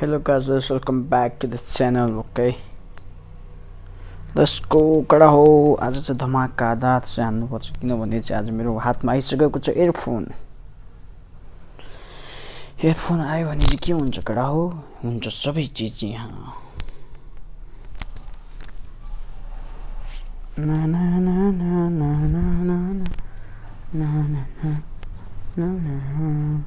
Hello guys, welcome back to this channel. Okay, let's go. कडा हो आज चाहिँ धमाकादार चाहिँ हान्नुपर्छ किनभने चाहिँ आज मेरो हातमा आइसकेको छ हेडफोन आयो भने चाहिँ के हुन्छ कडा हो हुन्छ सबै चीज यहाँ ना ना ना ना ना ना ना ना ना ना ना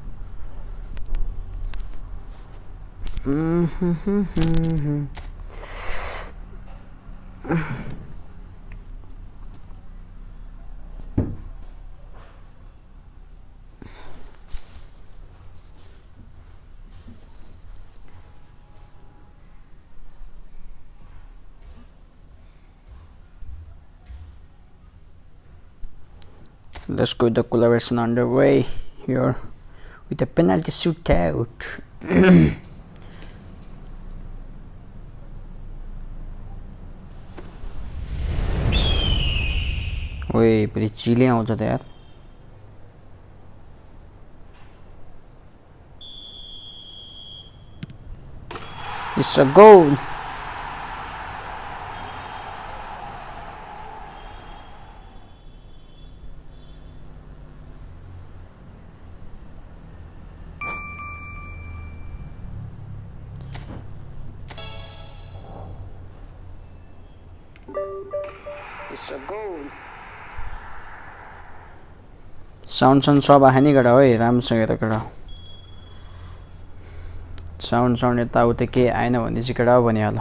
Let's go with the collaboration underway here with a penalty shootout. Wait, pretty chilly out there. It's a goal. It's a goal. Sound सब आए नि गरा है राम्रोसँग हेर गरा साउन्ड यताउता के आएन भने चाहिँ कडा भनिहाल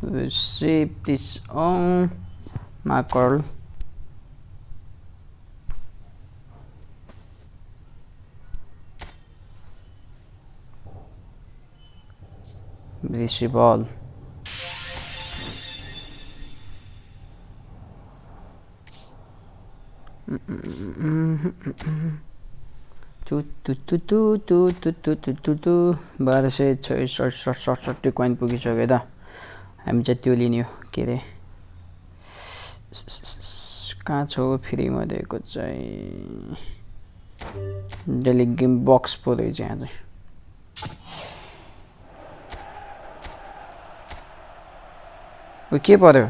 receive this on mackerel receive ball बाह्र सय 67 कोइन पुगिसक्यो त हामी चाहिँ त्यो लिने हो के रे कहाँ छ फ्रीमा दिएको चाहिँ डेली गेम बक्स पो रहेछ यहाँ चाहिँ ओ के पर्यो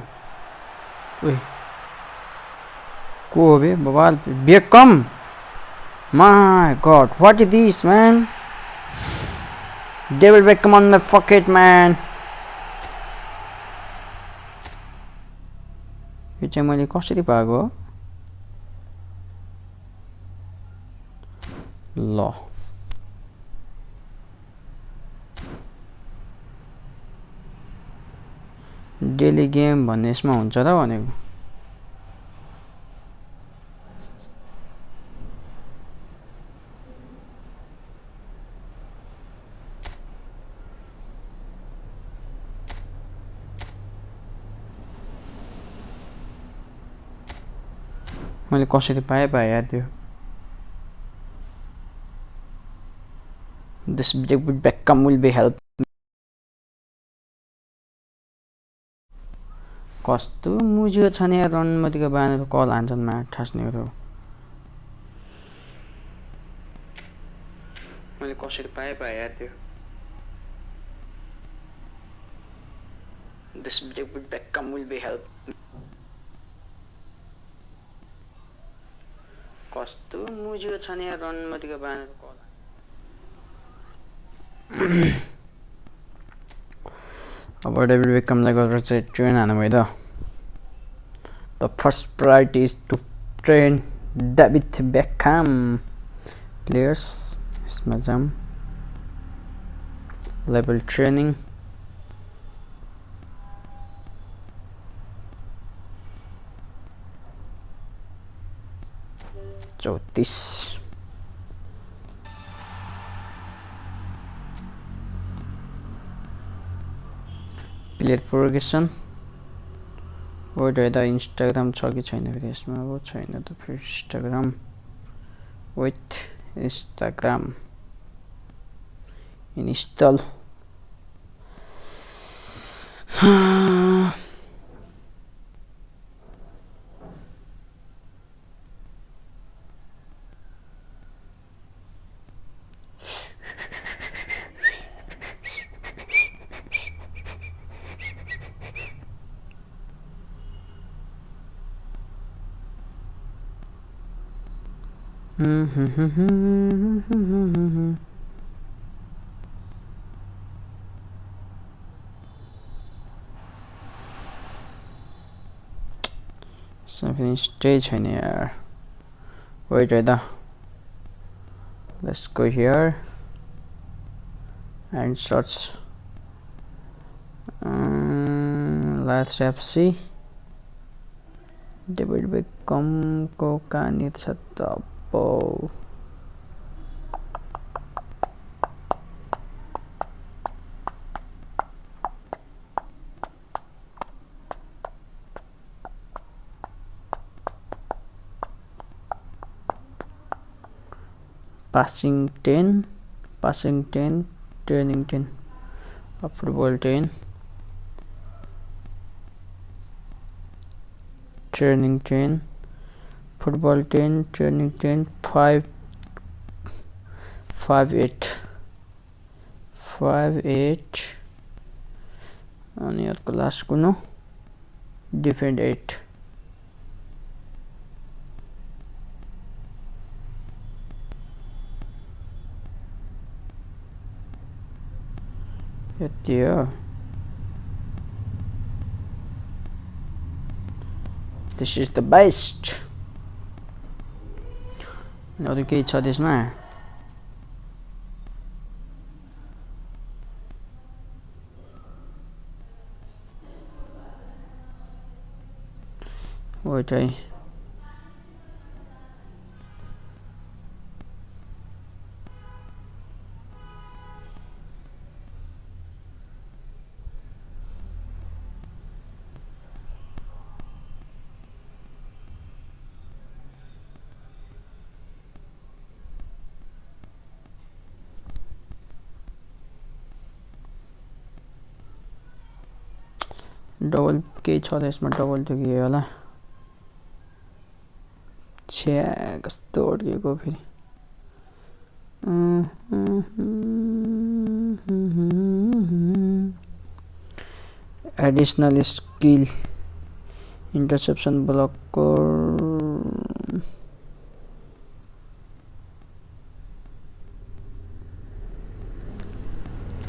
ओइ को हो बे बबाल become My God, what is this, man? David Beckham on my pocket, man. यो चाहिँ मैले कसरी पाएको ल डेली गेम भन्ने यसमा हुन्छ र भनेको मैले कसरी पाए यार त्यो This David Beckham will be help कस्तो मुजियो छ नि यार रनमतीको बानेर कल हान्छन् मा ठास्नेहरु मैले कसरी पाए यार त्यो This David Beckham will be help कस्तो मुजियो छ नि यार रनमतीको बानेर कल अब डेभिड बेकमलाई गरेर चाहिँ ट्रेन हान्नु भयो त The first priority is to train David Beckham players यसमा जाम level training चौतीस प्लेयर प्रोग्रेसन वेट हेर्दा इन्स्टाग्राम छ कि छैन फेरि यसमा अब छैन त फेरि Instagram wait Instagram install Something stage in here. Wait. Let's go here and search. Let's FC. David Beckham को कहानी छत्ता पो. Passing 10, turning 10, football 10, turning 10, football 10, turning 10, 5, 8, and your class kuno, defend 8. Here. This is the best. अरु केही छ त्यसमा? Wait, double केही छ त्यसमा डबल त के होला छ्या कस्तो अड्केको फेरि एडिशनल स्किल इंटरसेप्शन ब्लॉक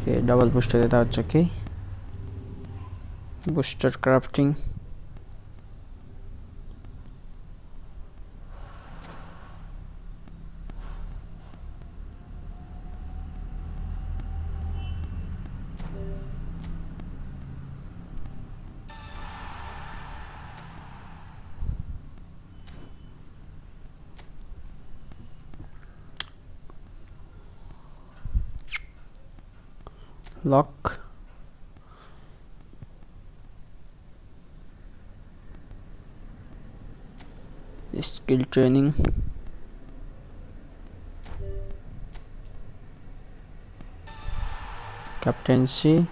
के डबल बूस्टर देता अच्छा के booster crafting lock skill training captaincy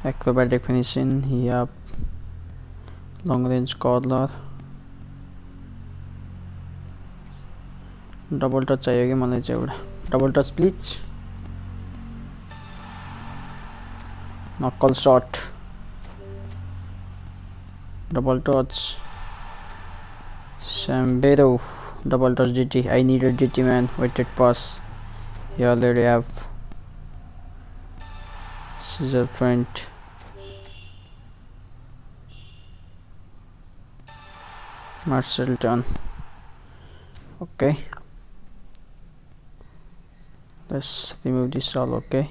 acrobatic finishing yeah long range corner double touch चाहियो कि मलाई चाहिँ एउटा double touch please knuckle shot double touch Sambero double touch DT I need a DT man weighted pass you already have scissor front Marcel turn okay let's remove this all okay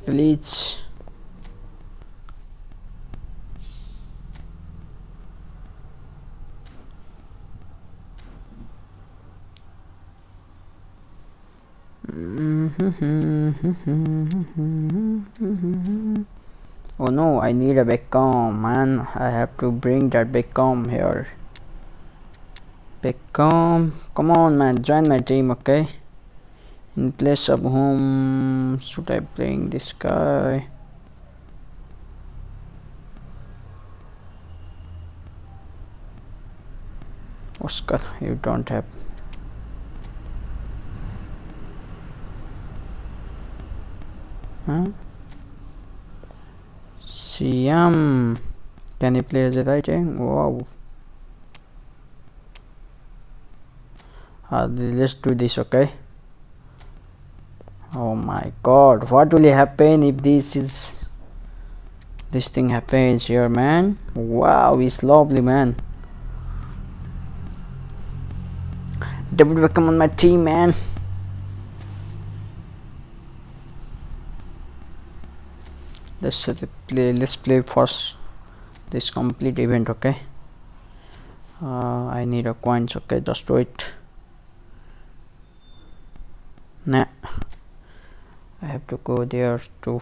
Leech Oh no, I need a Beckham, man. I have to bring that Beckham here. Beckham, come on, man, join my team, okay? In place of whom should I bring this guy? Oscar, you don't have. Huh? Siam, can you play as a right wing? Wow. Let's do this, okay? Oh my god, what will happen if this thing happens here, man? Wow, it's lovely, man. David Beckham on my team, man. Let's play first this complete event, okay? I need a coins, okay? Just wait. Nah, I have to go there too.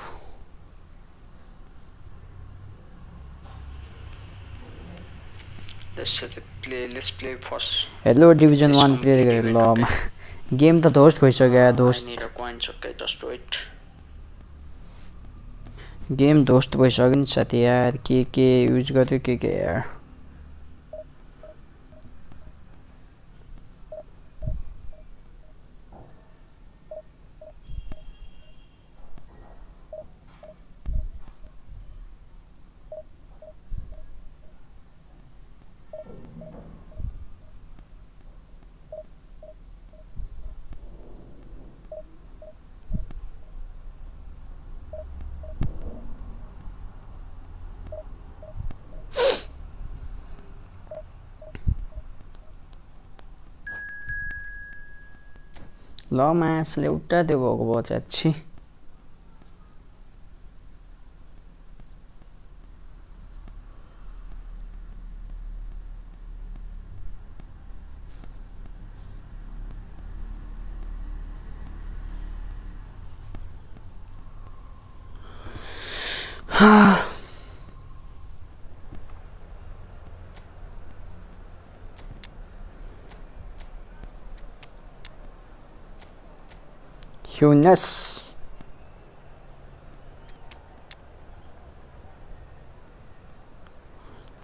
Let's play first. Hello division 1 play गरे ल game त दोस्त भइसक्यो दोस्त game दोस्त भइसक्यो नि साथी यार के युज गर्यो के यार ल मासले उठा त्यो भएको बच्चा छि Yunus.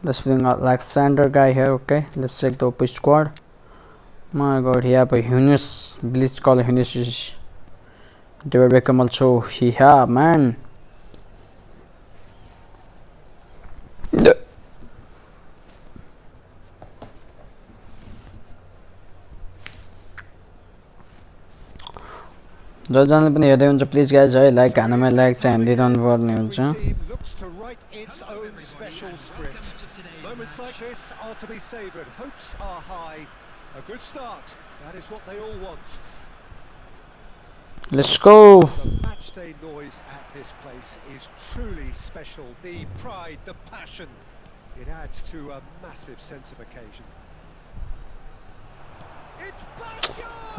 Let's bring out Alexander guy here, okay? Let's check the OP squad. My god, he have a Yunus. Blitz call Yunus is David Beckham also. He have man. जजनले पनि हेर्दै हुन्छ प्लिज गाइज है like हान्नुमा like चाहिँ हान्दिरहनु पर्ने हुन्छ Let's go. The match day noise at this place is truly special. The pride, the passion, it adds to a massive sense of occasion.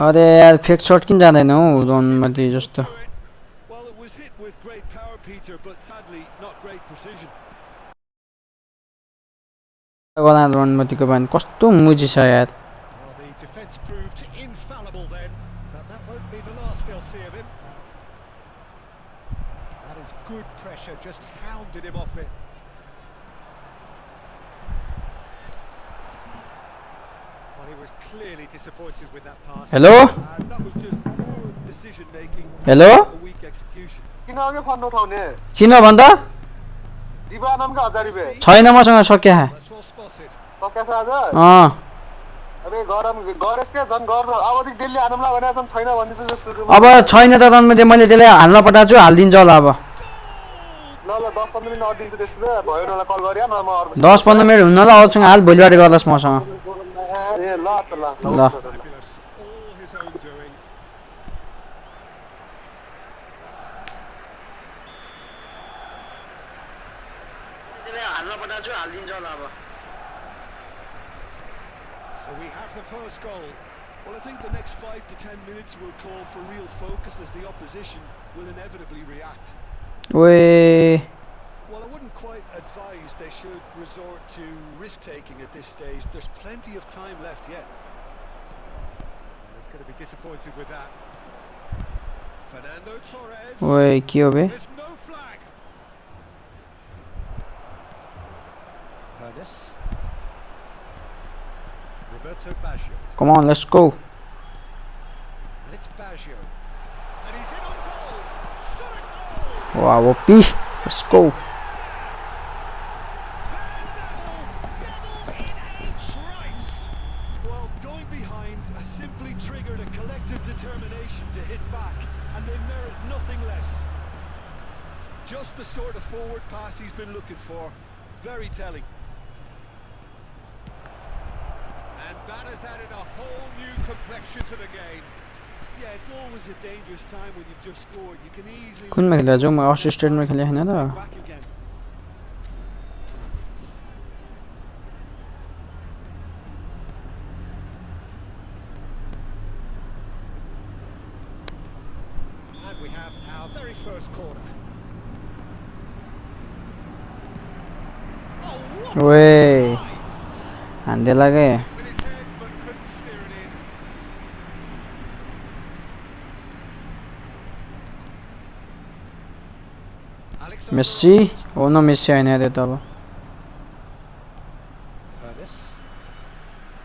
अरे यार fake shot किन जाँदैन हौ जोन मध्ये जस्तो गला रन मतिको बान कस्तो मुजी छ यार Hello? Hello? किन भन्दा छैन मसँग सक्या अब छैन त रनमध्ये मैले त्यसलाई हाल्न पठाएको छु हालिदिन्छ होला अब 10-15 मिनेट हुन्न ल अरूसँग हाल भोलिबाटै गर्लास् मसँग ल So we have the first goal. Well, I think the next 5 to 10 minutes will call for real focus as the opposition will inevitably react. Way. Well, I wouldn't quite advise they should resort to risk-taking at this stage. There's plenty of time left yet. He's going to be disappointed with that. Fernando Torres. Way, কি হবে? There's no flag. Ernest. Roberto Baggio. Come on, let's go. And it's Baggio. And he's in on goal. Shot a goal. Wow, OP. Let's go. Well, going behind has simply triggered a collective determination to hit back, and they merit nothing less. Just the sort of forward pass he's been looking for. Very telling. And that has added a whole new complexion to the game. Yeah, it's always a dangerous time when you've just scored. You can easily कुन में खेला जो मैं assistant में खेला हैन त back again. And we have our very first corner. Oh, what Way. a try! आंदे लगे With his head, but couldn't steer it in. Alexander Messi Arnold. Oh no Messi आने दे तो अब Ernest.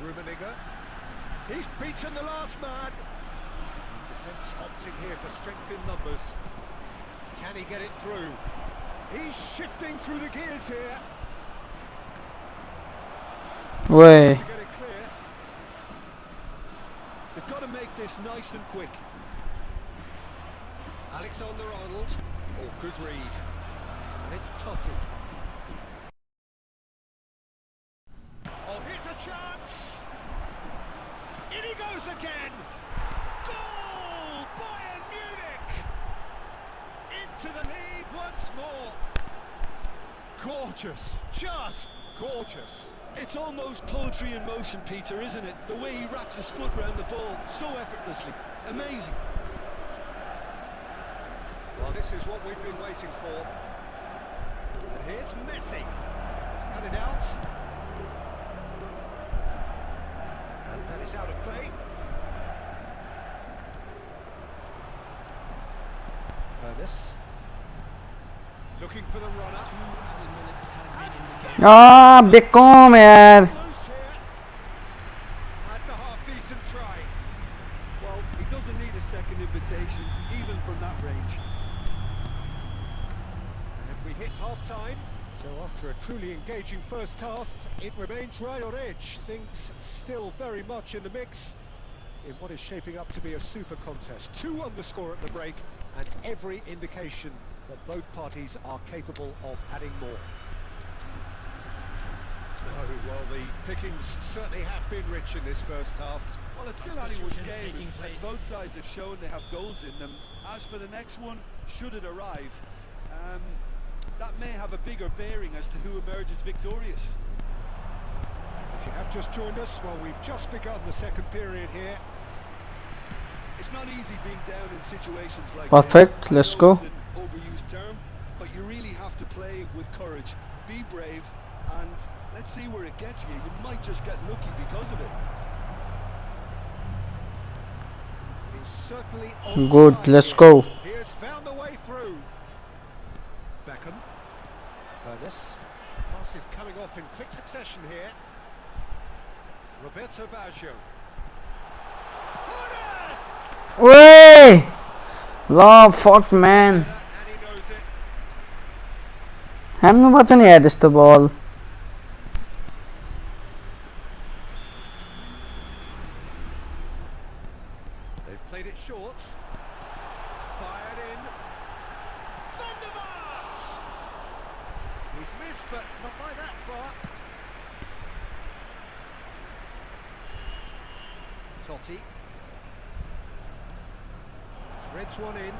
Rummenigge. He's beaten the last man. Defence opting here for strength in numbers. Can he get it through? He's shifting through the gears here. way To get it clear. They've got to make this nice and quick. Alexander Arnold. Oh, good read. And it's Totti. Oh, here's a chance. In he goes again. Goal! Bayern Munich! Into the lead once more. Gorgeous. Just gorgeous. It's almost poetry in motion, Peter, isn't it? The way he wraps his foot round the ball so effortlessly. Amazing. Well, this is what we've been waiting for. And here's Messi. He's cut it out. And that is out of play. Ernest. Looking for the runner. आ Beckham यार Loose here. That's a half-decent try. Well, he doesn't need a second invitation, even from that range. And we hit half-time. So after a truly engaging first half, it remains right on edge. Things still very much in the mix in what is shaping up to be a super contest. 2-1 the score at the break, and every indication that both parties are capable of adding more. No, well, the pickings certainly have been rich in this first half. Well, it's still anyone's game, as both sides have shown they have goals in them. As for the next one, should it arrive, that may have a bigger bearing as to who emerges victorious. If you have just joined us, well, we've just begun the second period here. It's not easy being down in situations like Perfect, this. I let's know go. it's an overused term, but you really have to play with courage. Be brave, and let's see where it gets you. You might just get lucky because of it. And he's certainly on Good, side let's here. go. He has found the way through. Beckham. Ernest. Pass is coming off in quick succession here. Roberto Baggio. Ernest! way love fuck man And he knows it. हामी बच्चा नि यार त्यस्तो बल They've played it short. Fired in. Van der Vaart! He's missed, but not by that far. Totti. Threads one in.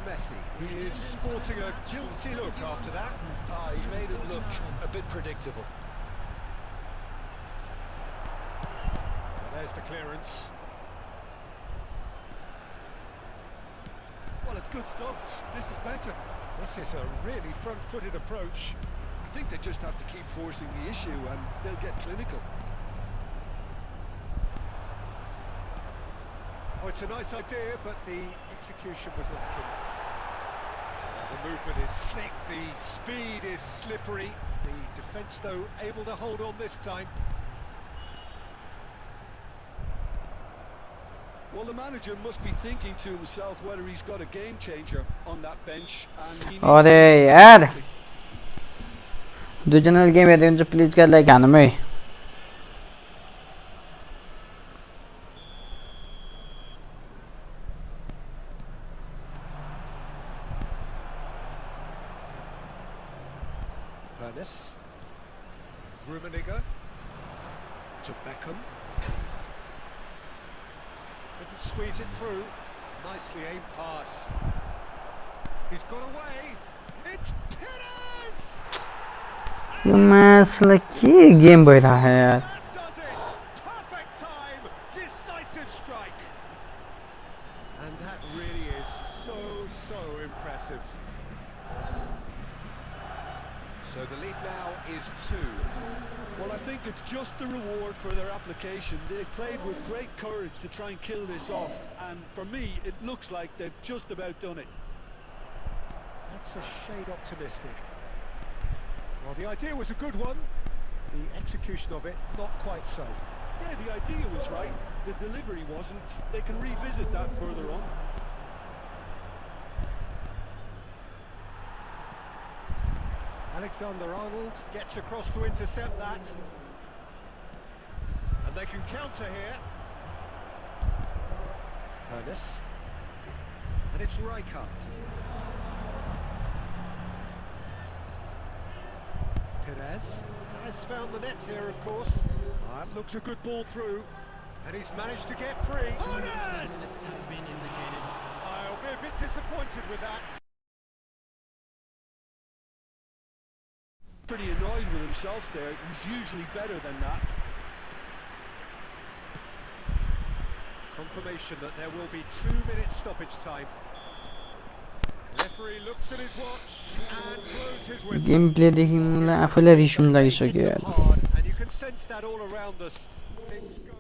Messi. He is sporting a guilty look after that. Ah, he made it look a bit predictable. There's the clearance. Well, it's good stuff. This is better. This is a really front-footed approach. I think they just have to keep forcing the issue and they'll get clinical. Oh, it's a nice idea, but the execution was lacking. The movement is slick, the speed is slippery. The defence, though, able to hold on this time. Well, the manager must be thinking to himself whether he's got a game changer on that bench, and he needs अरे यार दुईजनाले game हेर्दै हुन्छ please guys like हानमै Ernest. Rummenigge. To Beckham. Couldn't squeeze it through. Nicely aimed pass. He's got away. It's Pires! यो म्याचलाई के game भइरहेको छ यार That does it! Perfect time! Decisive strike! And that really is so impressive. So the lead now is 2. Well, I think it's just the reward for their application. They've played with great courage to try and kill this off, and for me, it looks like they've just about done it. That's a shade optimistic. Well, the idea was a good one. The execution of it, not quite so. Yeah, the idea was right. The delivery wasn't. They can revisit that further on. Alexander-Arnold gets across to intercept that. And they can counter here. Ernest. And it's Rijkaard. Perez has found the net here, of course. That looks a good ball through. And he's managed to get free. Ernest! Has been indicated. I'll be a bit disappointed with that. Pretty annoyed with himself there. He's usually better than that. Confirmation that there will be 2 minutes stoppage time. Referee looks at his watch and blows his whistle. Game प्लेदेखि मलाई आफैलाई रिस उठ्न लागिसक्यो यार Hard, and you can sense that all around us. Things go.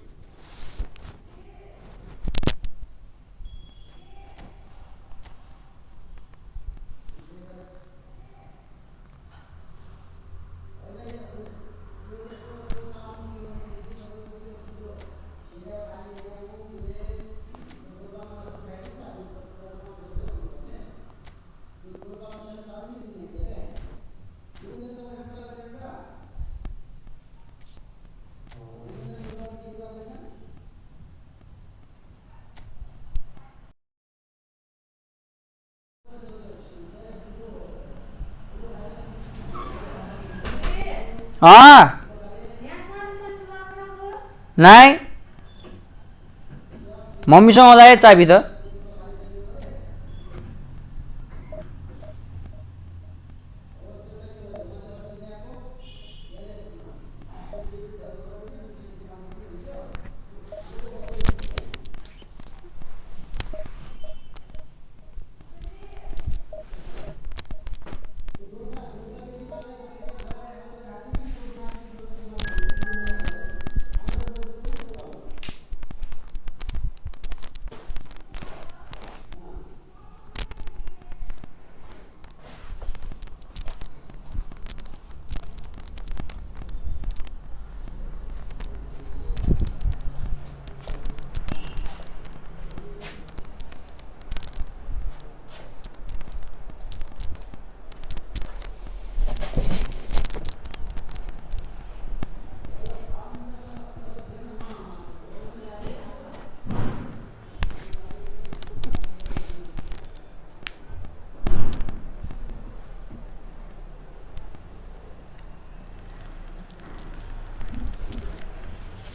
हाँ नहीं मम्मीसँग होला चाबी त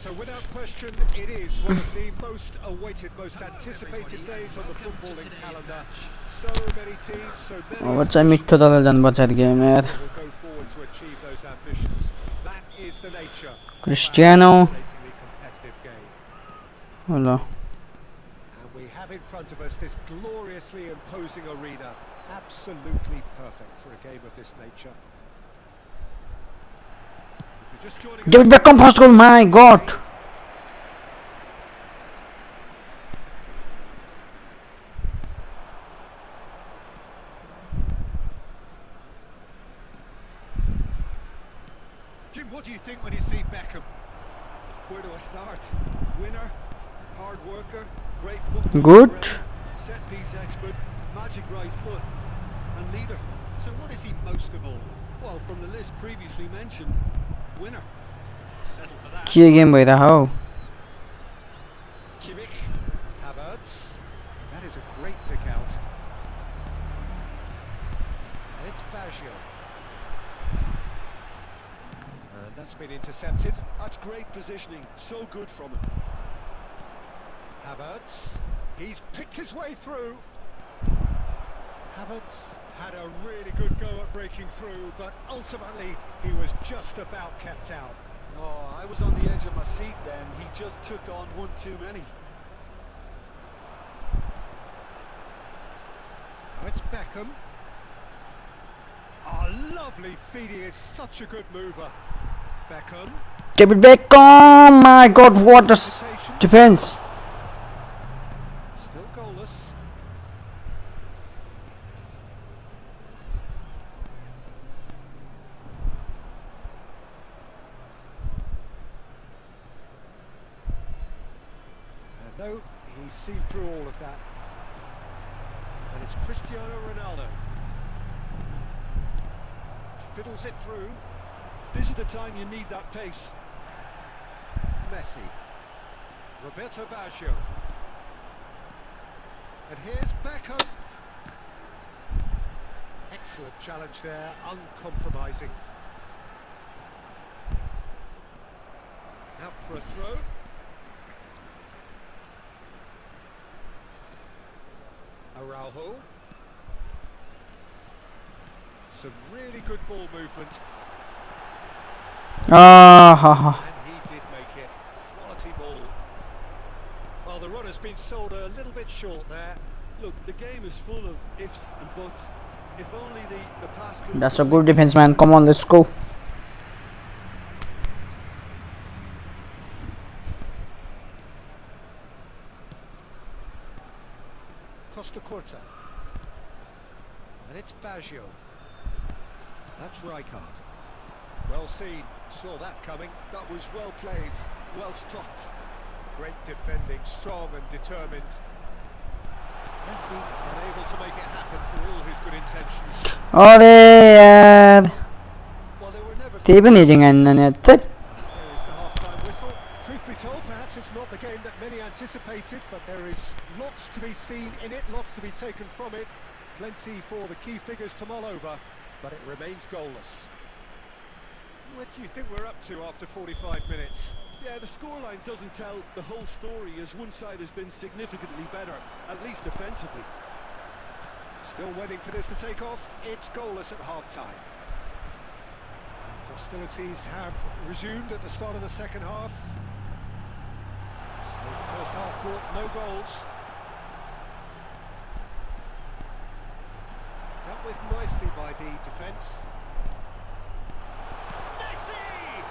So without question, it is one of the most awaited, most anticipated days on the footballing calendar. So many teams, so many अब चाहिँ मिठो दल जानुपर्छ गेम यार will go forward to achieve those ambitions. That is the nature Cristiano of a competitive game. Hello. And we have in front of us this gloriously imposing arena. Absolutely perfect for a game of this nature. If you're just joining Give it back on first goal, my god. Jim, what do you think when you see Beckham? Where do I start? Winner, hard worker, great football. Good. Set piece expert, magic right foot, and leader. So what is he most of all? Well, from the list previously mentioned, winner. Settle for that. के game भइरहेको Kimmich, Havertz. That is a great pick out. And it's Baggio. And that's been intercepted. That's great positioning, so good from him. Havertz. He's picked his way through. Havertz had a really good go at breaking through, but ultimately he was just about kept out. Oh, I was on the edge of my seat then. He just took on one too many. Now it's Beckham. Oh, lovely feed. He is such a good mover. Beckham. Give it back on, my god, what a defense. Still goalless. And no, he's seen through all of that. And it's Cristiano Ronaldo. Fiddles it through. This is the time you need that pace. Messi. Roberto Baggio. And here's Beckham. Excellent challenge there, uncompromising. Out for a throw. Araujo. Some really good ball movement. Ah, ha, ha. And he did make it. Quality ball. Well, the run has been sold a little bit short there. Look, the game is full of ifs and buts. If only the pass could... That's a good defense, man. Come on, let's go. Costa Corta. And it's Baggio. That's Rijkaard. Well seen. Saw that coming. That was well played, well stopped. Great defending, strong and determined. Messi unable to make it happen for all his good intentions. अरे यार Well, they were never... त्यही पनि हिँडेन नि There is the half-time whistle. Truth be told, perhaps it's not the game that many anticipated, but there is lots to be seen in it, lots to be taken from it. Plenty for the key figures to mull over, but it remains goalless. What do you think we're up to after 45 minutes? Yeah, the scoreline doesn't tell the whole story, as one side has been significantly better, at least defensively. Still waiting for this to take off. It's goalless at half-time. Hostilities have resumed at the start of the second half. So the first half brought no goals. Dealt with nicely by the defence.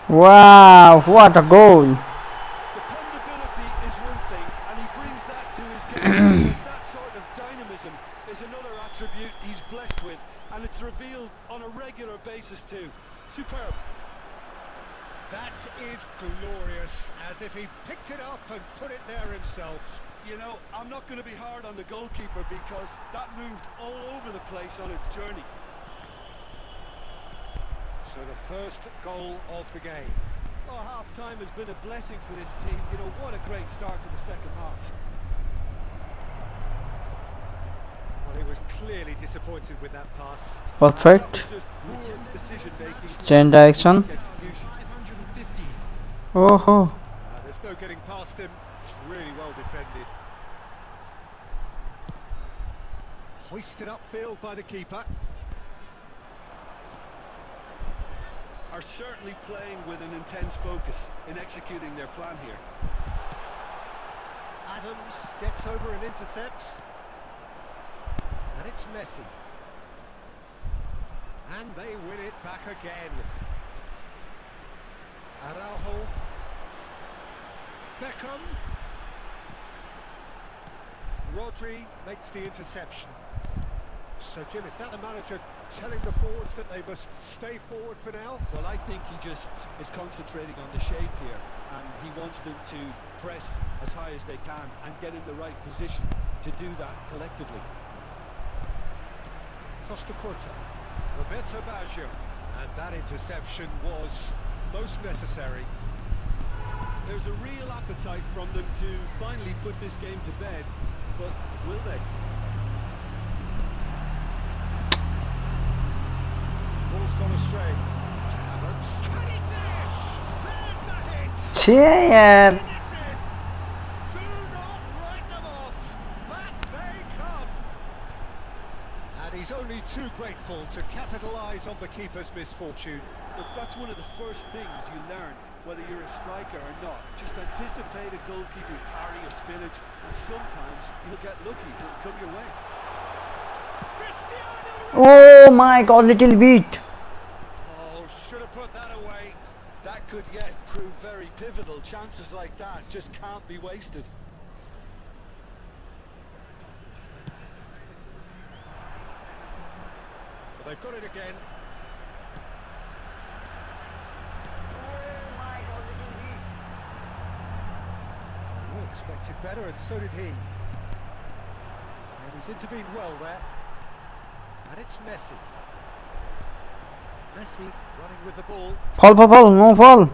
Wow, what a goal. Dependability is one thing, and he brings that to his game. But that sort of dynamism is another attribute he's blessed with, and it's revealed on a regular basis too. Superb. That is glorious, as if he picked it up and put it there himself. You know, I'm not going to be hard on the goalkeeper because that moved all over the place on its journey. So the first goal of the game. Oh, half-time has been a blessing for this team. You know, what a great start to the second half. Well, he was clearly disappointed with that pass. Perfect. That was just poor decision-making. Change direction. Execution. Oh ho. There's no getting past him. It's really well defended. Hoisted upfield by the keeper. Are certainly playing with an intense focus in executing their plan here. Adams gets over and intercepts. And it's Messi. And they win it back again. Araujo. Beckham. Rodri makes the interception. So Jim, is that the manager telling the forwards that they must stay forward for now? Well, I think he just is concentrating on the shape here, and he wants them to press as high as they can and get in the right position to do that collectively. Costa Curta. Roberto Baggio. And that interception was most necessary. There's a real appetite from them to finally put this game to bed, but will they? Ball's gone astray. To Havertz. Can he finish? There's the hit! Cheer! Do not write them off. Back they come. And he's only too grateful to capitalise on the keeper's misfortune. Look, that's one of the first things you learn, whether you're a striker or not. Just anticipate a goalkeeping parry or spillage, and sometimes you'll get lucky. It'll come your way. Oh my god, little bit. Oh, should have put that away. That could yet prove very pivotal. Chances like that just can't be wasted. Well, they've got it again. We expected better, and so did he. And he's intervened well there. And it's Messi. Messi running with the ball. Fall, no fall.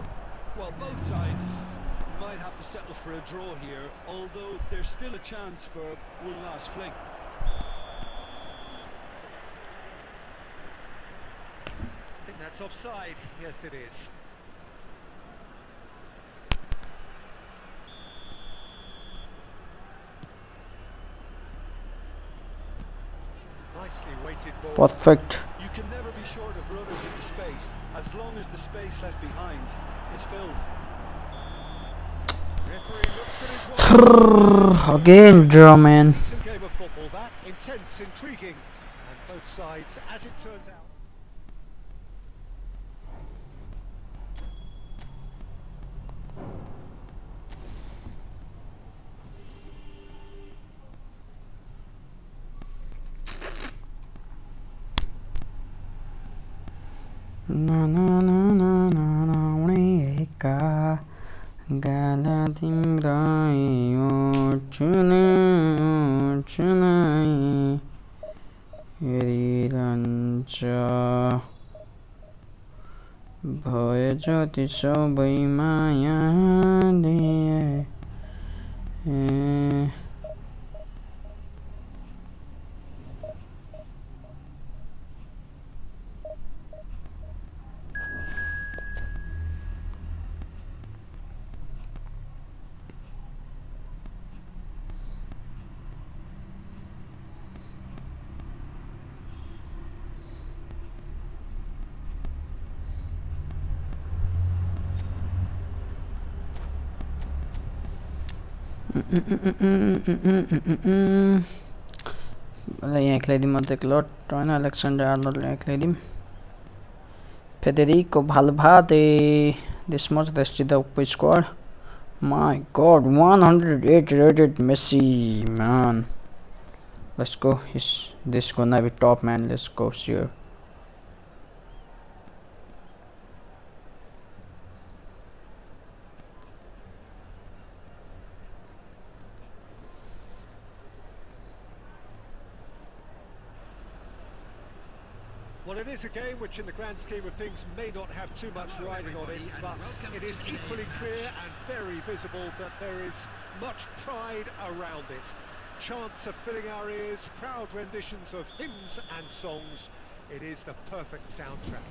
Well, both sides might have to settle for a draw here, although there's still a chance for one last fling. I think that's offside. Yes, it is. Nicely weighted ball. Perfect. You can never be short of runners in the space, as long as the space left behind is filled. Referee looks at his watch. Again, draw, man. Decent game of football, that intense, intriguing, and both sides, as it turns out. Na na na na na na mereka gala timrai ochunai rirancha भए जति सबै मायाले यहाँ खेलाइदिउँ म त एकलट होइन Alexander Arnold यहाँ खेलाइदिउँ Federico Valverde. This much that's the upper squad. My god, 108 rated Messi, man. Let's go. This gonna be top, man. Let's go, sure. Well, it is a game which in the grand scheme of things may not have too much riding on it, but it is equally clear and very visible that there is much pride around it. Chants are filling our ears, proud renditions of hymns and songs. It is the perfect soundtrack.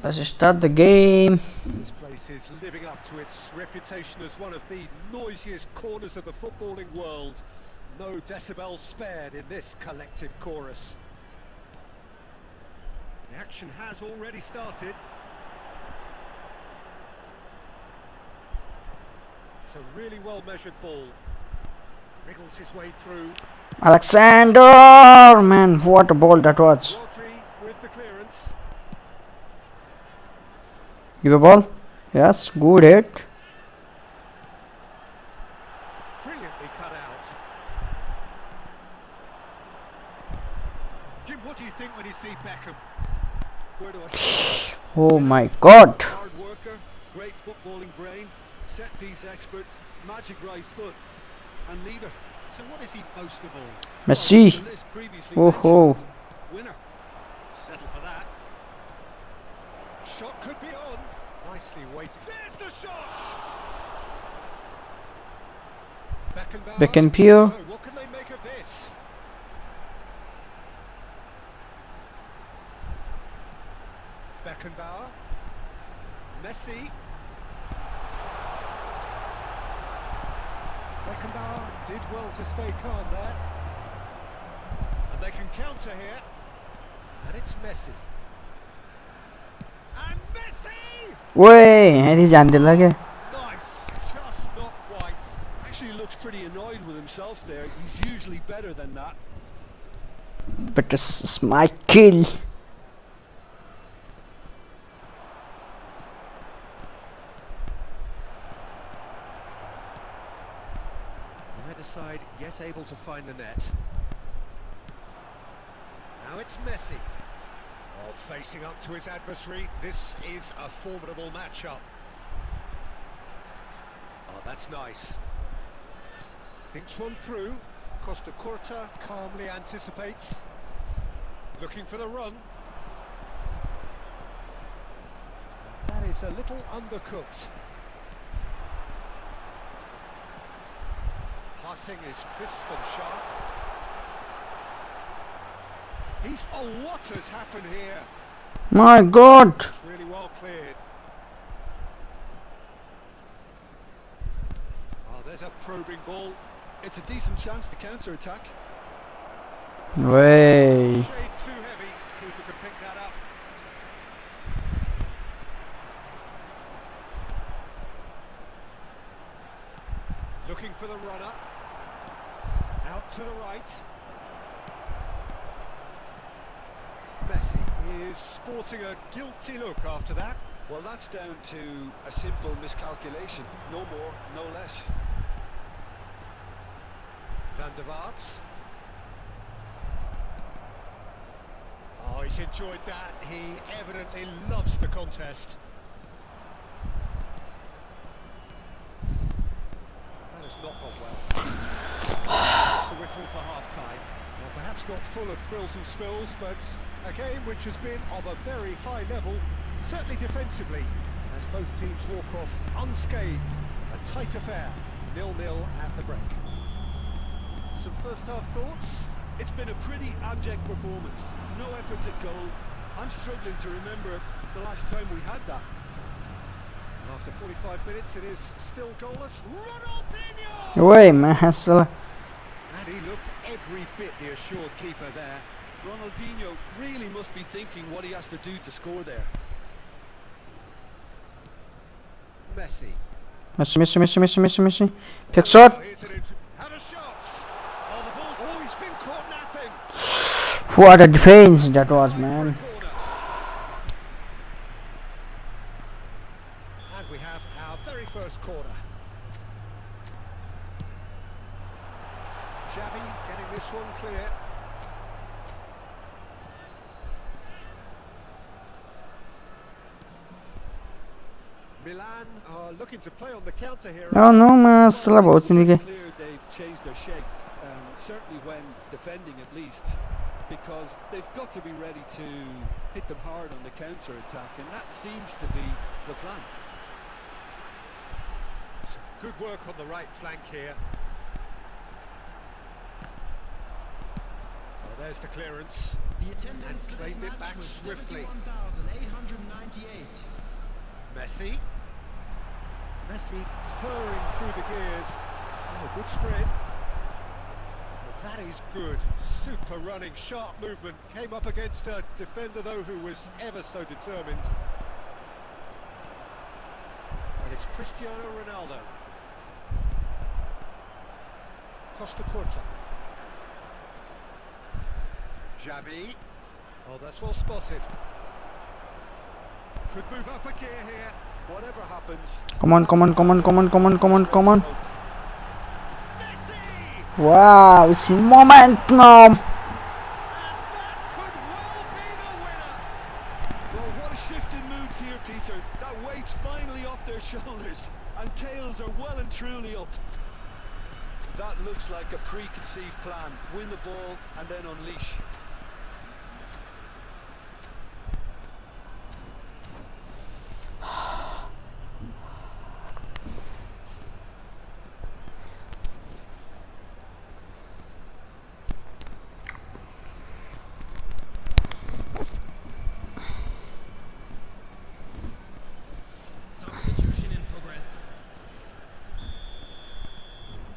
Let's start the game. This place is living up to its reputation as one of the noisiest corners of the footballing world. No decibels spared in this collective chorus. The action has already started. It's a really well measured ball. Wriggles his way through. Alexander, man, what a ball that was. Rodri with the clearance. Give a ball. Yes, good hit. Brilliantly cut out. Jim, what do you think when you see Beckham? Where do I start? Oh my God. Hard worker, great footballing brain, set piece expert, magic right foot, and leader. So what is he most of all? Messi. The list previously Oh ho. mentioned, winner. Settle for that. Shot could be on. Nicely weighted. There's the shot! Beckenbauer. So what can they make of this? Beckenbauer. Messi. Beckenbauer did well to stay calm there. And they can counter here. And it's Messi. And Messi! Way, he's जानते लगे. Nice, just not quite. Actually looks pretty annoyed with himself there. He's usually better than that. But this is my kill. Neither side yet able to find the net. Now it's Messi. Oh, facing up to his adversary. This is a formidable matchup. Oh, that's nice. Thinks one through. Costa Curta calmly anticipates. Looking for the run. That is a little undercooked. Passing is crisp and sharp. Oh, what has happened here? My God. It's really well cleared. Oh, there's a probing ball. It's a decent chance to counter-attack. Way. Shade too heavy. Keeper can pick that up. Looking for the runner. Out to the right. Messi is sporting a guilty look after that. Well, that's down to a simple miscalculation. No more, no less. Van der Vaart. Oh, he's enjoyed that. He evidently loves the contest. That has not gone well. That's the whistle for half-time. Well, perhaps not full of frills and spills, but a game which has been of a very high level, certainly defensively, as both teams walk off unscathed. A tight affair, 0-0 at the break. Some first-half thoughts? It's been a pretty abject performance. No efforts at goal. I'm struggling to remember the last time we had that. And after 45 minutes, it is still goalless. Ronaldinho! Way, man. Hustle. And he looked every bit the assured keeper there. Ronaldinho really must be thinking what he has to do to score there. Messi. Messi. Pick shot. Oh, here's an had a shot. Oh, the ball's... Oh, he's been caught napping. What a defense that was, man. And we have our very first corner. Xavi getting this one clear. Milan are looking to play on the counter here. No, man. Still about Clear me. they've changed their shape, certainly when defending at least, because they've got to be ready to hit them hard on the counter-attack, and that seems to be the plan. Some good work on the right flank here. Well, there's the clearance. And claimed it back swiftly. Messi. Messi purring through the gears. Oh, good spread. Well, that is good. Super running, sharp movement. Came up against a defender, though, who was ever so determined. And it's Cristiano Ronaldo. Costa Curta. Xavi. Oh, that's well spotted. Could move up a gear here. Whatever happens. Come on, come on, come on, come on, come on, come on, come on. Messi! Wow, it's momentum. And that could well be the winner. Well, what a shift in moods here, Peter. That weight's finally off their shoulders, and tails are well and truly up. That looks like a preconceived plan. Win the ball and then unleash.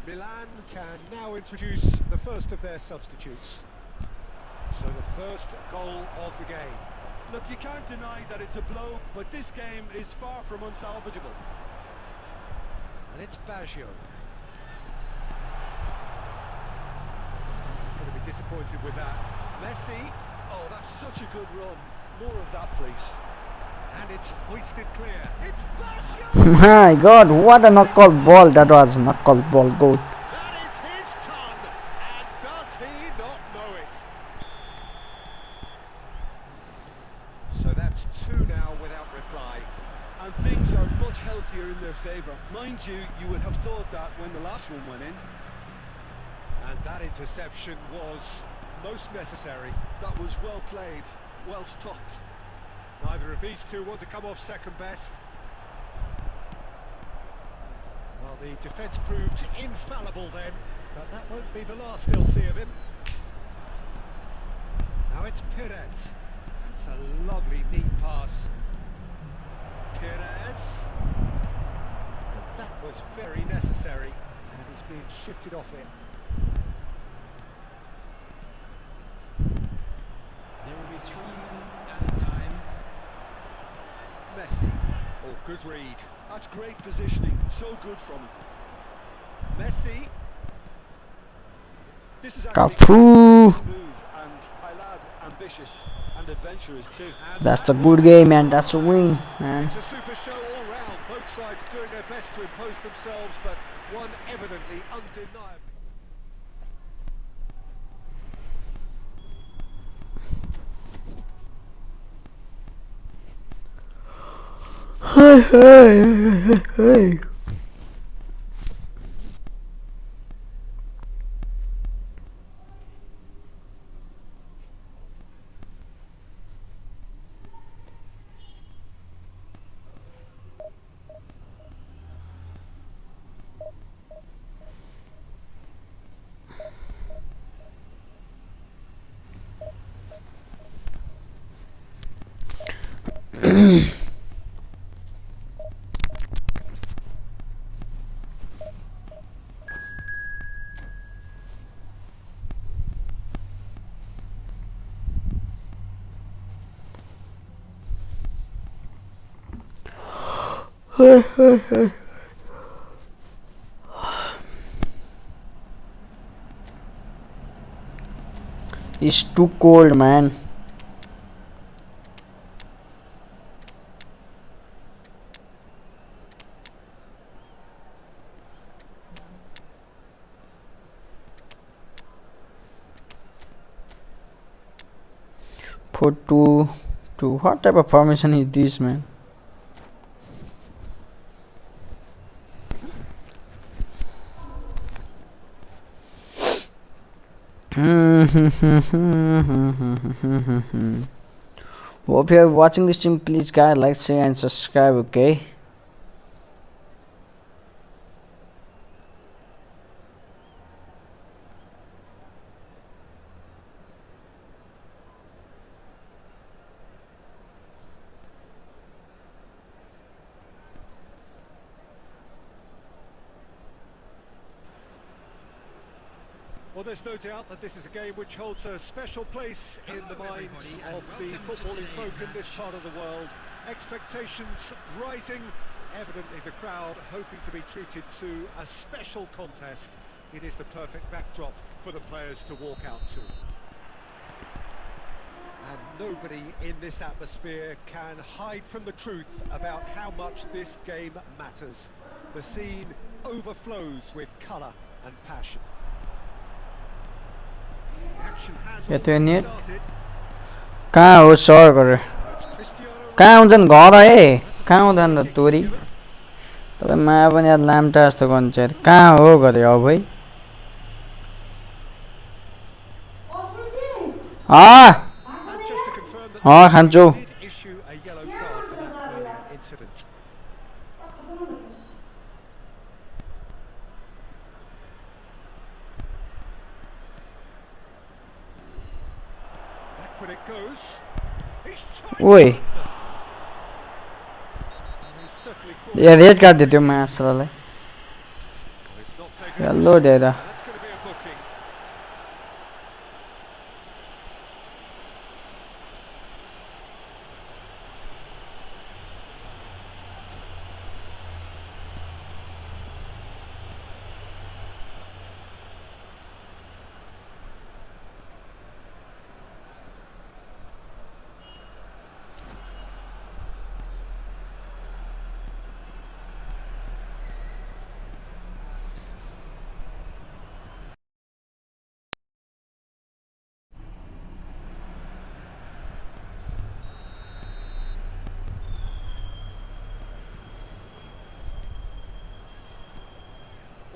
Milan can now introduce the first of their substitutes. So the first goal of the game. Look, you can't deny that it's a blow, but this game is far from unsalvageable. And it's Baggio. He's going to be disappointed with that. Messi. Oh, that's such a good run. More of that, please. And it's hoisted clear. It's Baggio! My God, what a knockout ball that was! Knockout ball goal. That is his ton, and does he not know it? So that's two now without reply. And things are much healthier in their favour. Mind you, you would have thought that when the last one went in. And that interception was most necessary. That was well played, well stopped. Neither of these two want to come off second best. Well, the defence proved infallible then, but that won't be the last they'll see of him. Now it's Perez. That's a lovely, neat pass. Perez. And that was very necessary, and he's being shifted off it. There will be 3 minutes at a time. Messi. Oh, good read. That's great positioning, so good from him. Messi. This is actually Cafu. a move, and I'll add ambitious and adventurous too. And That's the that good game, man. That's a win, man. It's a super show all round. Both sides doing their best to impose themselves, but one evidently undeniable. Hey, hey, hey, hey. It's too cold, man. Put two. What type of formation is this, man? Hope you are watching this stream. Please guys, like, share and subscribe, okay? Well, there's no doubt that this is a game which holds a special place in the minds of the footballing folk in this part of the world. Expectations rising, evidently the crowd hoping to be treated to a special contest it is the perfect backdrop for the players to walk out to. And nobody in this atmosphere can hide from the truth about how much this game matters. The scene overflows with colour and passion. The action has already started. कहाँ हो sir गरे कहाँ हुन्छन् घर है कहाँ हुँदैन त तोरी तपाईँ माया पनि याद लाम्टा जस्तो गर्नुहुन्छ यार कहाँ हो गरे हो भाइ खान्छु ओए यार रेड कार्ड दियो मासलाई hello दिएदा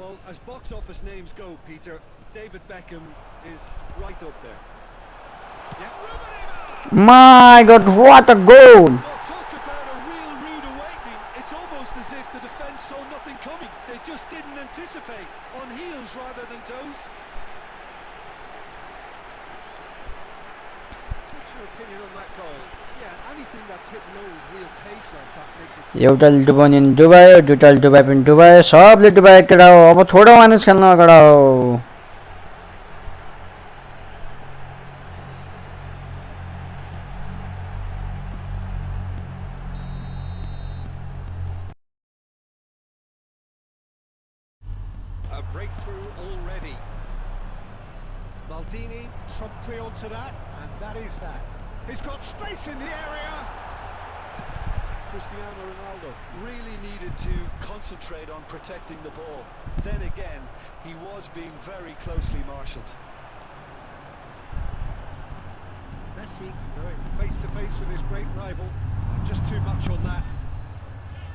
Well, as box office names go, Peter, David Beckham is right up there. My God, what a goal! Well, talk about a real rude awakening. It's almost as if the defence saw nothing coming. They just didn't anticipate, on heels rather than toes. What's your opinion on that goal? Yeah, anything that's hit low with real pace like that makes it... एउटा डुबाउने डुबायो दुईटा डुबाए पनि डुबायो सबले डुबायो केटा हो अब छोडो मानिस खेल्न केटा हो A breakthrough already. Maldini promptly onto that, and that is that. He's got space in the area. Cristiano Ronaldo really needed to concentrate on protecting the ball. Then again, he was being very closely marshalled. Messi going face to face with his great rival. Just too much on that.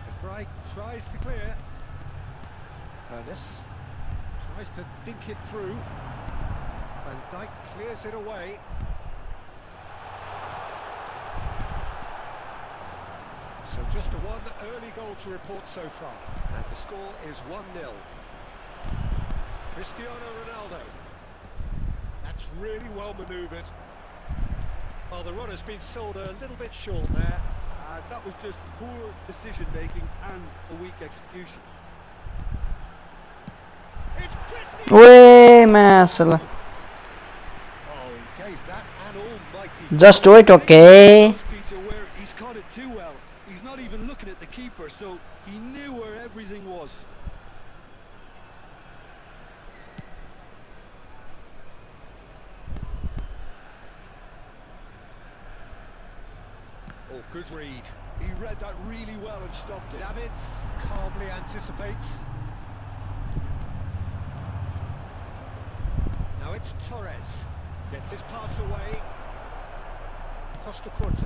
De Vrij tries to clear. Ernest tries to dink it through. Van Dijk clears it away. So just one early goal to report so far, and the score is 1-0. Cristiano Ronaldo. That's really well manoeuvred. Well, the run has been sold a little bit short there. That was just poor decision-making and a weak execution. It's Cristiano! ओए मासला Oh, he gave that an almighty... Just do it, okay? Peter, where he's caught it too well. He's not even looking at the keeper, so he knew where everything was. Oh, good read. He read that really well and stopped it. Davids calmly anticipates. Now it's Torres. Gets his pass away. Costa Corte.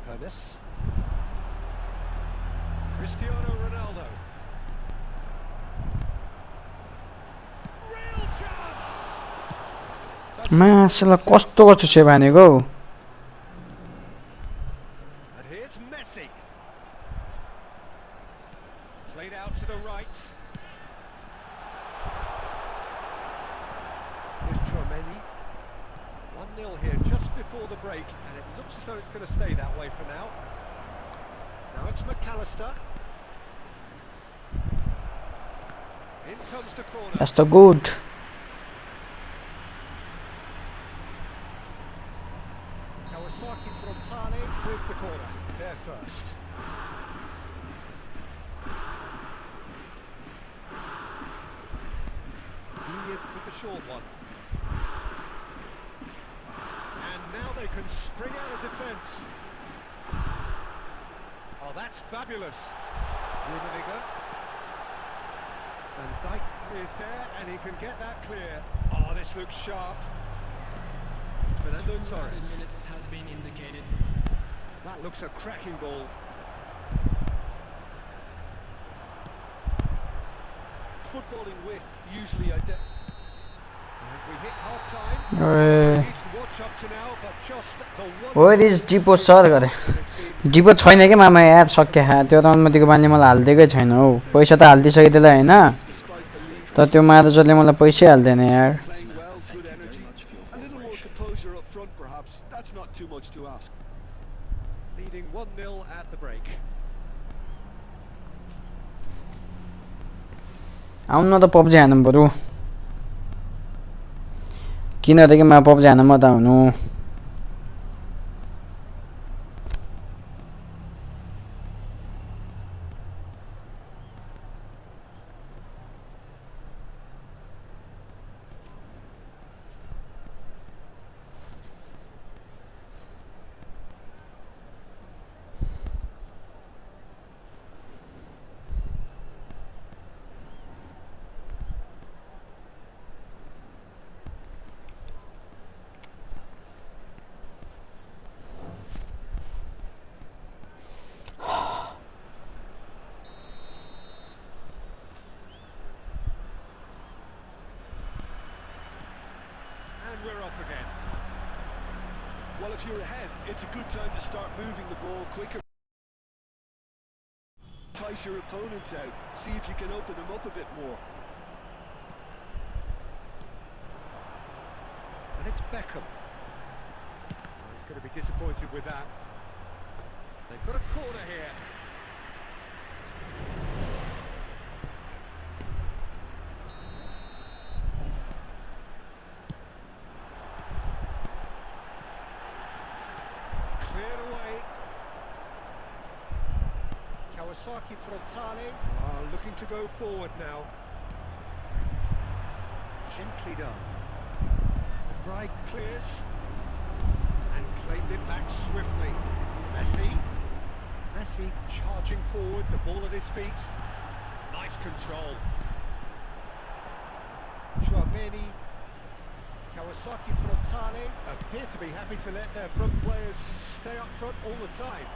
Ernest. Cristiano Ronaldo. Real chance! मासला कस्तो कस्तो save हानेको And here's Messi. Played out to the right. Here's Chouameni. 1-0 here just before the break, and it looks as though it's going to stay that way for now. Now it's McAllister. In comes the corner. That's the good. Kawasaki Frontale with the corner. There first. short one. And now they can spring out of defence. Oh, that's fabulous. Rummenigge. Van Dijk is there, and he can get that clear. Oh, this looks sharp. Fernando 2 Torres. minutes has been indicated. That looks a cracking ball. Footballing width usually And we hit half-time. ओए Decent watch up to now, but just the one... हो this depot sir गरे depot छैन के मामा याद सक्के खा त्यो त अनुमतिको बानी मलाई हाल्दिकै छैन हौ पैसा त हाल्दिसके त्यसलाई हैन despite the lead. तर त्यो महाराजले मलाई पैसै हाल्दैन यार Playing well, good energy. A little more composure up front, perhaps. That's not too much to ask. Leading 1-0 at the break. आउन त पब्जी हान्नु पर्यो किन त के मा पब्जी हान्न म त हुनु And we're off again. Well, if you're ahead, it's a good time to start moving the ball quicker. Tice your opponents out. See if you can open them up a bit more. And it's Beckham. Oh, he's going to be disappointed with that. They've got a corner here. Cleared away. Kawasaki Frontale looking to go forward now. Gently done. The Vrij clears and claimed it back swiftly. Messi charging forward, the ball at his feet. Nice control. Chouameni, Kawasaki Frontale appear to be happy to let their front players stay up front all the time.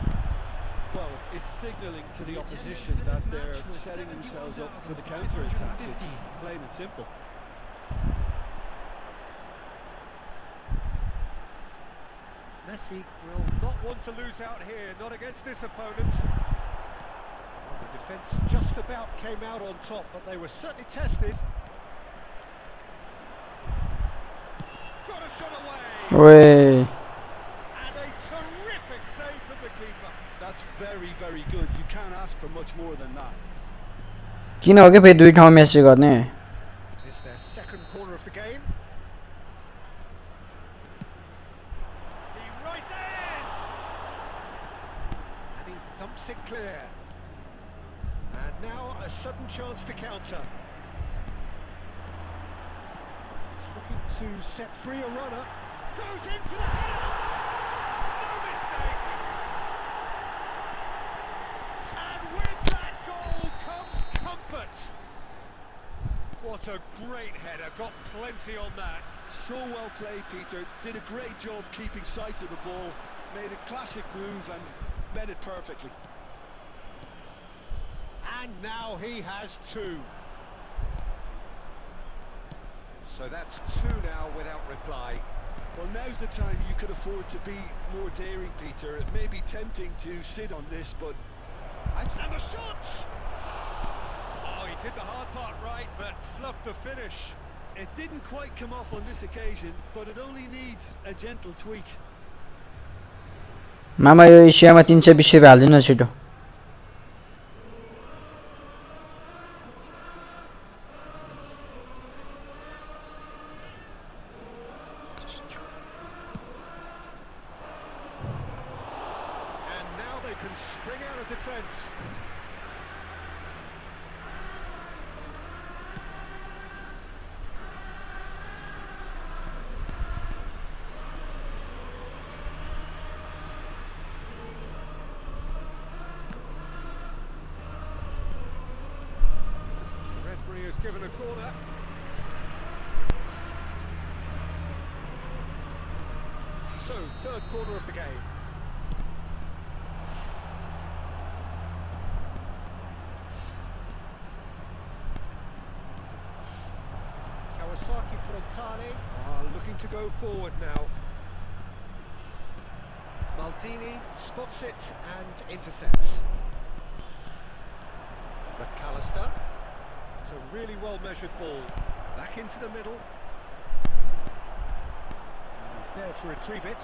Well, it's signalling to the opposition that they're setting themselves up for the counter-attack. It's plain and simple. Messi will not want to lose out here, not against this opponent. Well, the defence just about came out on top, but they were certainly tested. Got a shot away! ओए And a terrific save from the keeper. That's very, very good. You can't ask for much more than that. किन हो के फेरि दुई ठाउँ Messi गर्ने It's their second corner of the game. He rises! And he thumps it clear. And now a sudden chance to counter. He's looking to set free a runner. Goes in for the header! No mistake! And with that goal comes comfort! What a great header, got plenty on that. So well played, Peter. Did a great job keeping sight of the ball. Made a classic move and met it perfectly. And now he has two. So that's two now without reply. Well, now's the time you could afford to be more daring, Peter. It may be tempting to sit on this, but... And the shot! Oh, he did the hard part right, but fluffed the finish. It didn't quite come off on this occasion, but it only needs a gentle tweak. मामा यो एसियामा 320 रुपैयाँ हाल्दिनु छिटो And now they can spring out of defence. corner. So, third corner of the game. Kawasaki Frontale are looking to go forward now. Maldini spots it and intercepts. McAllister. It's a really well-measured ball. Back into the middle. And he's there to retrieve it.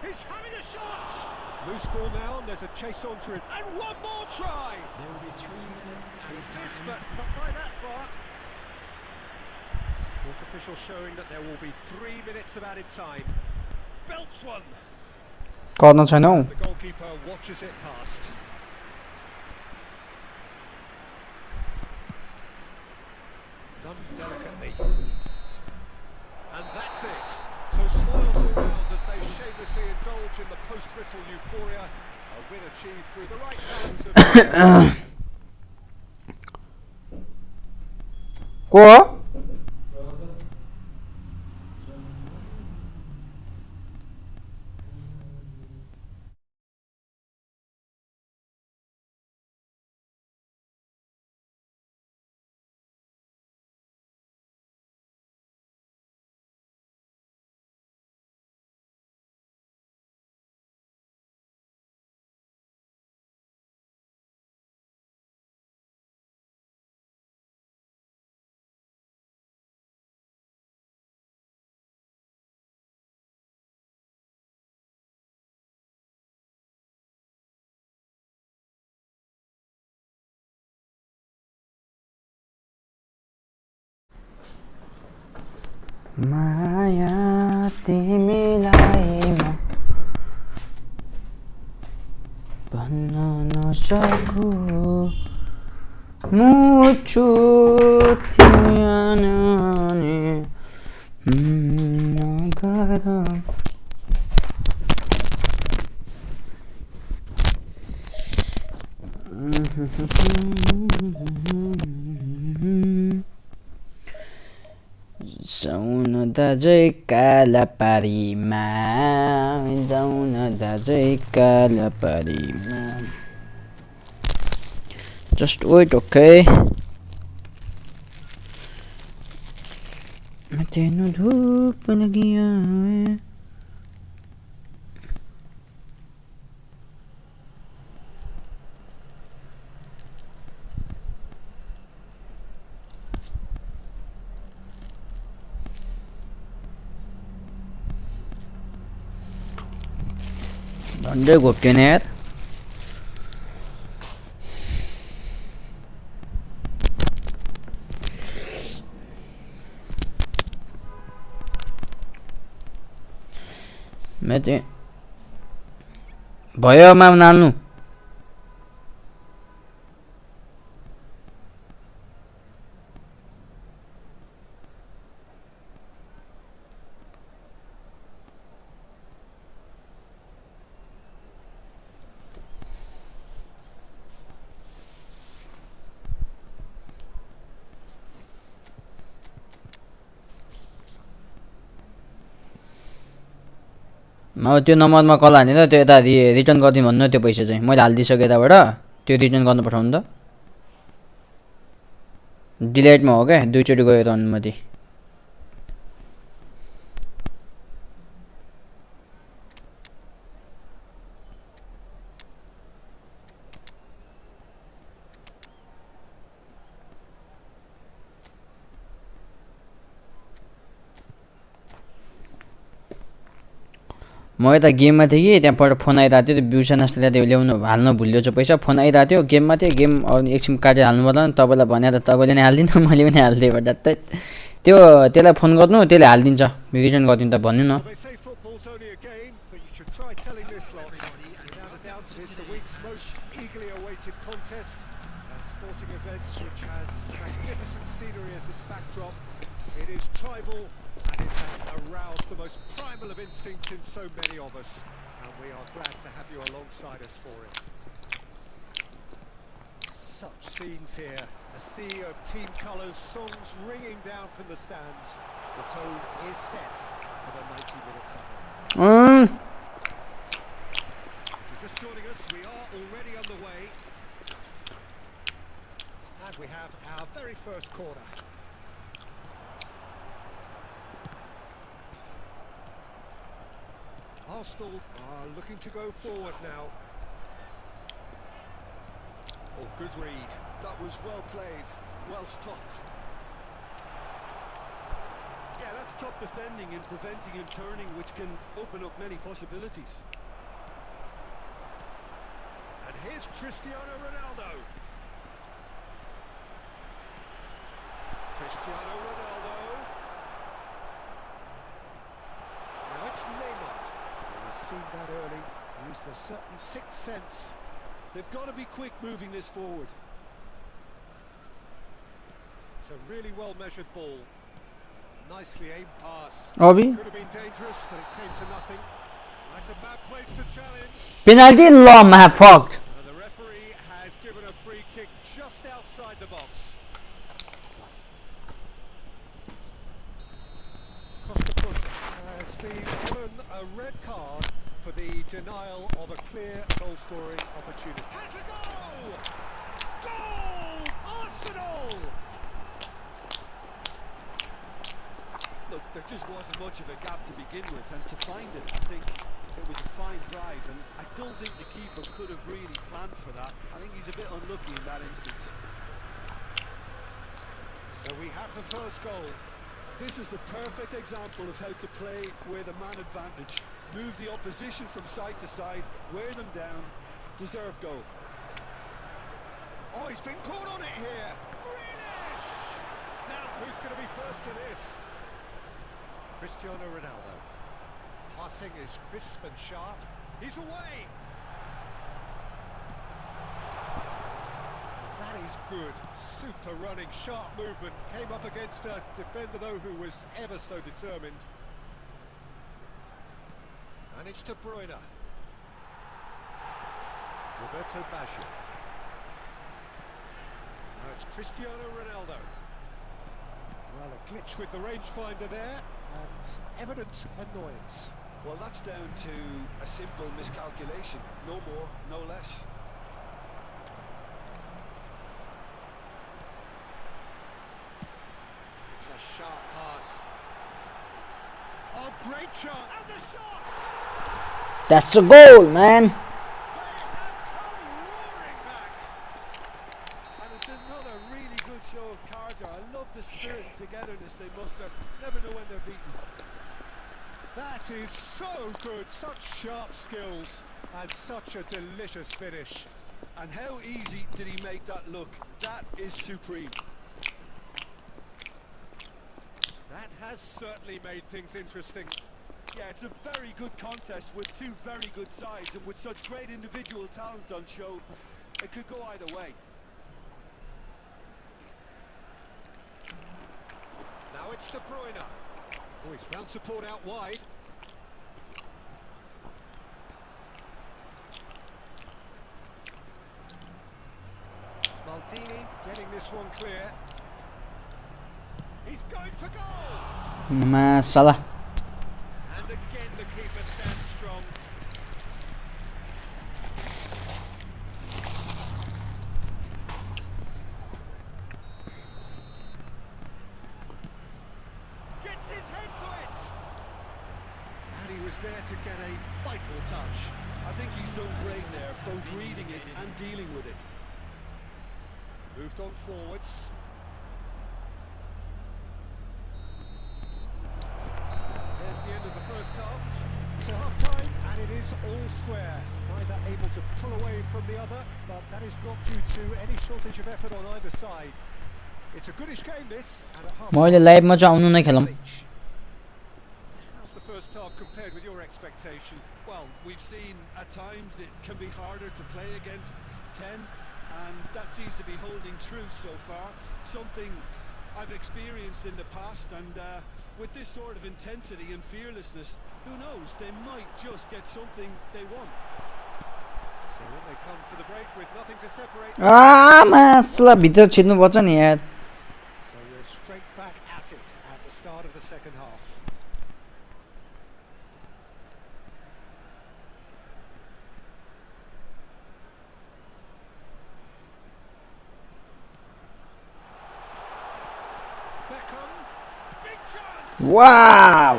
He's having a shot! Loose ball now, and there's a chase on to it. And one more try! There will be 3 minutes He's added missed, time. but not by that far. Sports official showing that there will be 3 minutes of added time. Belts one! गर्न छैन हौ The goalkeeper watches it past. Done delicately. And that's it. So smiles all round as they shamelessly indulge in the post-whistle euphoria. A win achieved through the right balance of... को हो माया तिमीलाई म भन्न नसकु मुछु तिमीले नगर जाउन दाजै काला पारीमा जाउन दाजै काला पारीमा Just wait, okay? मैं तेनू धूप लगिया है डंडे घोप्टे ने यार मैं ते भयो मा नाल्नु म त्यो नम्बरमा कल हाने त त्यो यता रिटर्न गर्दिन भन्नु त्यो पैसा चाहिँ मैले हाल्दिसके यताबाट त्यो रिटर्न गर्न पठाउनु त डिलिटमा हो क्या दुई चोटी गयो त अनुमति म यता गेममा थिएँ कि त्यहाँबाट फोन आइरहेको थियो त्यो बिउसन जस्तो त्यो ल्याउनु हाल्न भुलियो छ पैसा फोन आइरहेको थियो गेममा थियो गेम एकछिन काटेर हाल्नु पर्ला नि तपाईँलाई भने त तपाईँले नै हाल्दिनँ मैले पनि हाल्दिएँ बट त्यो त्यसलाई फोन गर्नु त्यसले हालिदिन्छ रिटर्न गरिदिनु त भन्नु न They say football's only a game, but you should try telling this lot. Without a doubt, it's the week's most eagerly awaited contest. A sporting event which has magnificent scenery as its backdrop. It is tribal and it has aroused the most primal of instincts in so many of us. And we are glad to have you alongside us for it. Such scenes here. A sea of team colours, songs ringing down from the stands. The tone is set for the 90 minutes ahead. If you're just joining us, we are already on the way. And we have our very first corner. Arsenal are looking to go forward now. Oh, good read. That was well played, well stopped. Yeah, that's top defending and preventing him turning, which can open up many possibilities. And here's Cristiano Ronaldo. Cristiano Ronaldo. Now it's Neymar. He's seen that early, used a certain sixth sense. They've got to be quick moving this forward. It's a really well-measured ball. Nicely aimed pass. Abi Could have been dangerous, but it came to nothing. That's a bad place to challenge. penalty law ما have fucked. The referee has given a free kick just outside the box. Costa has been given a red card for the denial of a clear goal-scoring opportunity. Has a goal! Goal! Arsenal! Look, there just wasn't much of a gap to begin with, and to find it, I think it was a fine drive, and I don't think the keeper could have really planned for that. I think he's a bit unlucky in that instance. So we have the first goal. This is the perfect example of how to play with a man advantage. Move the opposition from side to side, wear them down, deserve goal. Oh, he's been caught on it here. Grealish! Now, who's going to be first to this? Cristiano Ronaldo. Passing is crisp and sharp. He's away! That is good. Super running, sharp movement. Came up against a defender, though, who was ever so determined. And it's De Bruyne. Roberto Baggio. Now it's Cristiano Ronaldo. Well, a glitch with the rangefinder there, and evident annoyance. Well, that's down to a simple miscalculation. No more, no less. It's a sharp pass. Oh, great shot! And the shots! That's a goal, man. They have come roaring back. And it's another really good show of character. I love the spirit and togetherness they muster. Never know when they're beaten. That is so good. Such sharp skills and such a delicious finish. And how easy did he make that look? That is supreme. That has certainly made things interesting. Yeah, it's a very good contest with two very good sides, and with such great individual talent on show, it could go either way. Now it's De Bruyne. Oh, he's found support out wide. Maldini getting this one clear. He's going for goal! Masalah. And again the keeper stands strong. Gets his head to it! And he was there to get a vital touch. I think he's done great there, both reading it and dealing with it. Moved on forwards. There's the end of the first half. So half-time, and it is all square. Neither able to pull away from the other, but that is not due to any shortage of effort on either side. It's a goodish game, this, and at half-time... मैले लाइभमा चाहिँ आउनु नै खेलौँ. How's the first half compared with your expectation? Well, we've seen at times it can be harder to play against 10, and that seems to be holding true so far. Something I've experienced in the past, and with this sort of intensity and fearlessness, who knows, they might just get something they want. So when they come for the break with nothing to separate. मासला भित्र छिर्नु पर्छ नि यार. So we're straight back at it at the start of the second half. Beckham, big chance. Wow!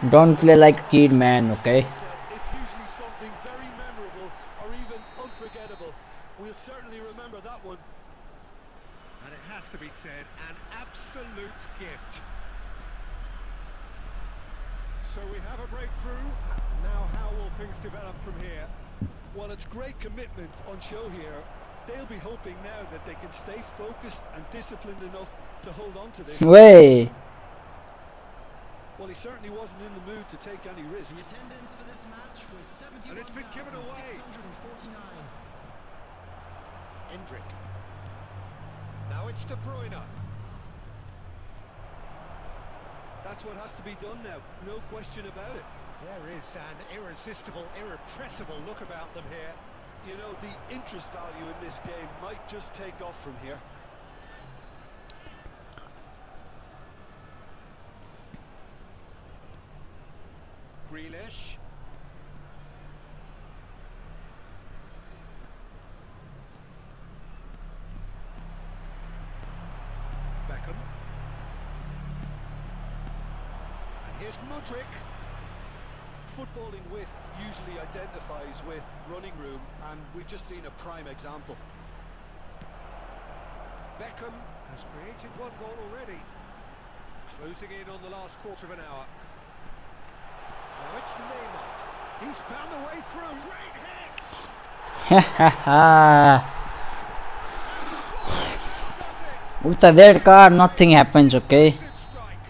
Don't play like a kid, man, okay? It's usually something very memorable or even unforgettable. We'll certainly remember that one. And it has to be said, an absolute gift. So we have a breakthrough. Now how will things develop from here? Well, it's great commitment on show here. They'll be hoping now that they can stay focused and disciplined enough to hold on to this. Way! Well, he certainly wasn't in the mood to take any The risks. attendance for this match was And it's been given away. 71,649. Hendrick. Now it's De Bruyne. That's what has to be done now, no question about it. There is an irresistible, irrepressible look about them here. You know, the interest value in this game might just take off from here. Grealish. Beckham. And here's Mudryk. Footballing width usually identifies with running room, and we've just seen a prime example. Beckham has created one goal already. Closing in on the last quarter of an hour. Now it's Neymar. He's found the way through. Great hit! With the red card, nothing happens, okay? Strike.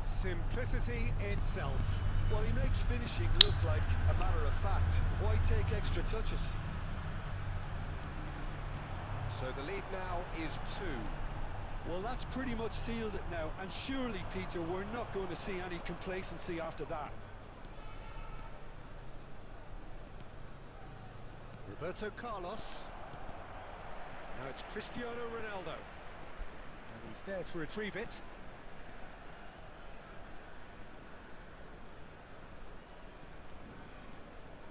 Simplicity itself. Well, he makes finishing look like a matter of fact. Why take extra touches? So the lead now is 2. Well, that's pretty much sealed it now, and surely, Peter, we're not going to see any complacency after that. Roberto Carlos. Now it's Cristiano Ronaldo. And he's there to retrieve it.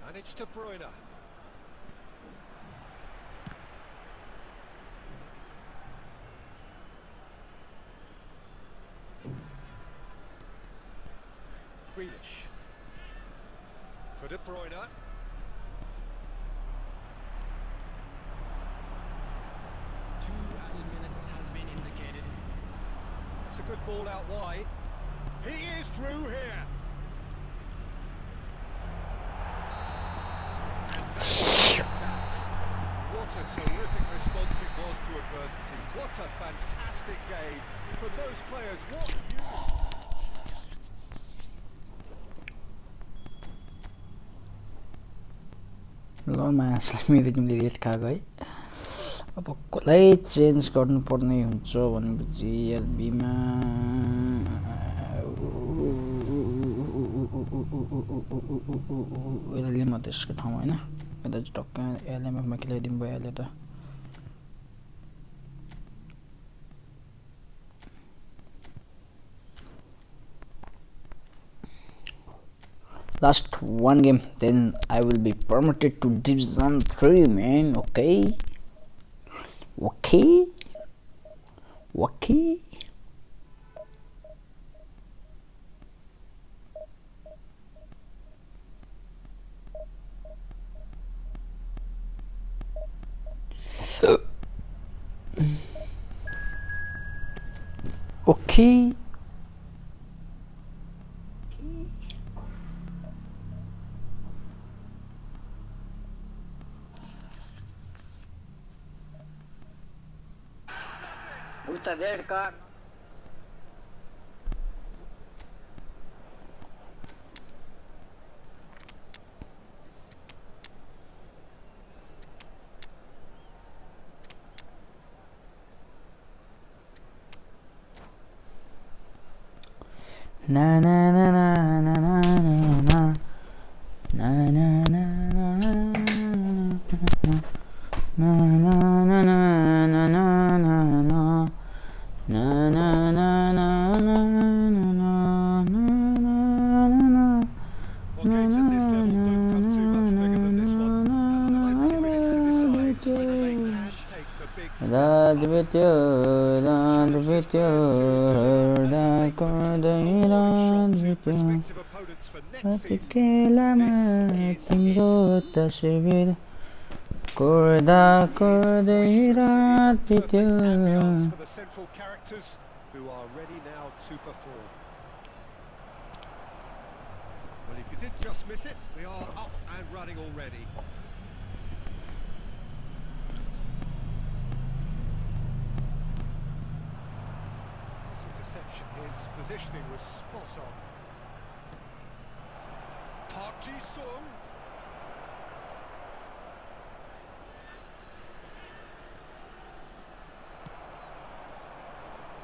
And it's De Bruyne. Grealish. For De Bruyne. 2 added minutes has been indicated. It's a good ball out wide. He is through here. What a terrific response it was to adversity. What a fantastic game. For those players, what ल मासलाई मेरो टिमले red खाएको है. अब कसलाई change गर्नुपर्ने हुन्छ भनेपछि एलबीमा यसले म त्यसको ठाउँमा हैन यता चाहिँ टक्क एलएमएफमा खेलाइदिनु भइहाल्यो त. Last one game, then I will be promoted to Division 3, man. Okay. Okay. Okay. Okay. With a red card. Na na na na na na na na na na na Prospective opponents for next season. This is it. Perfect ambience for the central characters who are ready now to perform. Well, if you did just miss it, we are up and running already. This interception, his positioning was spot on. Park Ji-sung.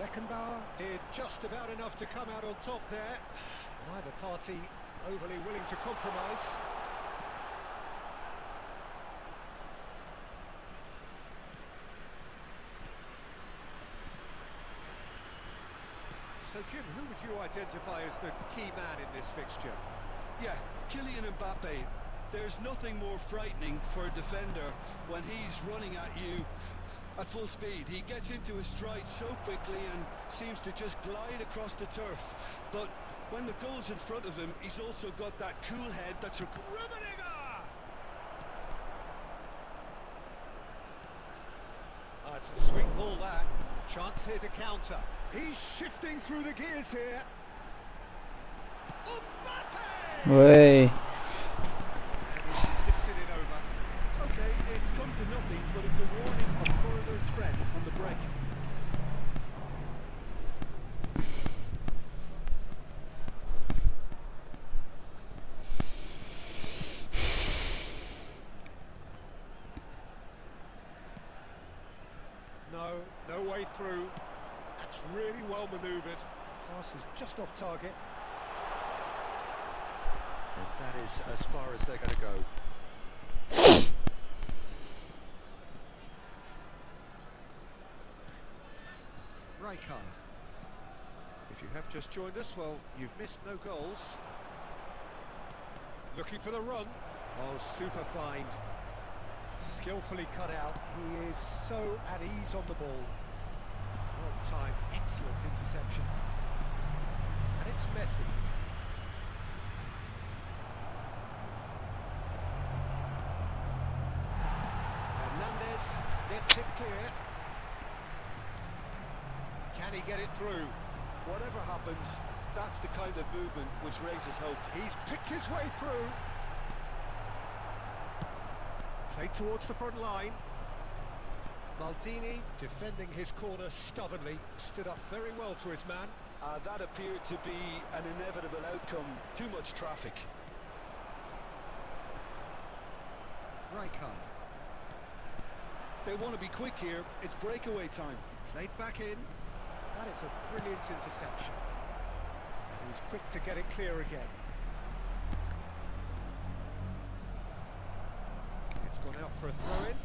Beckenbauer did just about enough to come out on top there. Neither party overly willing to compromise. So Jim, who would you identify as the key man in this fixture? Yeah, Kylian Mbappe. There's nothing more frightening for a defender when he's running at you at full speed. He gets into his stride so quickly and seems to just glide across the turf. But when the goal's in front of him, he's also got that cool head that's Rummenigge! Oh, it's a swing ball that. Chance here to counter. He's shifting through the gears here. Mbappe! Way. Lifted it over. Okay, it's come to nothing, but it's a warning of further threat on the break. No way through. That's really well manoeuvred. Pass is just off target. And that is as far as they're going to go. Rijkaard. If you have just joined us, well, you've missed no goals. Looking for the run. Oh, super find. Skillfully cut out. He is so at ease on the ball. Well timed, excellent interception. And it's Messi. Hernandez gets it clear. Can he get it through? Whatever happens, that's the kind of movement which raises hope. He's picked his way through. Played towards the front line. Maldini defending his corner stubbornly. Stood up very well to his man. That appeared to be an inevitable outcome. Too much traffic. Rijkaard. They want to be quick here. It's breakaway time. Played back in. That is a brilliant interception. And he's quick to get it clear again. It's gone out for a throw-in.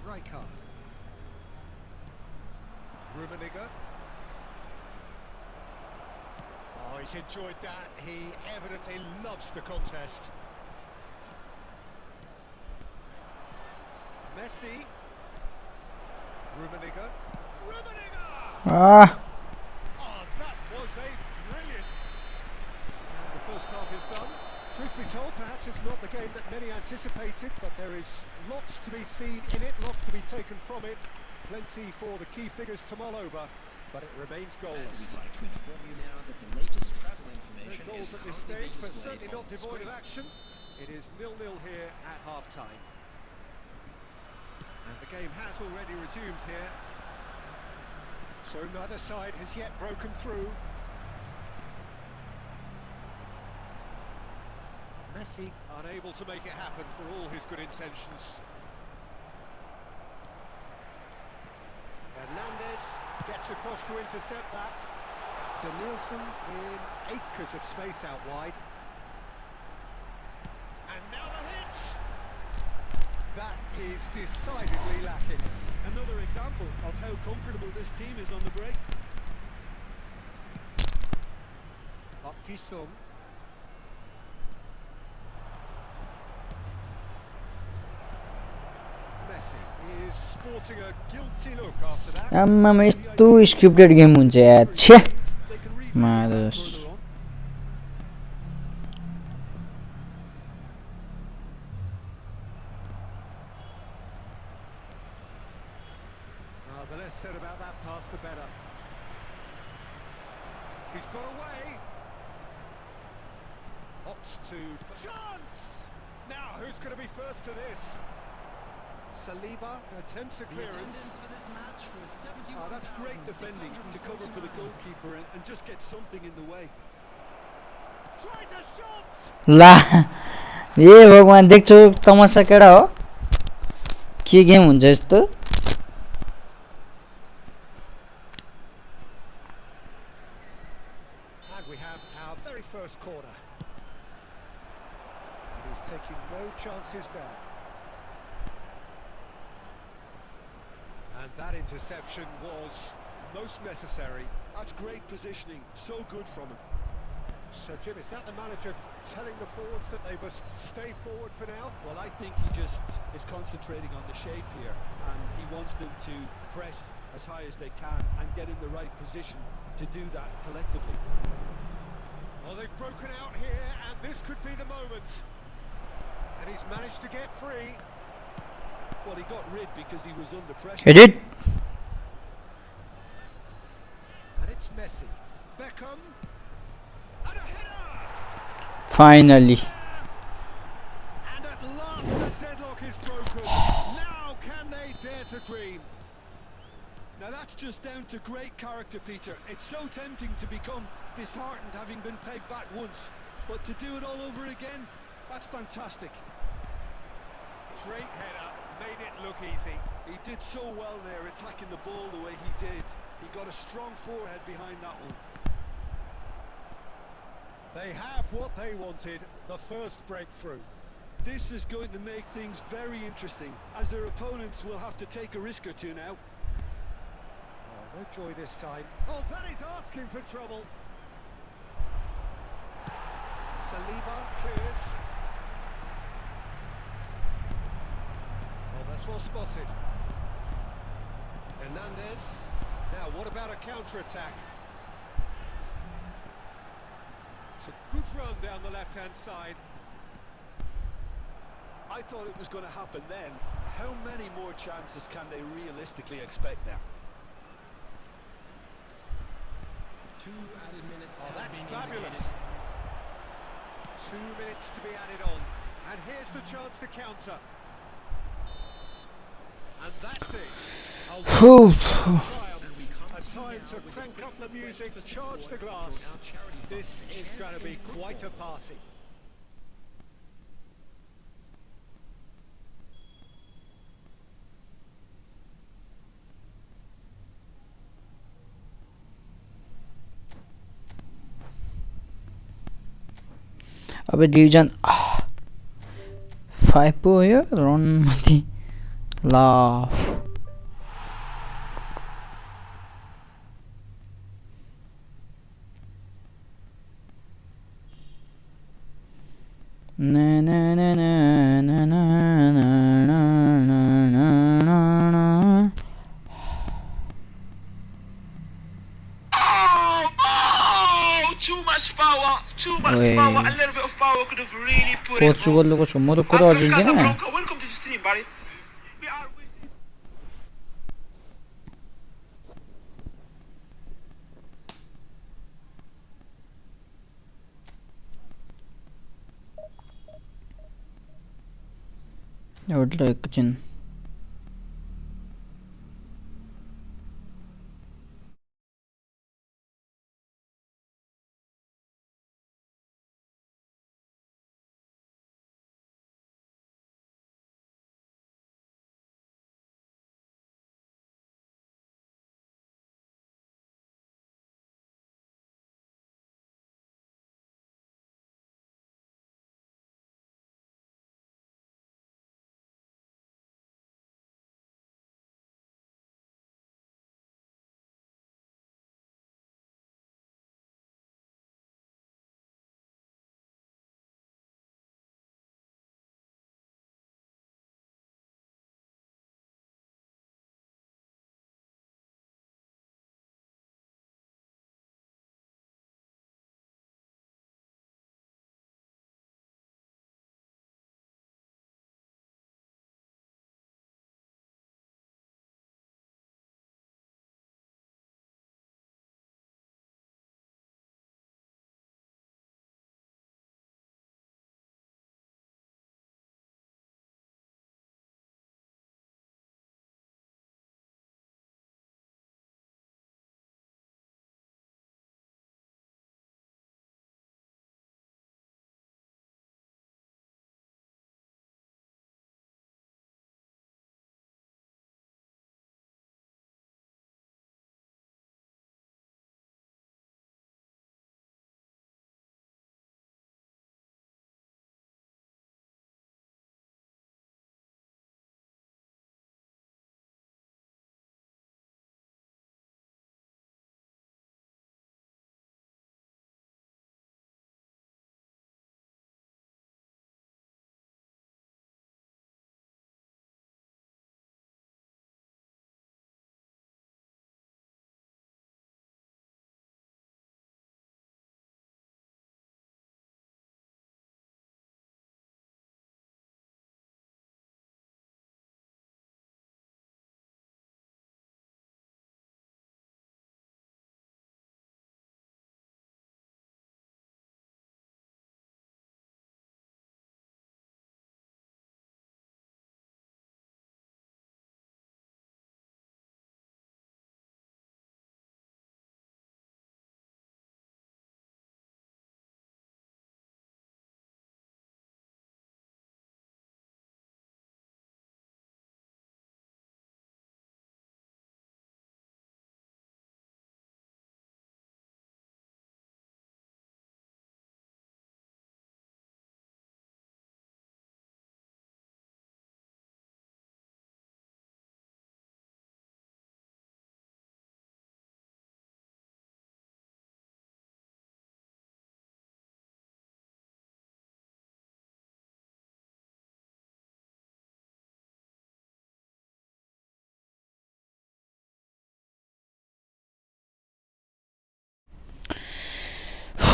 Rijkaard. Rummenigge. Oh, he's enjoyed that. He evidently loves the contest. Messi. Rummenigge. Rummenigge! Ah. Oh, that was a brilliant. And the first half is done. Truth be told, perhaps it's not the game that many anticipated, but there is lots to be seen in it, lots to be taken from it. Plenty for the key figures to mull over, but it remains goals. We'd like to inform you now that the latest travel information No goals is at this currently stage, but displayed certainly on not the devoid of screen. action. It is 0-0 here at half-time. And the game has already resumed here. So neither side has yet broken through. Messi unable to make it happen for all his good intentions. Hernandez gets across to intercept that. Danielson in acres of space out wide. And now the hit! That is decidedly lacking. Another example of how comfortable this team is on the break. Up Ji-sung. Messi is sporting a guilty look after that. आम्मामा यस्तो scripted game हुन्छ यार छ्या They can revisit that मादस further on. The less said about that pass, the better. He's got away. Opts to chance. Now, who's going to be first to this? Saliba attempts a clearance. Oh, that's great defending to cover for the goalkeeper and just get something in the way. Tries a shot. ला ए भगवान देख्छु तमासा केडा हो के game हुन्छ यस्तो And we have our very first corner. And he's taking no chances there. And that interception was most necessary. That's great positioning, so good from him. So, Jim, is that the manager telling the forwards that they must stay forward for now? Well, I think he just is concentrating on the shape here, and he wants them to press as high as they can and get in the right position to do that collectively. Well, they've broken out here, and this could be the moment. And he's managed to get free. Well, he got rid because he was under pressure. Edit And it's Messi. Beckham. And a header! Finally And at last the deadlock is broken. Now can they dare to dream? Now that's just down to great character, Peter. It's so tempting to become disheartened having been pegged back once, but to do it all over again, that's fantastic. Great header, made it look easy. He did so well there, attacking the ball the way he did. He got a strong forehead behind that one. They have what they wanted, the first breakthrough. This is going to make things very interesting, as their opponents will have to take a risk or two now. Oh, no joy this time. Oh, that is asking for trouble. Saliba clears. Oh, that's well spotted. Hernandez. Now, what about a counter-attack? It's a good run down the left-hand side. I thought it was going to happen then. How many more chances can they realistically expect now? 2 added minutes. Oh, have that's been fabulous. indicated. 2 minutes to be added on. And here's the chance to counter. And that's it. A Phew. triumph. And we come A to you time now to with a crank quick up the request music, for charge the support glass. for our charity This fund, is going to be Champion quite a Football. party. अब division 5 पो हो यो run मध्ये ला ना ना ना ना ना ना ना ना ना ना ना Too much power, Wait. power, a little bit of power could have really put it. Portugal को छु म त कुरा I'm from Argentina Casablanca, welcome to the team, buddy. We are with एउटा एकछिन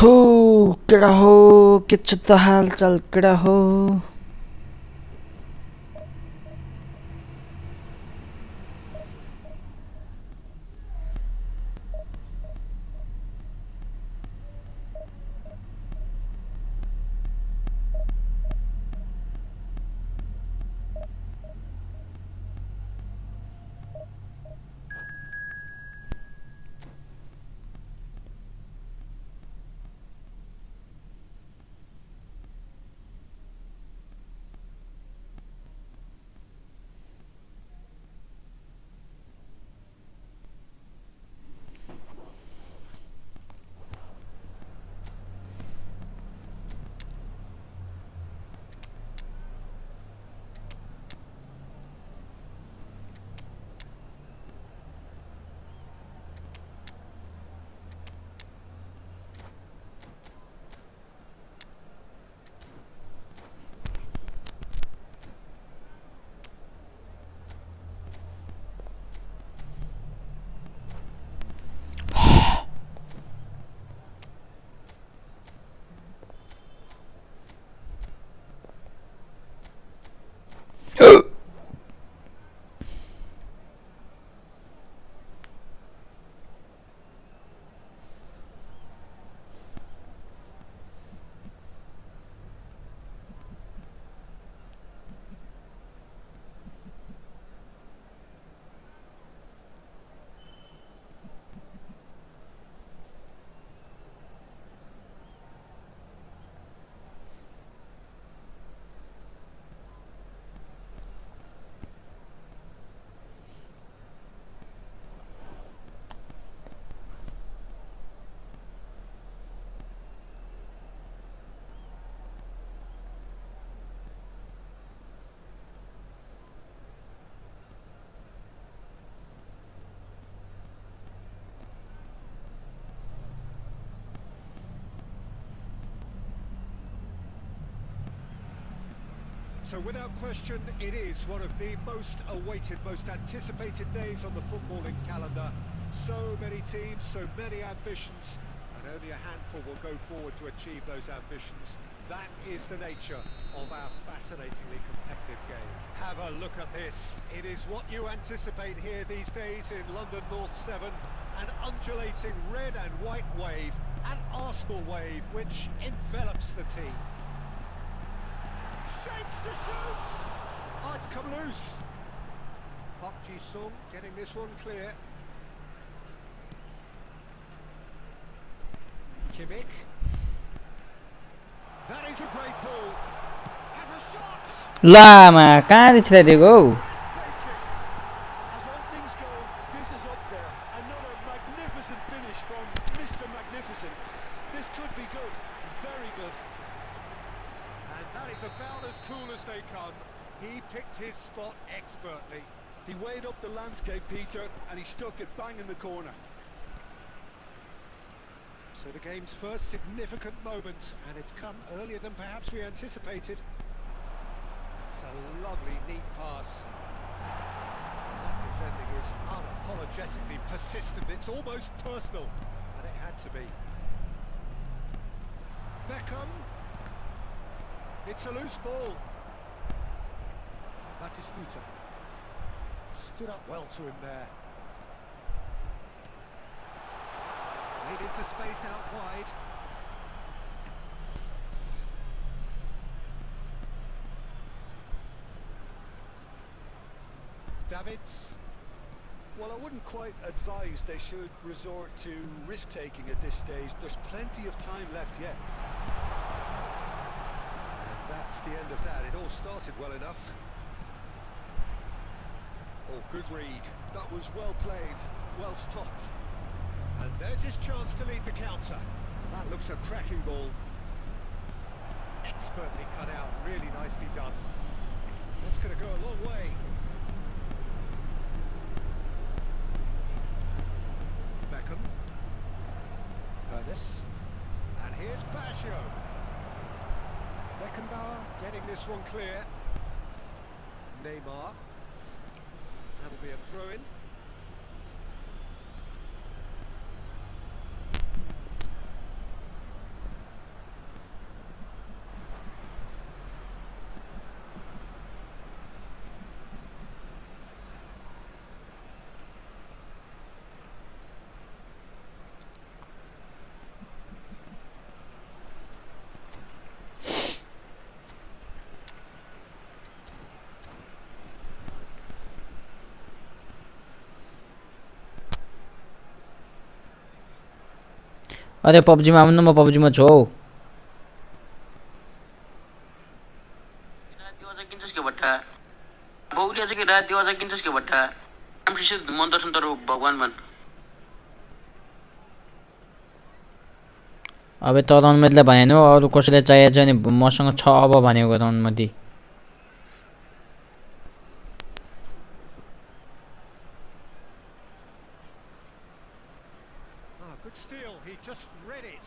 हो केड़ा हो के छ त हाल चाल केड़ा हो So without question, it is one of the most awaited, most anticipated days on the footballing calendar. So many teams, so many ambitions, and only a handful will go forward to achieve those ambitions. That is the nature of our fascinatingly competitive game. Have a look at this. It is what you anticipate here these days in London North 7. An undulating red and white wave, an Arsenal wave, which envelops the team. Shapes to shoot! Oh, it's come loose. Park Ji-sung getting this one clear. Kimmich. That is a great ball. Has a shot! Lama कहाँदेखि छिराइदिएको हौ As openings go, this is up there. Another magnificent finish from Mr. Magnificent. This could be good, very good. And that is about as cool as they come. He picked his spot expertly. He weighed up the landscape, Peter, and he stuck it bang in the corner. So the game's first significant moment, and it's come earlier than perhaps we anticipated. It's a lovely, neat pass. That defending is unapologetically persistent. It's almost personal, and it had to be. Beckham. It's a loose ball. Batistuta stood up well to him there. Made into space out wide. Davids. Well, I wouldn't quite advise they should resort to risk-taking at this stage. There's plenty of time left yet. And that's the end of that. It all started well enough. Oh, good read. That was well played, well stopped. And there's his chance to lead the counter. That looks a cracking ball. Expertly cut out, really nicely done. That's going to go a long way. Beckham. Ernest. And here's Basio. Beckenbauer getting this one clear. Neymar. That'll be a throw-in. अरे PUBG में आउनु म PUBG में छु हौ रात दिवा चाहिँ किन्छस् के बट्टा बौले चाहिँ रात दिवा चाहिँ किन्छस् के बट्टा आमसिस मन दर्शन तर भगवान भन अबे तराउन मैले भनेन हो अरु कसैले चाहिएको छ नि मसँग छ अब भनेको राउन्ड मध्ये Good steal, he just read it.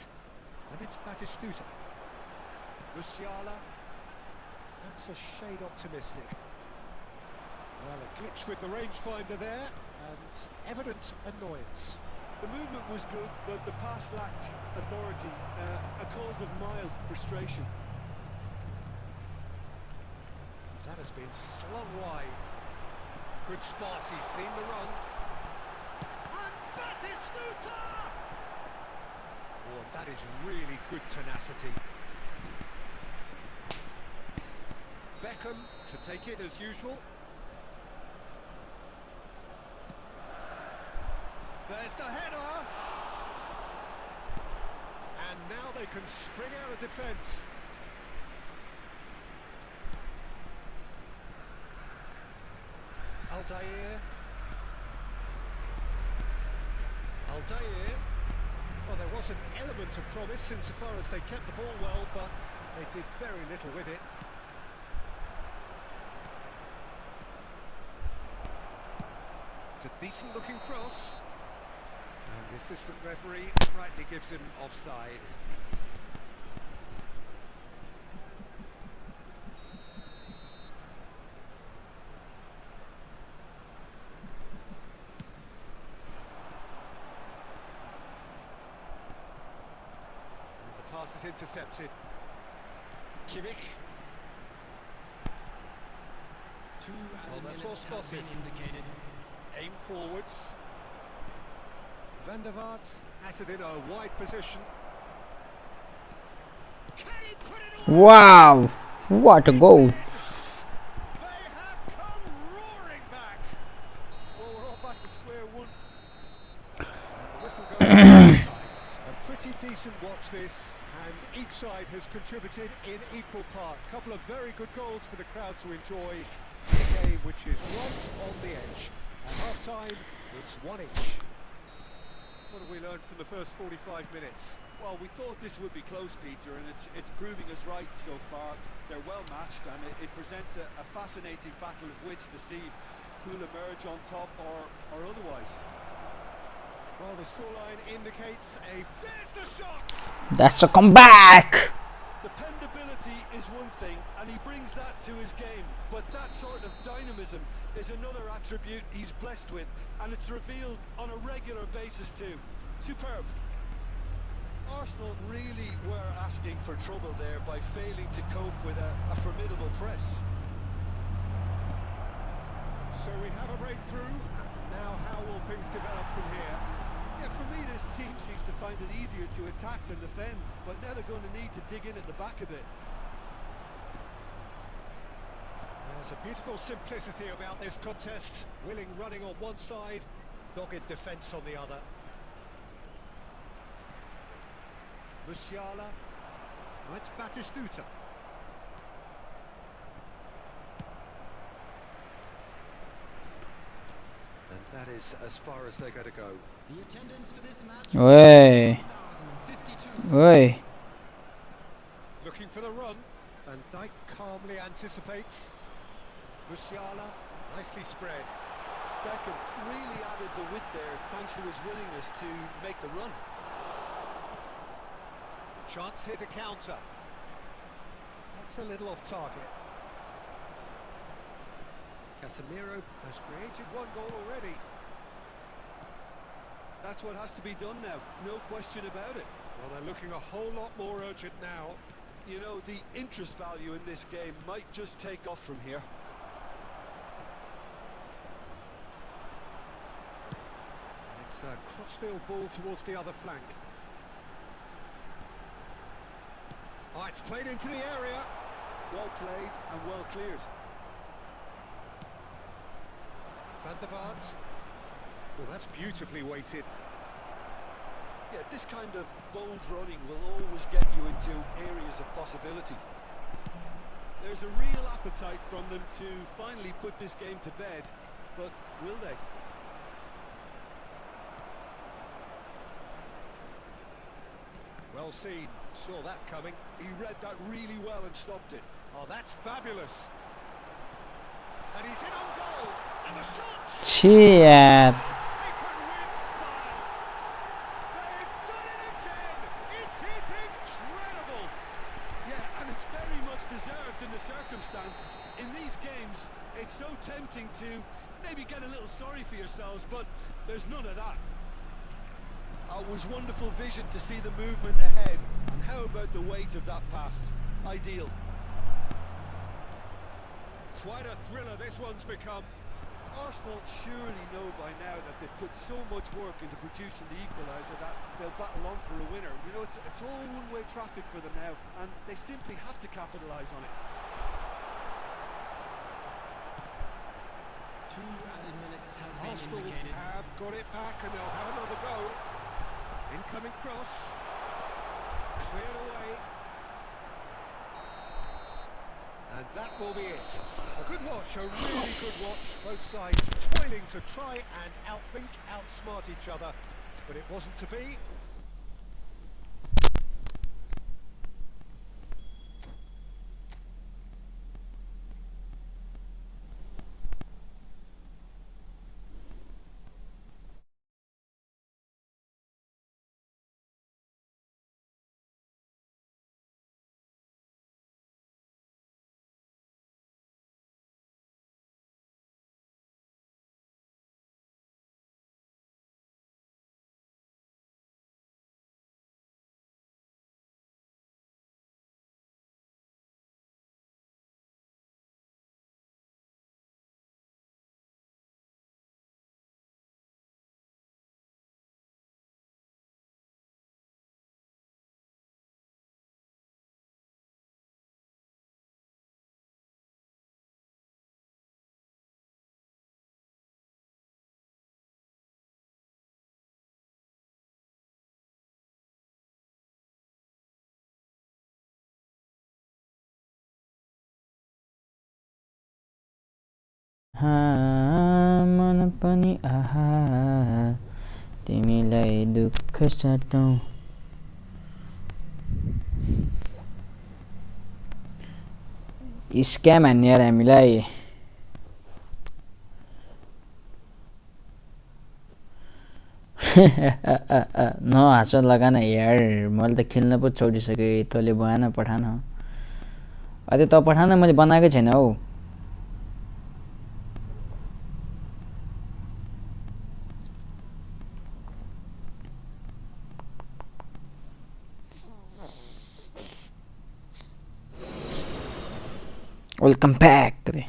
And it's Batistuta. Musiala. That's a shade optimistic. Well, a glitch with the rangefinder there, and evident annoyance. The movement was good, but the pass lacked authority, a cause of mild frustration. That has been slung wide. Good spot, he's seen the run. And Batistuta! Oh, that is really good tenacity. Beckham to take it as usual. There's the header! And now they can spring out of defence. Aldair. Well, there was an element of promise insofar as they kept the ball well, but they did very little with it. It's a decent-looking cross. And the assistant referee rightly gives him offside. Pass is intercepted. Kimmich. Well, that's well spotted. Aim forwards. Van der Vaart has it in a wide position. Can he put it away? Wow, what a goal. They have come roaring back. Well, we're all back to square one. And the whistle goes a pretty decent watch this. And each side has contributed in equal part. A couple of very good goals for the crowd to enjoy. A game which is right on the edge. At half-time, it's 1-1. What have we learned from the first 45 minutes? Well, we thought this would be close, Peter, and it's proving us right so far. They're well matched, and it presents a fascinating battle of wits to see who'll emerge on top or otherwise. Well, the scoreline indicates there's the shot! That's a comeback. Dependability is one thing, and he brings that to his game, but that sort of dynamism is another attribute he's blessed with, and it's revealed on a regular basis too. Superb. Arsenal really were asking for trouble there by failing to cope with a formidable press. So we have a breakthrough. Now how will things develop from here? Yeah, for me this team seems to find it easier to attack than defend, but now they're going to need to dig in at the back a bit. There's a beautiful simplicity about this contest. Willing running on one side, dogged defence on the other. Musiala. Now it's Batistuta. And that is as far as they're going to go. The attendance for this match Oi, 1,052. oi. Looking for the run. Van Dijk calmly anticipates. Musiala, nicely spread. Beckham really added the width there thanks to his willingness to make the run. Chance here to counter. That's a little off target. Casemiro has created one goal already. That's what has to be done now, no question about it. Well, they're looking a whole lot more urgent now. You know, the interest value in this game might just take off from here. It's a crossfield ball towards the other flank. Oh, it's played into the area. Well played and well cleared. Van der Vaart. Well, that's beautifully weighted. Yeah, this kind of bold running will always get you into areas of possibility. There's a real appetite from them to finally put this game to bed, but will they? Well seen, saw that coming. He read that really well and stopped it. Oh, that's fabulous. And he's in on goal. And the shot! Shit. Taken with style. They've done it again. It is incredible. Yeah, and it's very much deserved in the circumstances. In these games, it's so tempting to maybe get a little sorry for yourselves, but there's none of that. It was wonderful vision to see the movement ahead, and how about the weight of that pass? Ideal. Quite a thriller this one's become. Arsenal surely know by now that they've put so much work into producing the equaliser that they'll battle on for a winner. You know, it's all one-way traffic for them now, and they simply have to capitalise on it. 2 added minutes has been Arsenal indicated. have got it back and they'll have another go. Incoming cross. Cleared away. And that will be it. A good watch, a really good watch. Both sides toiling to try and outthink, outsmart each other. But it wasn't to be. मन पनि आहा तिमीलाई दुःख साटौं scam हान्ने यार हामीलाई नहाँस लगान यार मैले त खेल्न पो छोडिसकेँ तैँले भएन पठान अझै त पठान मैले बनाएकै छैन हौ वेलकम बैक रे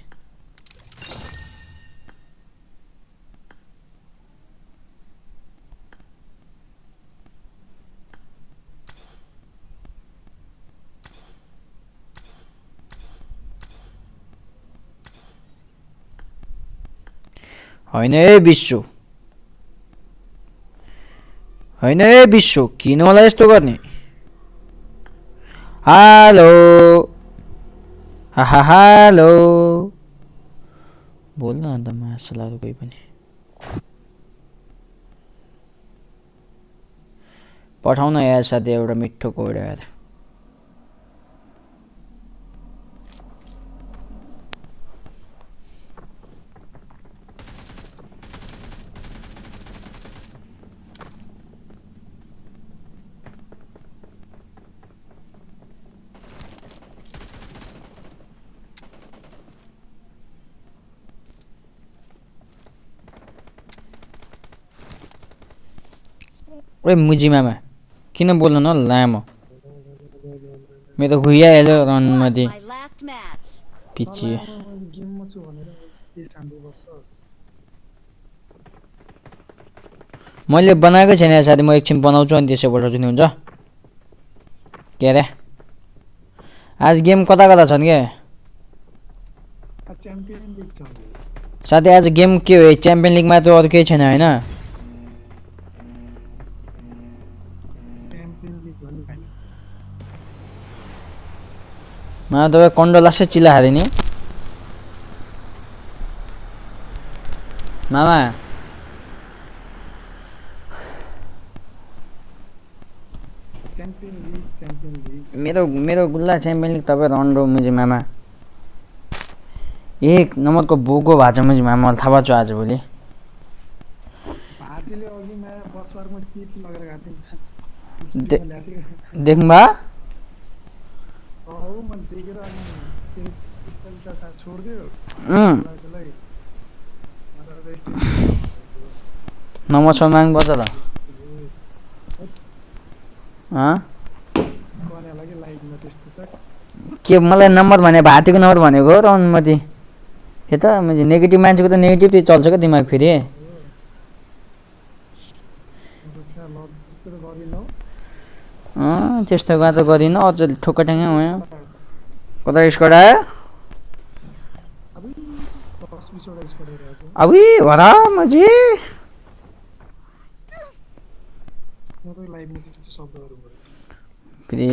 हैन ए विश्व हैन ए विश्व किन मलाई यस्तो गर्ने हेलो हेलो बोल्न अन्त मासलाहरु कोही पनि पठाउन यार साथै एउटा मिठो कोड यार ओए मुजी मामा किन बोल्नु न लामो मेरो गुइया हेलो रन मध्ये पिची मैले बनाएकै छैन साथी म एकछिन बनाउँछु अनि त्यसै पठाउँछु नि हुन्छ के रे आज गेम कता कता छन् के च्याम्पियन लिग छ साथी आज गेम के हो च्याम्पियन लिगमा त अरु केही छैन हैन तपाईँ कन्डो लास्टै चिला हारे नि मामा मेरो गुल्ला च्याम्पियन लिग तपाईँ रन्डो मुजी मामा 1 नम्बरको बोको भाज मुजी मामा मलाई थाहा छ आज भोलि भाटीले अघि मा बसबारमा टिप लगेर गएको देख्नुभा म देखेर अनि छोडिदियो नम्बर माग बज त के मलाई नम्बर भने भातीको नम्बर भनेको हो र अनुमति हे त मैले नेगेटिभ मान्छेको त नेगेटिभ चल्छ क्या दिमाग फेरि त्यस्तो गा त गरिन अझ ठोक्काट्याङ्गै भयो कता स्कोर आयो अबि भरा मजी फेरि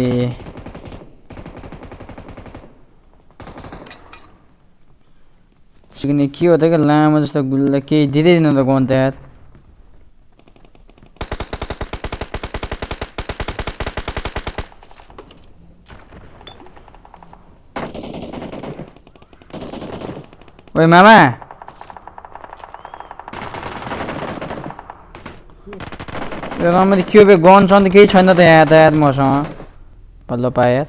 सिक्ने के हो त क्या लामो जस्तो गुल्ला केही दिँदै दिन त गन त यार ओइ मामा यो राम्ररी के हो बे गन छ नि केही छैन त यहाँ त यार मसँग बल्ल पाए यार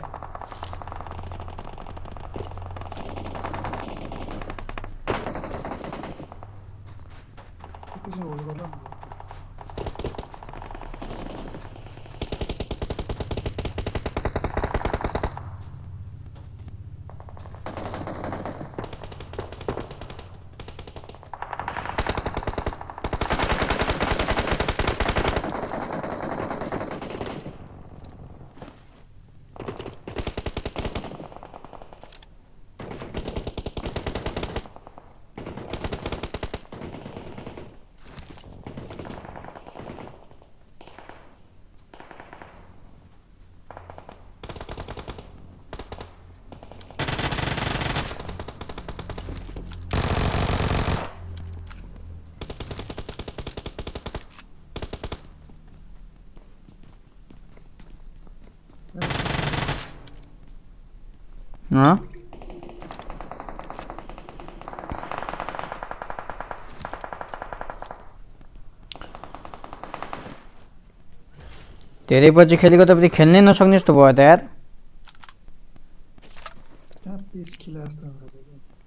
धेरै पछि खेलेको त खेल्नै नसक्ने जस्तो भयो त यार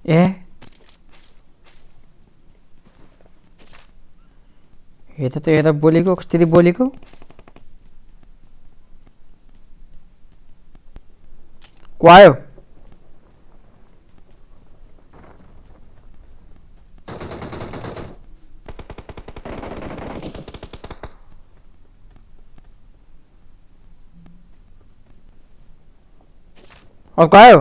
ए हेर त हेर बोलेको कसरी बोलेको को आयो अर्को आयो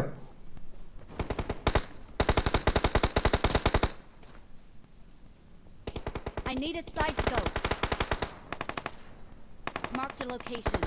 I need a side scope. Marked a location.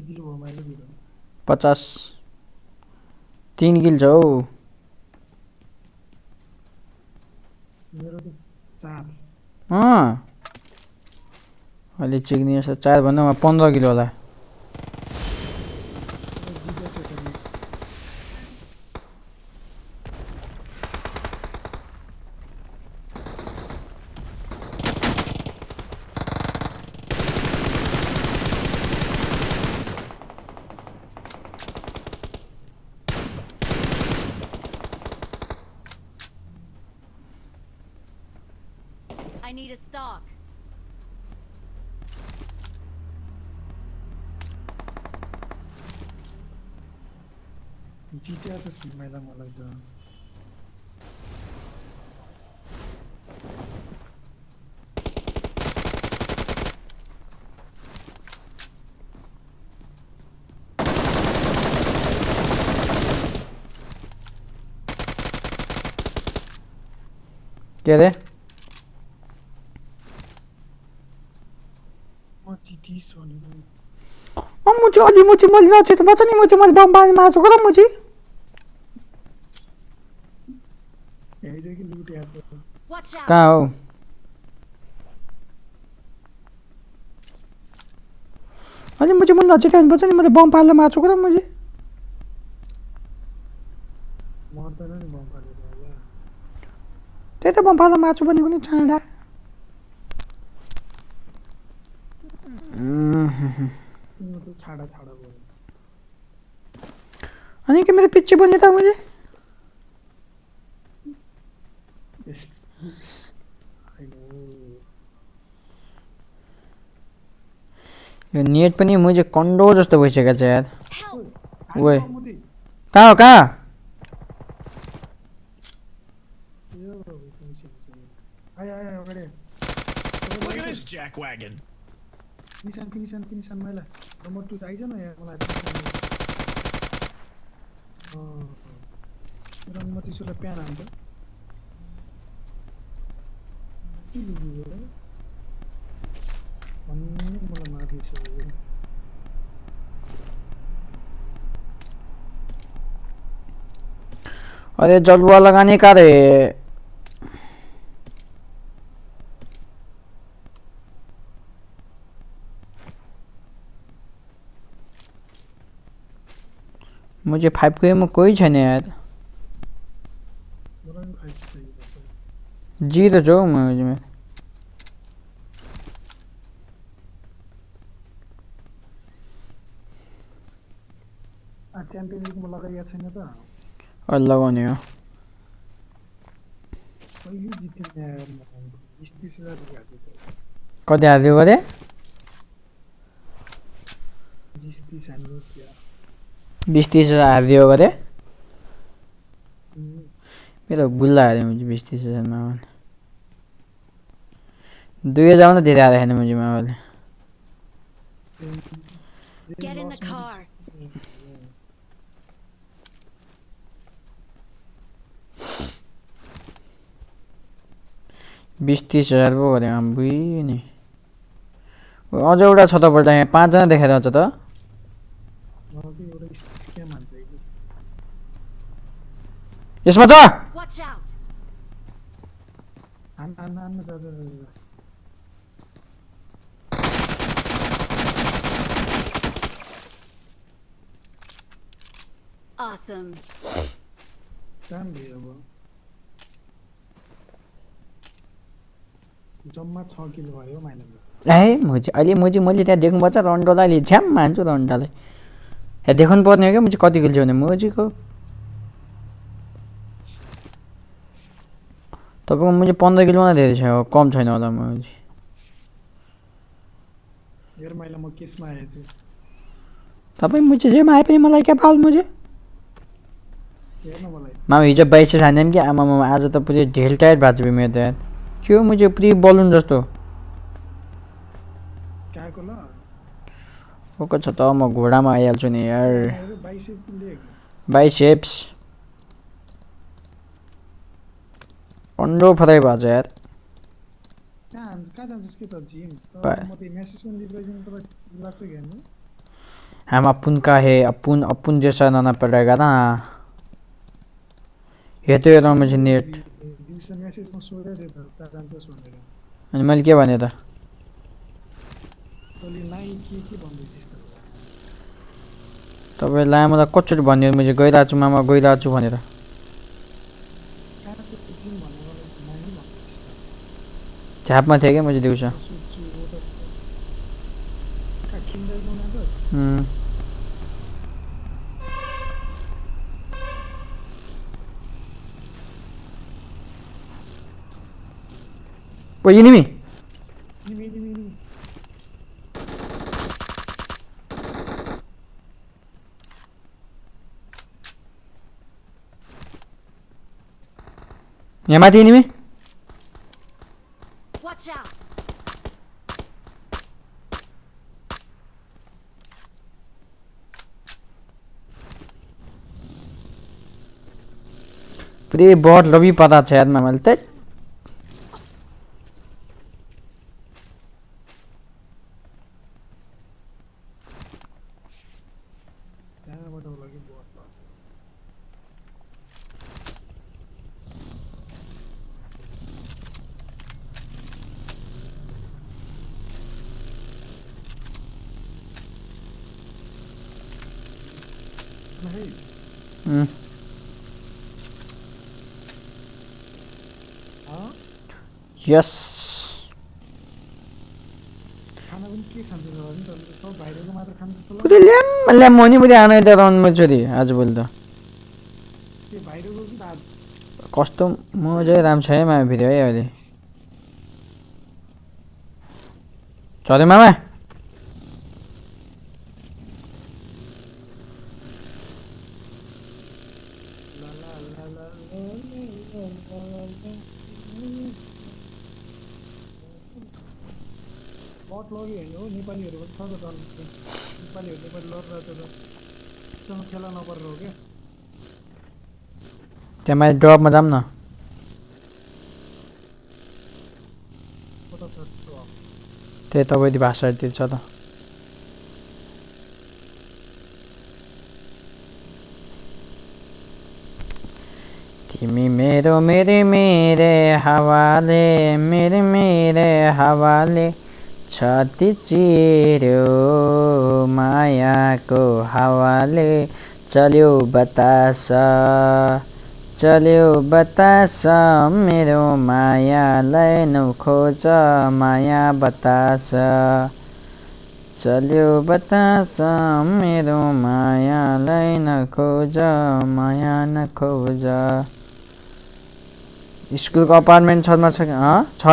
Kilo हो मैले दिनु 50 3 किल छ हौ मेरो त 4 अहिले चिक्ने छ 4 भन्दा 15 किलो होला need a stock. GTA छ स्पिडमा मलाई त के अरे म GTA भनेको मुझे अलि मुझे मैले लक्षित बच्च नि मुझे मैले बम पानी मार्छु र मुझे हेरेको लुट याद Watch out. कहाँ हो अलि मुझे मैले लक्षित बच्च नि मैले बम पालेर मार्छु र मुझे मर्दैन नि बम पालेर होला त्यही त बम पालेर मार्छु भनेको नि चाँडा तिम्रो त छाडा छाडा भयो अनि के मेरो पिच्छे बोल्ने त मुझे यस हैन यो नेट पनि मुझे कन्डो जस्तो भइसकेको छ यार Help. ओए कहाँ हो कहाँ यो आय आय अगाडि Look at this jackwagon. किनिसान मैला नम्बर 2 आइज न यहाँ मलाई रनमा त्यसोलाई प्यान हान्छ के लियो भन्ने मलाई मार्दैछ अरे जलवा लगाने का रे मुझे 5 के में कोई छैन यार मलाई पनि फाइट चाहियो जी तो जो मुझे में च्याम्पियन लिगमा लगाइएको छैन त और लगाउने हो कहिले जित्ने 20-30 हजार रुपियाँ हाल्दैछ कति हाल्दियो गरे 20-30 हजार रुपियाँ 20-30 हजार हाल्दियो गरे मेरो बुल्ला हाल्यो मुझे 20-30 हजार में 2000 न धेरै हाले हैन मुझे में वाले Get in the car. बीस 30 हजार पो गरे आम्बुई नि अझ एउटा छ त बल्टा यहाँ 5 जना देखाएर छ त मलाई एउटा स्क्याम हान्छ कि यसमा छ Watch out. आन्न दादा Awesome. काम भयो अब जम्मा 6 किलो भयो माइनस ए मुझे अहिले मैले त्यहाँ देख्नुपर्छ रन्डोलाई झ्याम हान्छु रन्डालाई यहाँ देखाउनु पर्ने हो क्या मुझे कति किलो छ भने मुझेको तपाईँको मुझे 15 किलो नै धेरै छ कम छैन होला मुझे हेर मैले म केसमा आएछु तपाईँ मुझे जेमा आए पनि मलाई क्या पाल मुझे हेर्न मलाई मामा हिजो 22 खाने कि आमा मामा आज त पुरै ढेल टाइट भएको छ मेरो त यार के हो मुझे पुरै बलुन जस्तो काको ल ओको छ त म घोडामा आइहाल्छु नि यार 22 बाइसेप्स अन्डो फराइ भएको छ यार कहाँ जान्छस् के त जिम बा- म त मेसेज पनि रिप्लाई तपाईँ लाग्छ कि हेर्नु हम अपुन का है अपुन जैसा ना पड़ेगा ना ये तो हेर मुझे नेट दिउँसो मेसेजमा सोधेँ थियो त कहाँ जान्छस् भनेर अनि मैले के भने त तैँले नाइ के भन्दै थिइस् त तपाईँलाई मलाई कचोटि भन्यो मैले गइरहेको छु मामा गइरहेको छु भनेर कहाँको जिम भनेर नाइ भन्दै थिइस् त झ्यापमा थिएँ क्या मैले दिउँसो सोध्छु वो त कहाँ किन्दै बनाउँछस् Oh, enemy. Enemy. यहाँ माथि enemy. Watch out! पुरै बट लबी पता छ यादमा मैले त कहाँबाट होला कि बट Mm. Yes. खाना पनि के खान्छ होला नि त सब बाहिरको मात्र खान्छ होला पुरै ल्याम हो नि पुरै आना यता राउन्डमा छोरी आजभोलि त के बाहिरको कि भात कस्तो मजै राम छ है मामा फेरि है अहिले चल्यो मामा बट लग्यो होइन हो नेपालीहरू पनि छ त नेपालीहरू नेपाली लडिरहेको त सँग खेला नपरेर हो क्या त्यहाँ माथि ड्रपमा जाऊँ न कता छ त्यही तपाईँले भाषातिर छ त तिमी मेरो मेरे हावाले मेरे हावाले छाती चिर्यो मायाको हावाले चल्यो बतास मेरो मायालाई नखोज माया बतास चल्यो बतास मेरो मायालाई नखोज माया नखोज स्कुलको अपार्टमेन्ट छमा छ छ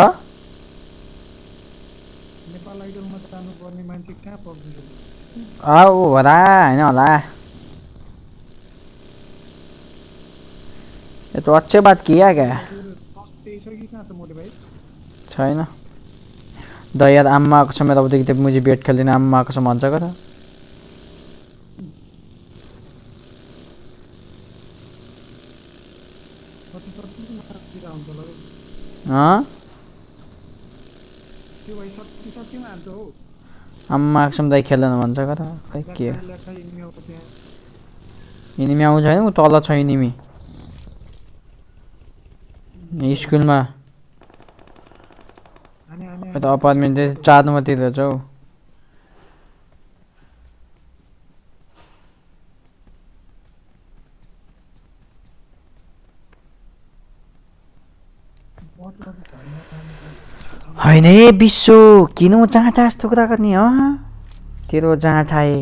नेपाल आइडलमा जानुपर्ने मान्छे कहाँ पब्जी खेल्नुहुन्छ ऊ होला होइन होला ये तो अच्छे बात किया क्या त्यही छ कि कहाँ छ मोटे भाइ छैन द यार आम्मा कसम यताउति त मुझे बेट खेल्दिन आम्मा कसम भन्छ के त आम्मा कसम दाइ खेल्दैन भन्छ के त खै के इनिमी आउँछ हैन उ तल छ इनिमी स्कुलमा यता अपार्टमेन्ट 4 नम्बरतिर छ हौ हैन ए बिस्सो किन जाँटा जस्तो कुरा गर्ने ह तेरो जाँठाए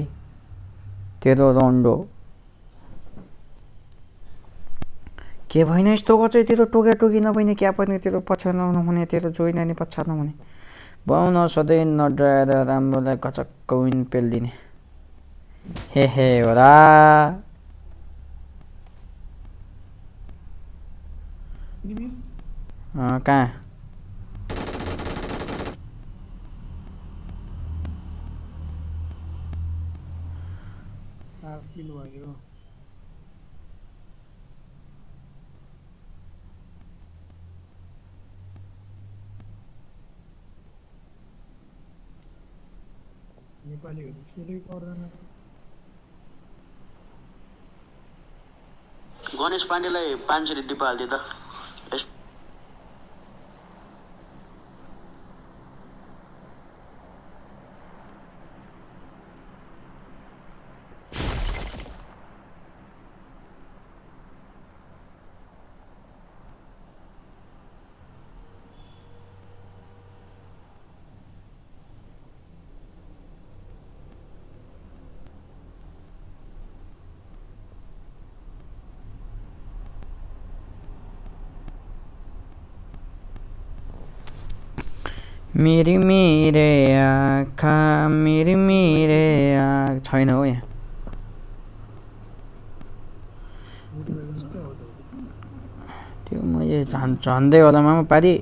तेरो रन्डो के भएन यस्तो गर्छ तेरो टोका टोकी नभइने क्या पर्ने तेरो पछाउनु नहुने तेरो जोइ नानी पछाउनु हुने बाउ न सधैँ नडराएर राम्रोलाई कचक्क विन पेल्दिने हे होला कहाँ नेपालीहरू खेलै पर्दैन गणेश पाण्डेलाई 500 डिपा हाल्दे त मेरी मेरे आँखा मेरी मेरे आँखा छैन हो यहाँ मुडी भएको जस्तै हो त त्यो मैले झन्दै होला मामा पारी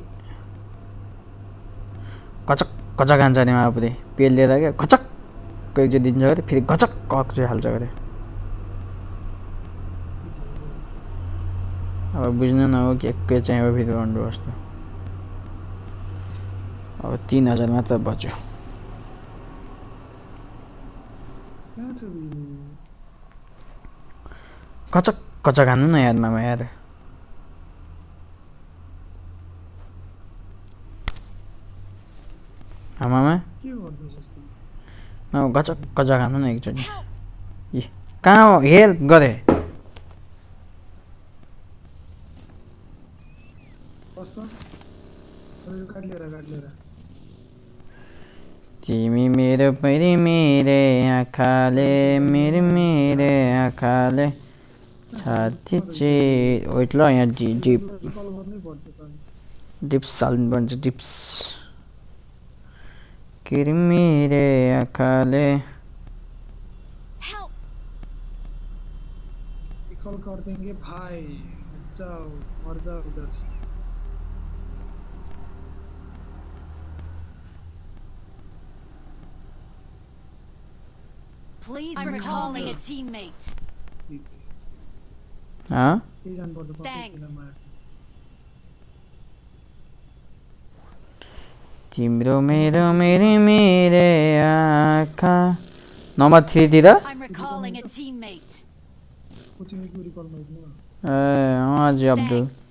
कचक कचक हान्छ नि मामा पुरै पेलेर क्या कचक एकचोटि दिन्छ अरे फेरि कचक कक्चो हाल्छ अरे अब बुझ्नु न हो के चाहिँ हो फेरि रन्डु जस्तो अब 3000 मात्र बच्यो कहाँ छ बे कचक कचक हान्नु न यार मामा यार मामा के गर्दैछस् त मामा कचक कचक हान्नु न एकचोटि ए कहाँ हो हेल्प गरे कस्तो अरे काट लिएर तिमी मेरो मेरी मेरे आँखाले मेरी मेरे आँखाले छाती चाहिँ वेट ल यहाँ डिप कल गर्नै पर्छ त डिप्स हाल्नु पर्छ डिप्स के रे मेरे आँखाले Help! कल कर देंगे भाई जाओ मर जाओ उधर से Please recalling a teammate. हाँ Thanks. तिम्रो मेरो मेरी मेरे आँखा नम्बर 3 तिर I'm recalling a teammate. Coaching की रिकॉल में ना हाँ जी अब्दुल Thanks.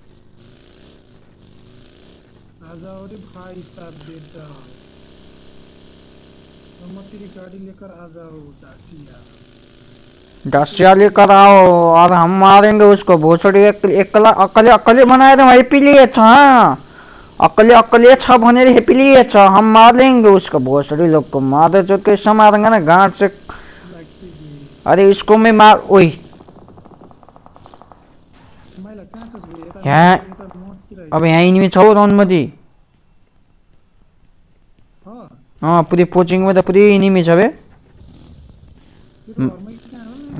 आ जाओ रे भाई साहब बेटा हम तेरी गाड़ी लेकर आ जाओ दासिया डस्टिया लेकर आओ और हम मारेंगे उसको भोसड़ी एकला अकले अकले बनाएर हेपिलिए छ अकले अकले छ भनेर हेपिलिए छ हम मार लेंगे उसको भोसड़ी लोग को मार जो कैसा मारेंगे ना गांठ से लगती है अरे इसको मैं मार ओए मैं लगता है तस्वीर यहाँ अब यहाँ इनिमी छ रन मध्ये हां अँ पुरै पोचिङमा त पुरै इनिमी छ बे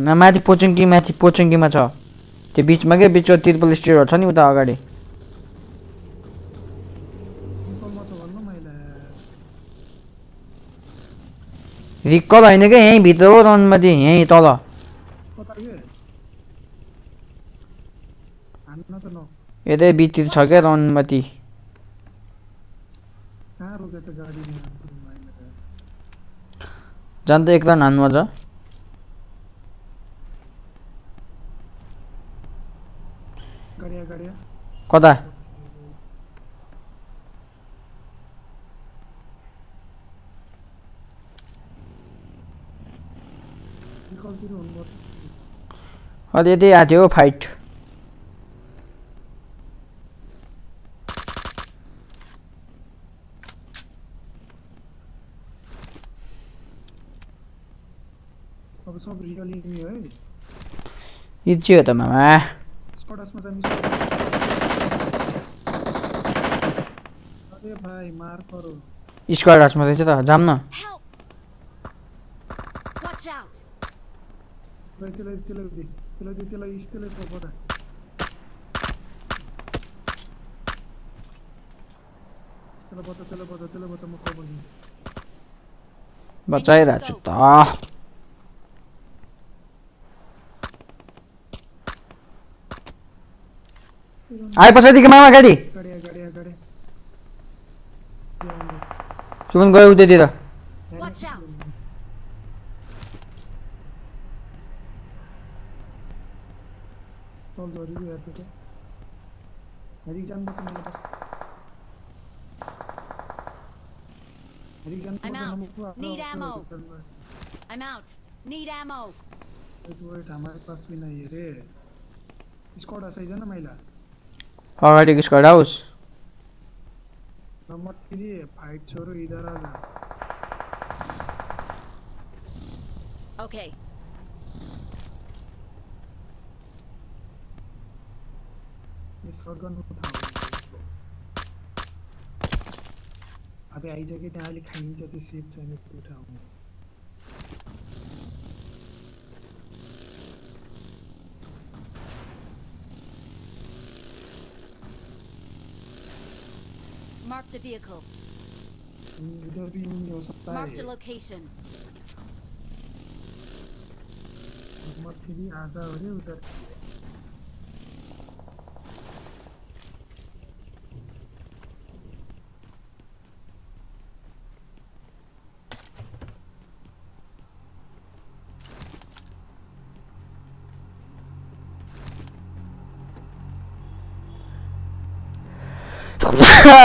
न माथि पोचिङकीमा छ त्यो बिचमा के बिचमा तिरपल स्टेयरहरु छ नि उता अगाडि रिकल हैन के यही भित्र हो रन मध्ये यही तल कता के हान्न त न यतै बिचतिर छ के रन मध्ये कहाँ रोके त गाडी में जान त एकला नान्नु छ गाडिया कता रिकॉल तिर हुनु अझै यतै आथ्यो फाइट अब सब रिकॉल ही है इच्छी हो त मामा स्क्वाड्स में जाने अरे भाइ मार करो स्क्वाडर्समा रहेछ त जाम न Help! Watch out! त्यसलाई इस्टेले पपदा त्यसलाई बता म कभर दिन्छु बचाइरहेको छु त आएपछिदेखि मामा गाडी गाडिया सुमन गयो उतैतिर Watch out! तल जोडी भी हेर्थे क्या हेरी जान बच्चा मलाई बस हेरी जान I'm बच्चा out. हमको Need ammo. I'm out. Need ammo. Wait हमारे पास भी नहीं है रे स्क्वाड आसाइज है ना महिला अगाडिको स्क्वाड हाउस नंबर 3 फाइट छोरो इधर आ जा Okay. ये शॉटगन उठाओ अब आइसक्यो त्यहाँ अहिले खाइन्छ त्यो सेफ छैन त्यो ठाउँमा Marked a vehicle. इधर भी नहीं हो सकता है Marked a location. मत थ्री आधा हो रही उधर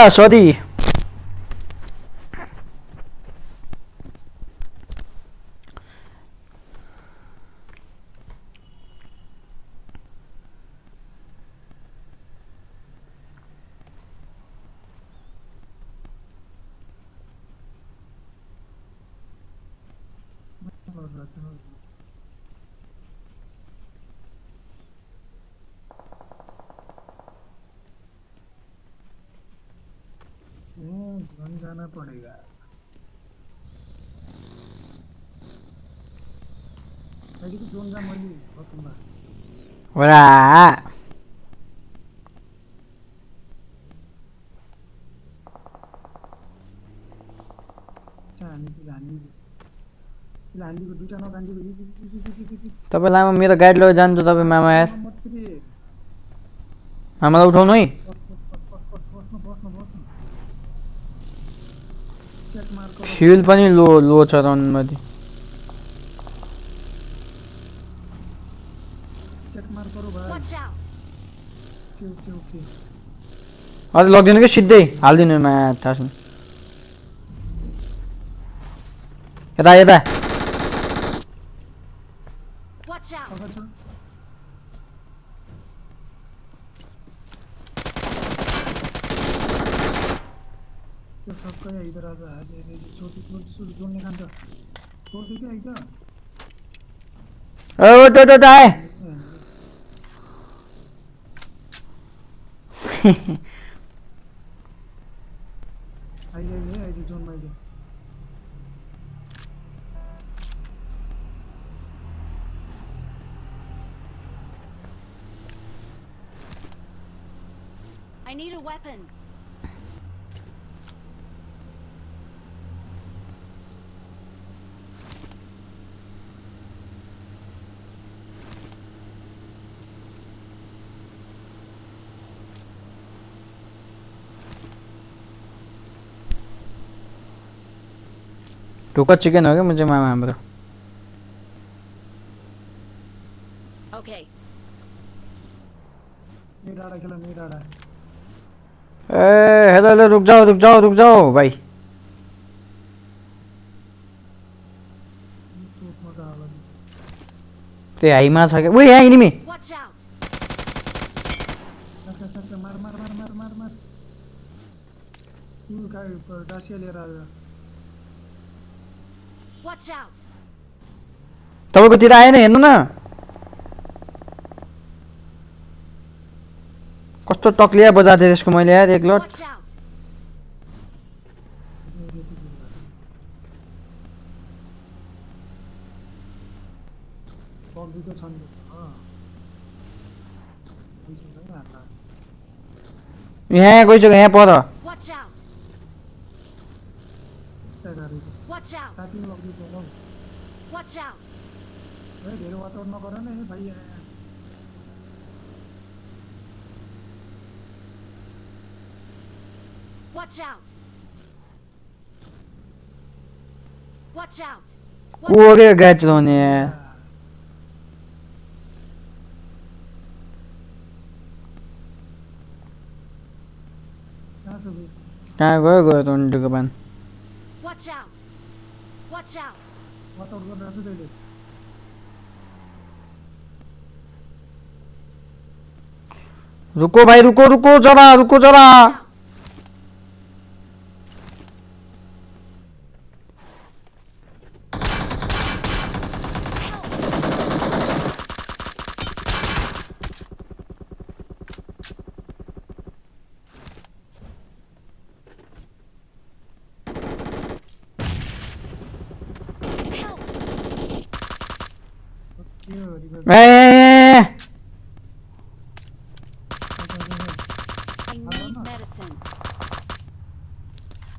Sorry. जोन जाना पड़ेगा ऐसे कि जोन जा मैले खतममा Ora. हान्डीको दुईटा नकान्डीको तपाईँ लामा मेरो गाडी लिएर जान्छु तपाईँ मामा यार मामालाई उठाउनु है फ्युल पनि लो लो छ राउन्डमध्ये Watch out. अझ लगिदिनु कि सिधै हालिदिनु मा थाहा छैन यता यता Watch out. त्यो सबकै इधर आज आज छोटी छोटी जोन निकाल्छ छोड़ दे क्या इधर ओ टो आए अहिले जोन मैले I need a weapon. ढुक्का चिकन हो क्या मुझे मामा हाम्रो Okay. मेरा खेला मेरा ए हेलो हेलो रुक जाओ भाई त्यो हाइमा छ क्या उही यहाँ इनिमी Watch out. मार मार मार मार मार मार तू काय डासिया लिएर आयो Watch out. तपाईँकोतिर आएन हेर्नु न कस्तो टक्लिया बजाएको थिएँ त्यसको मैले यार एक लट Watch out. बग्दीको छन् यहाँ गइसक्यो यहाँ पर Watch out. Watch out. साथी बग्दीको ल Watch out. धेरै वातावरण नगर न है भाइ Watch out. Watch out. कोरे गाडी चलाउने कहाँ गयो टन्टीको पान Watch out. Watch out. वातावरण गरिरहेको छु तैँले रुको भाइ रुको जरा Out. need medicine.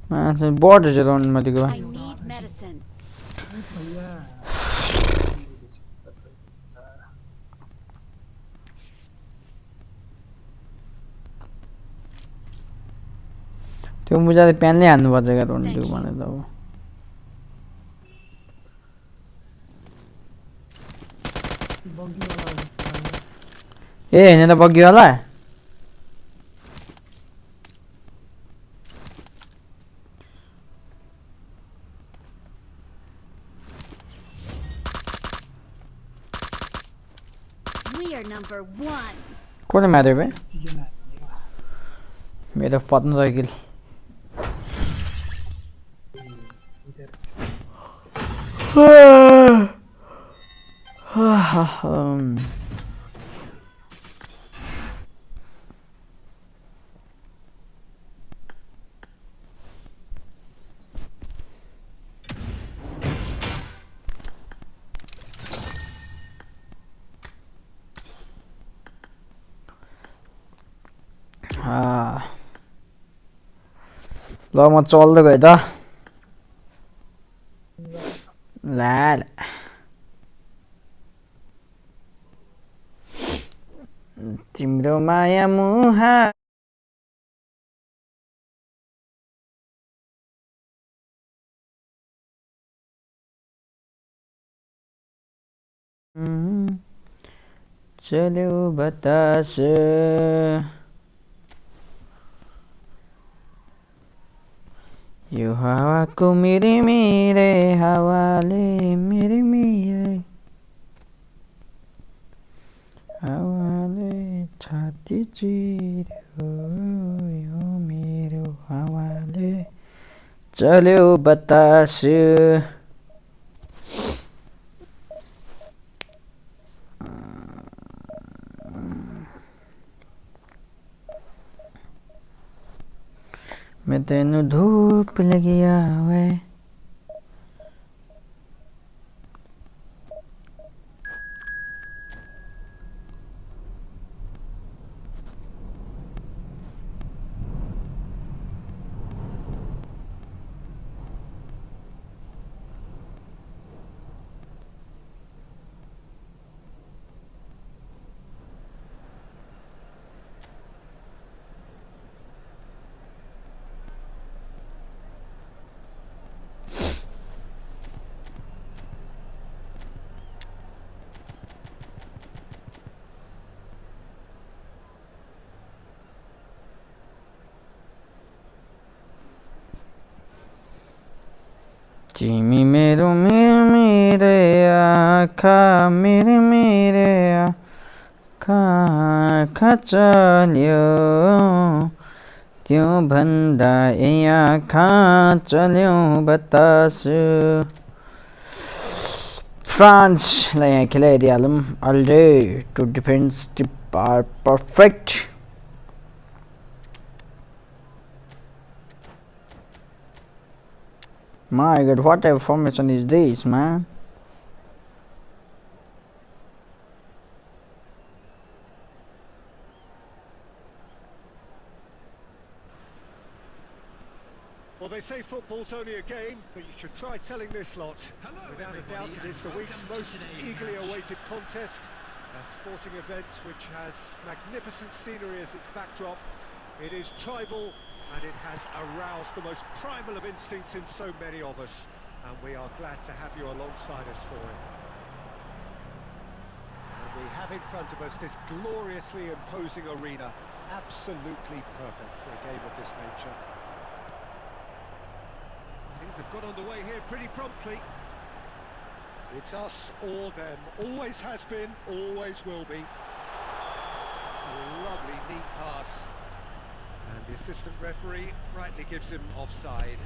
Man, board is around Madigo. I need medicine. भैया त्यो मुजाले प्यानले हान्नु पर्छ क्या रोन त्यो भने त अब बग्गी वाला ए हैन त बग्गी होला We are number 1. कोले मार्यो बे चिकन मेरो पत्न साइकिल ल म चल्दै गएँ त ला तिम्रो माया मुहा चल्यो बतास यो हावाको मेरे मेरे हावाले मेरे मेरे हावाले छाती चिर्यो यो मेरो हावाले चल्यो बतास मैं तेनू धूप लगिया हुए तिमी मेरो मेरो मेरे आँखा मेरे मेरे आँखा चल्यो त्यो भन्दा ए आँखा चल्यो बतास फ्रान्सलाई यहाँ खेलाइदिइहालौँ alright two defence are perfect My god, what type of formation is this, man? Well, they say football's only a game, but you should try telling this lot. Without a doubt, it is the week's most eagerly awaited contest. A sporting event which has magnificent scenery as its backdrop. It is tribal, and it has aroused the most primal of instincts in so many of us. And we are glad to have you alongside us for it. And we have in front of us this gloriously imposing arena. Absolutely perfect for a game of this nature. Things have got underway here pretty promptly. It's us or them. Always has been, always will be. It's a lovely, neat pass. And the assistant referee rightly gives him offside.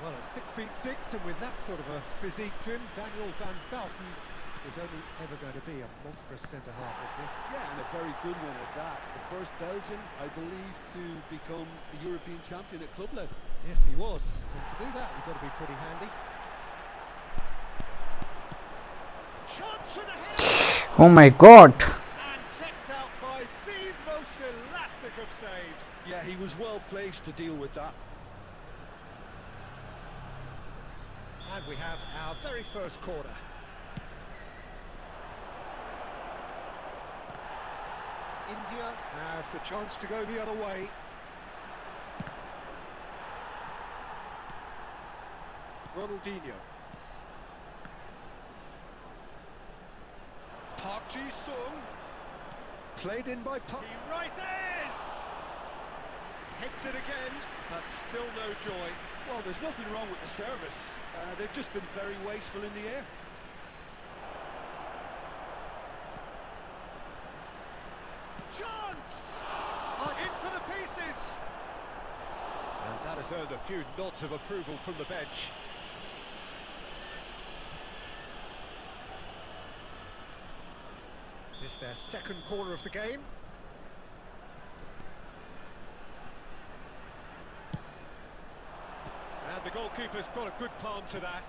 Well, a 6'6", and with that sort of a physique to him, Daniel van Belten was only ever going to be a monstrous centre-half, wasn't he? Yeah, and a very good one at that. The first Belgian, I believe, to become a European champion at club level. Yes, he was. And to do that, you've got to be pretty handy. Chance for the header! Oh my god. And kept out by the most elastic of saves. Yeah, he was well placed to deal with that. And we have our very first corner. India have the chance to go the other way. Ronaldinho. Park Ji-sung. Played in by Park. He rises! Hits it again, but still no joy. Well, there's nothing wrong with the service. They've just been very wasteful in the air. Chance! In for the pieces! And that has earned a few nods of approval from the bench. This is their second corner of the game. And the goalkeeper's got a good palm to that.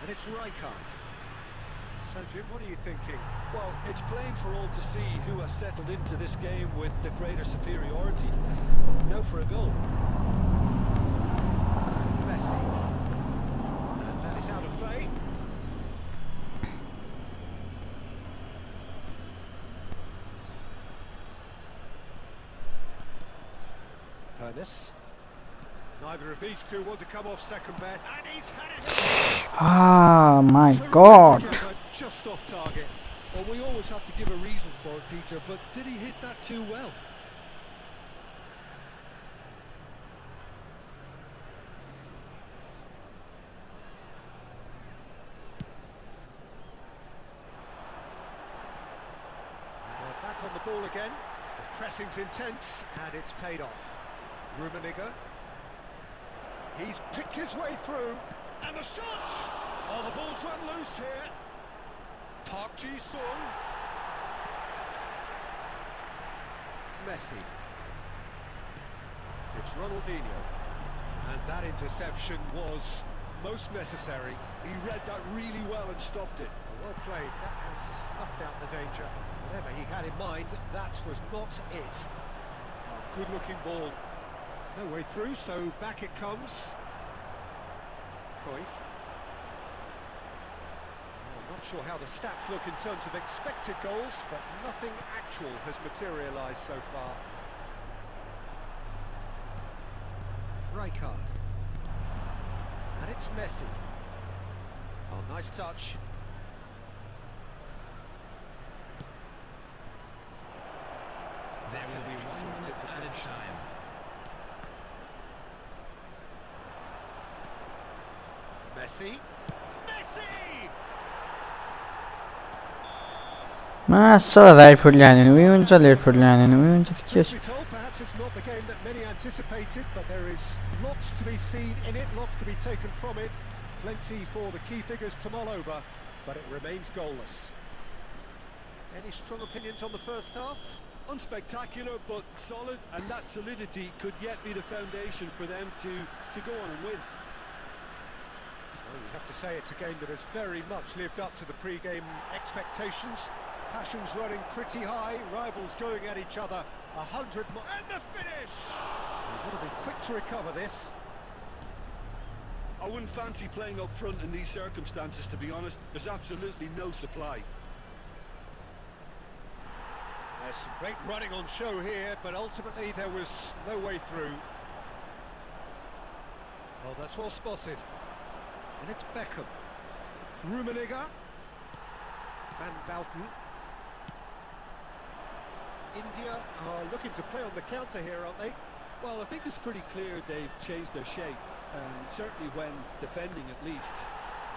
And it's Rijkaard. So Jim, what are you thinking? Well, it's plain for all to see who has settled into this game with the greater superiority. Now for a goal. Messi. And that is out of play. Ernest. Neither of these two want to come off second best. And he's had it. Ah, my god. Just off target. Well, we always have to give a reason for it, Peter, but did he hit that too well? We're back on the ball again. The pressing's intense, and it's paid off. Rummenigge. He's picked his way through, and the shot! Oh, the ball's run loose here. Park Ji-sung. Messi. It's Ronaldinho. And that interception was most necessary. He read that really well and stopped it. Well played. That has snuffed out the danger. Whatever he had in mind, that was not it. Oh, good-looking ball. No way through, so back it comes. Cruyff. I'm not sure how the stats look in terms of expected goals, but nothing actual has materialised so far. Rijkaard. And it's Messi. Oh, nice touch. There That's will an be excellent 1 minute added interception. time. Messi. Messi! माशाल्लाह right foot ल्याएन उही हुन्छ left foot ल्याएन उही हुन्छ के Truth be told, perhaps it's not the game that many anticipated, but there is lots to be seen in it, lots to be taken from it. Plenty for the key figures to mull over, but it remains goalless. Any strong opinions on the first half? Unspectacular, but solid, and that solidity could yet be the foundation for them to go on and win. Well, you have to say it's a game that has very much lived up to the pre-game expectations. Passions running pretty high, rivals going at each other 100 miles. And the finish! You've got to be quick to recover this. I wouldn't fancy playing up front in these circumstances, to be honest. There's absolutely no supply. There's some great running on show here, but ultimately there was no way through. Well, that's well spotted. And it's Beckham. Rummenigge. Van Bouten. India are looking to play on the counter here, aren't they? Well, I think it's pretty clear they've changed their shape, certainly when defending at least,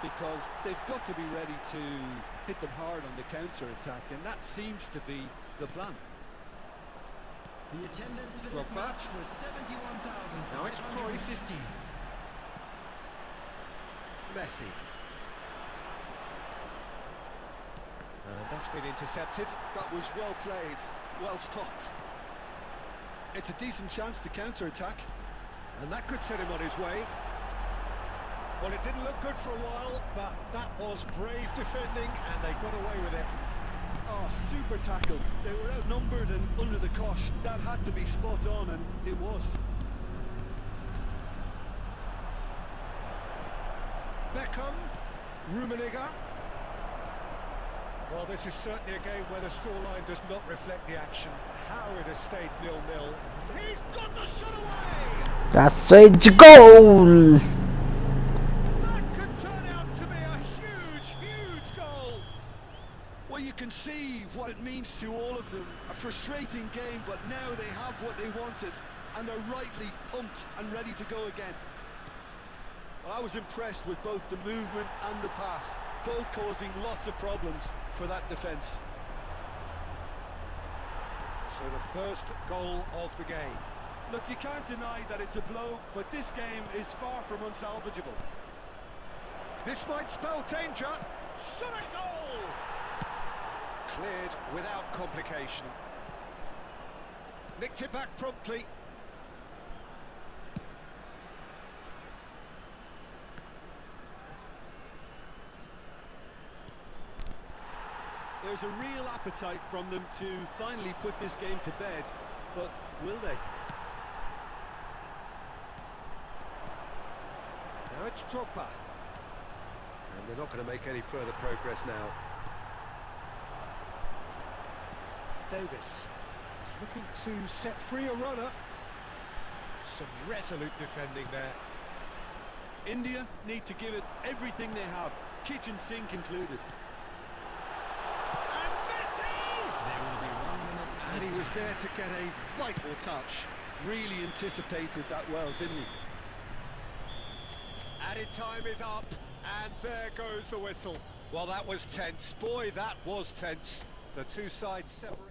because they've got to be ready to hit them hard on the counter-attack, and that seems to be the plan. The attendance for this Drogba. match was 71,550. Now it's Cruyff. Messi. And that's been intercepted. That was well played, well stopped. It's a decent chance to counter-attack. And that could set him on his way. Well, it didn't look good for a while, but that was brave defending, and they got away with it. Oh, super tackle. They were outnumbered and under the cosh. That had to be spot on, and it was. Beckham, Rummenigge. Well, this is certainly a game where the scoreline does not reflect the action. How it has stayed 0-0. He's got the shot away! That's a goal! That could turn out to be a huge, huge goal! Well, you can see what it means to all of them. A frustrating game, but now they have what they wanted, and are rightly pumped and ready to go again. Well, I was impressed with both the movement and the pass, both causing lots of problems for that defence. So the first goal of the game. Look, you can't deny that it's a blow, but this game is far from unsalvageable. This might spell danger. Shot a goal! Cleared without complication. Nicked it back promptly. There's a real appetite from them to finally put this game to bed, but will they? Now it's Drogba. And they're not going to make any further progress now. Davis is looking to set free a runner. Some resolute defending there. India need to give it everything they have, kitchen sink included. And Messi! There will be 1 minute. And he was there to get a vital touch. Really anticipated that well, didn't he? Added time is up, and there goes the whistle. Well, that was tense. Boy, that was tense. The two sides separate.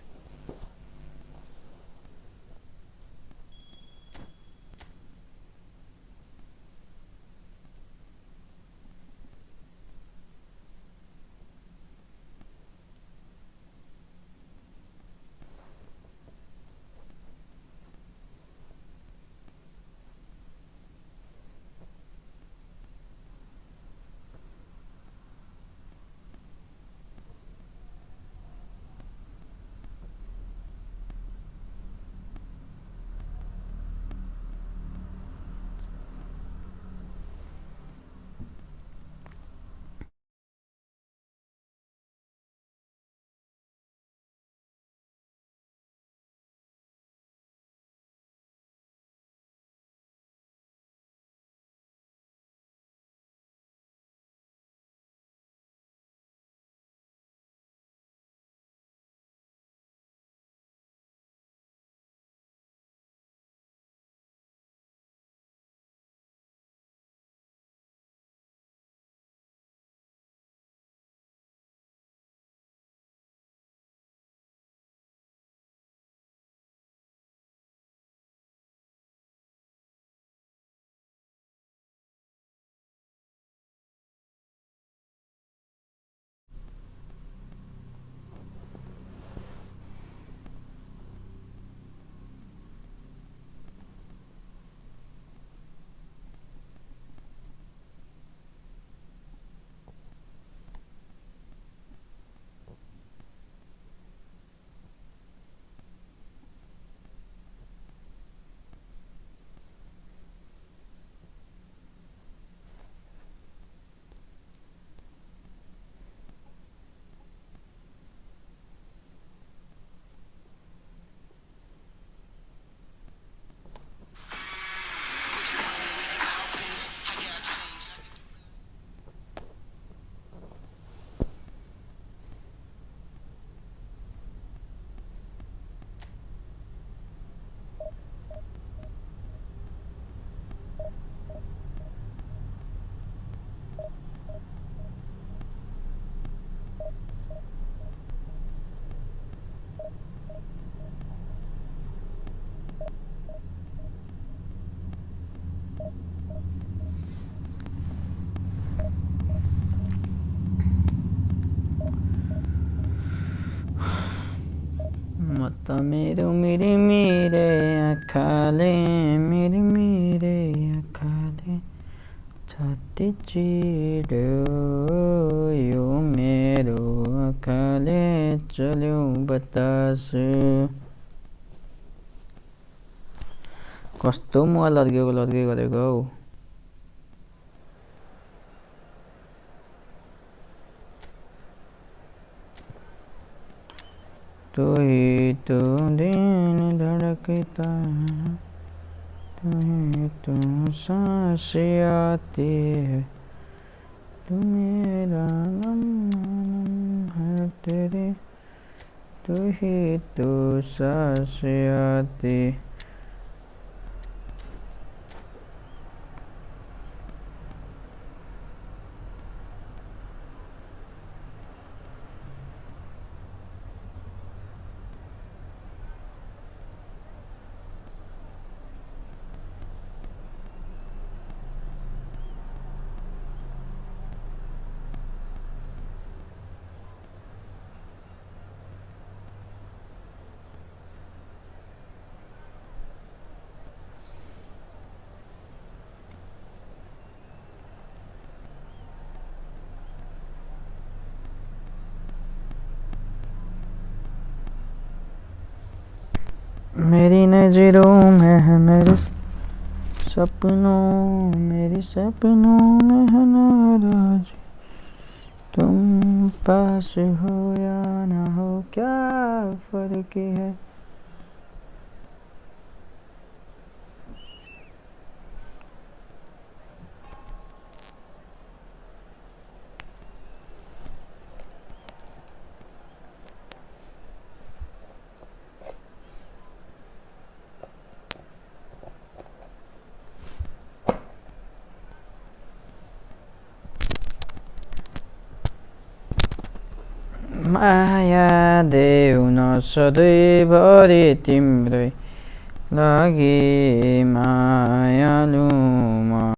त मेरो मिरे आँखाले मिरे आँखाले छाती चिर्यो यो मेरो आँखाले चल्यो बतास कस्तो मुवा लड्के गरेको हौ तू ही तो दिन धड़कता तू ही तो सांस आती है तू मेरा नम है तेरे तू ही तो सांस आती मेरी नजरों में है मेरे सपनों में है नाराज तुम पास हो या ना हो क्या फर्क है माया देऊ न सधैँभरि तिम्रै लागि मायालु म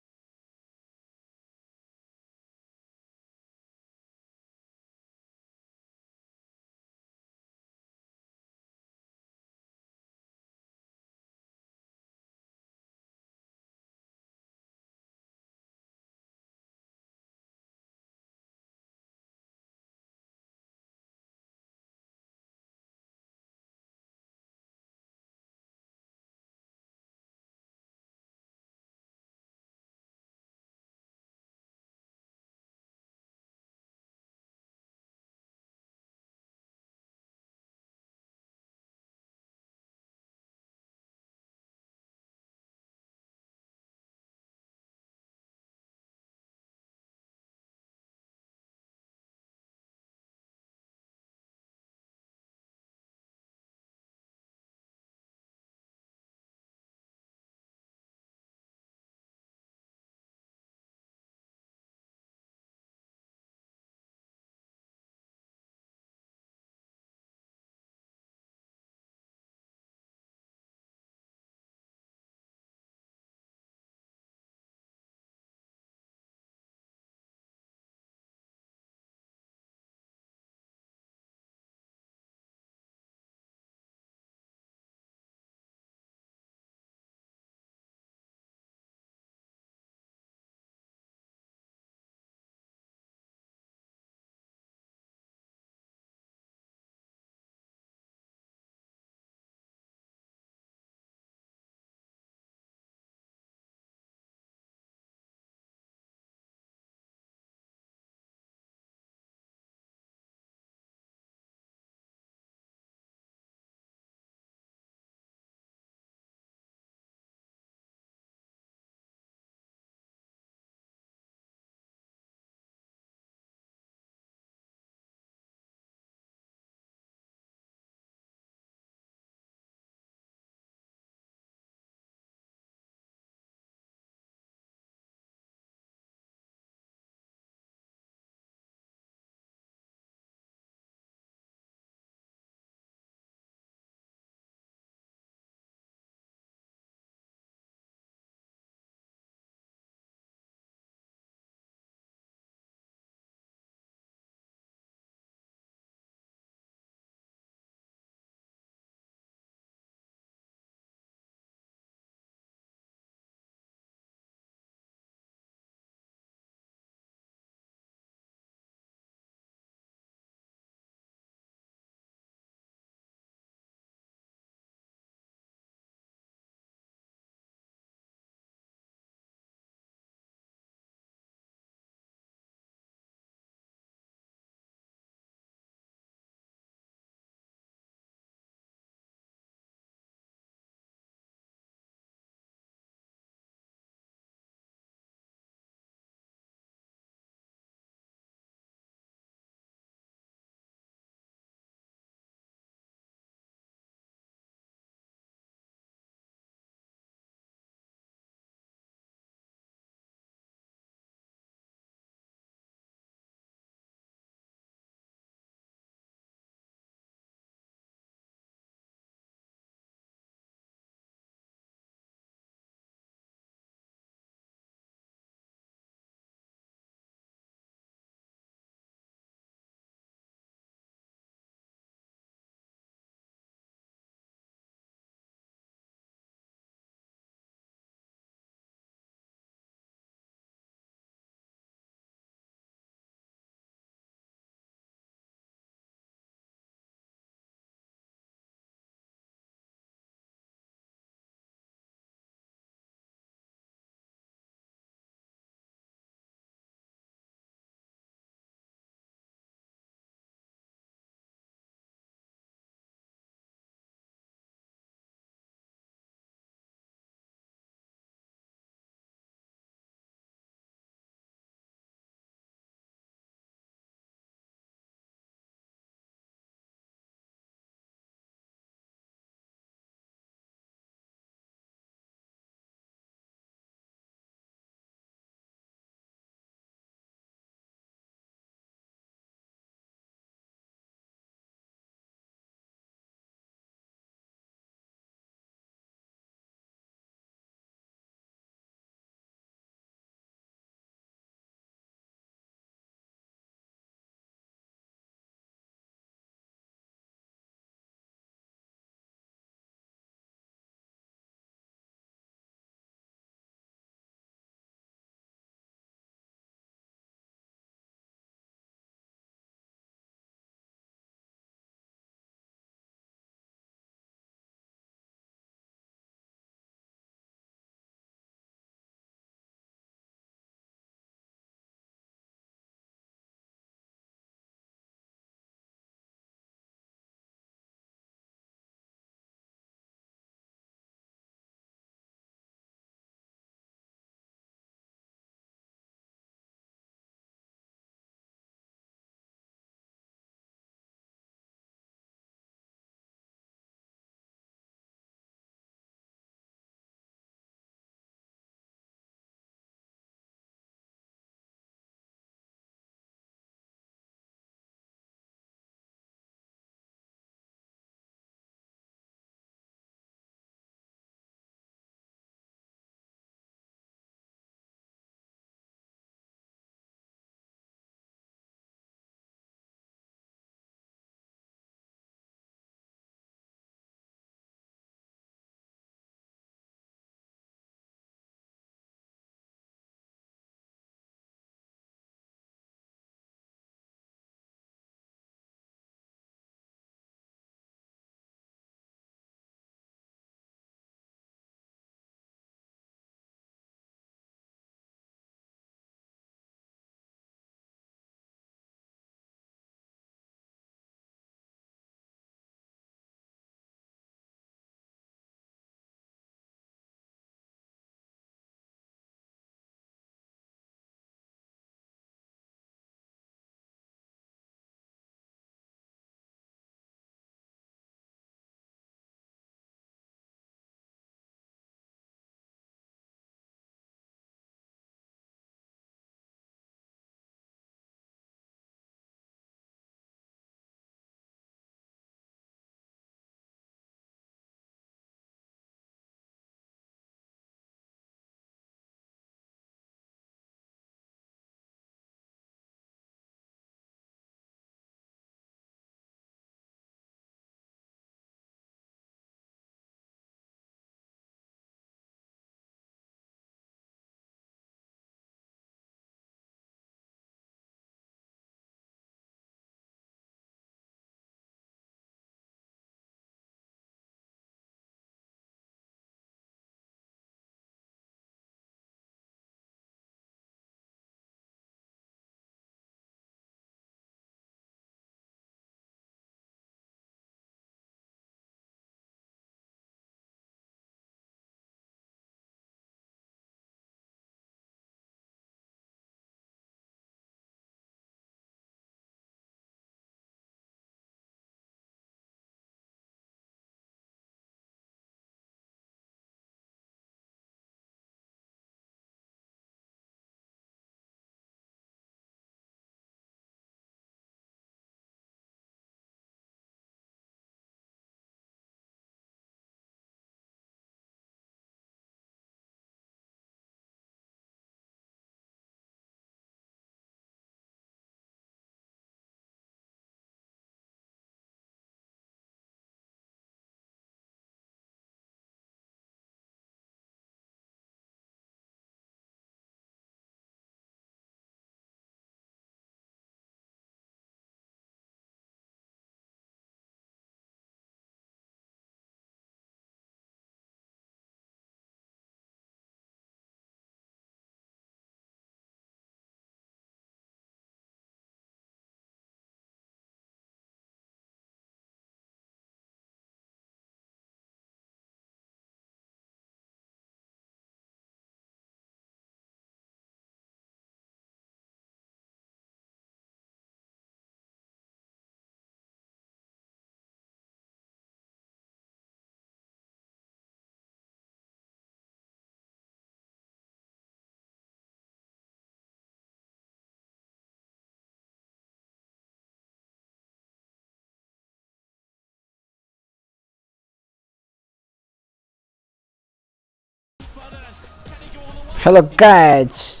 Hello guys.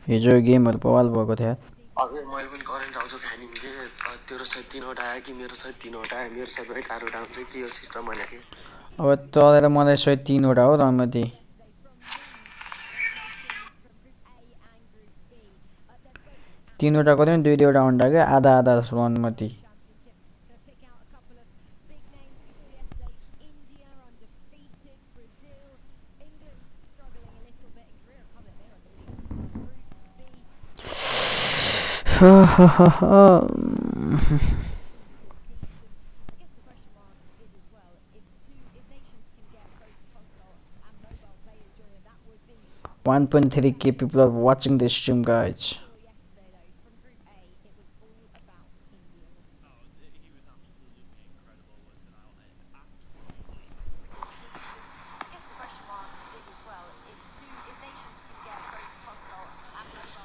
हिजो गेमहरु बवाल भएको थियो हजुर मैले पनि करेन्ट आउँछ खानी के तेरो सहित 3वटा आयो कि मेरो सहित 3वटा आयो मेरो सबै 4वटा हुन्छ के यो सिस्टम भने के अब तँलाई र मलाई सहित 3वटा हो रमती 3वटा गर्यो नि 2-2वटा अन्डा के आधा आधा अनुमति $1.3K people are watching this stream, guys.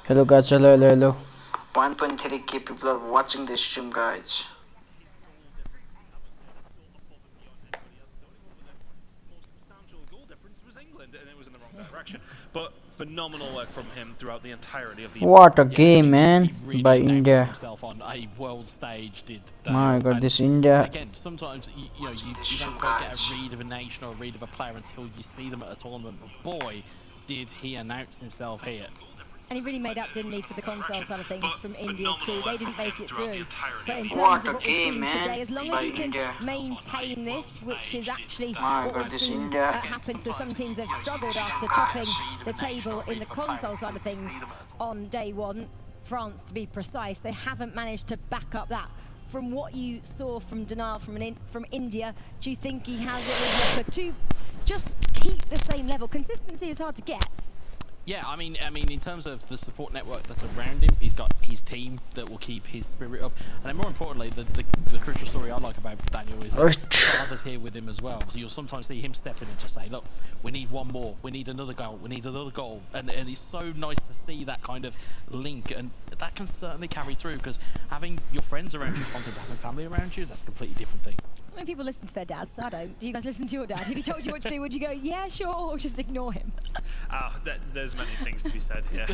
Hello guys, hello. 1.3K people are watching this stream, guys. But phenomenal work from him throughout the entirety of the What a game, man, really by India. Himself on a world stage, did My God, this India. Again, sometimes you don't quite get a read of a nation or a read of a player until you see them at a tournament. But boy, did he announce himself here. And he really made up, didn't he, for the console side of things from India too. They didn't make it through. But in terms of what we've seen today, as long as he can maintain this, which is actually what we've seen happen to some teams, they've struggled after topping the table in the console side of things on day one. France, to be precise, they haven't managed to back up that. From what you saw from Denial from India, do you think he has it with Walker to just keep the same level? Consistency is hard to get. Yeah, I mean, in terms of the support network that's around him, he's got his team that will keep his spirit up. And then more importantly, the crucial story I like about Daniel is that father's here with him as well. So you'll sometimes see him step in and just say, look, we need one more, we need another goal, we need another goal. And it's so nice to see that kind of link, and that can certainly carry through, because having your friends around you is one thing, but having family around you, that's a completely different thing. When people listen to their dads, I don't. Do you guys listen to your dad? If he told you what to do, would you go, yeah, sure, or just ignore him? There's many things to be said, yeah.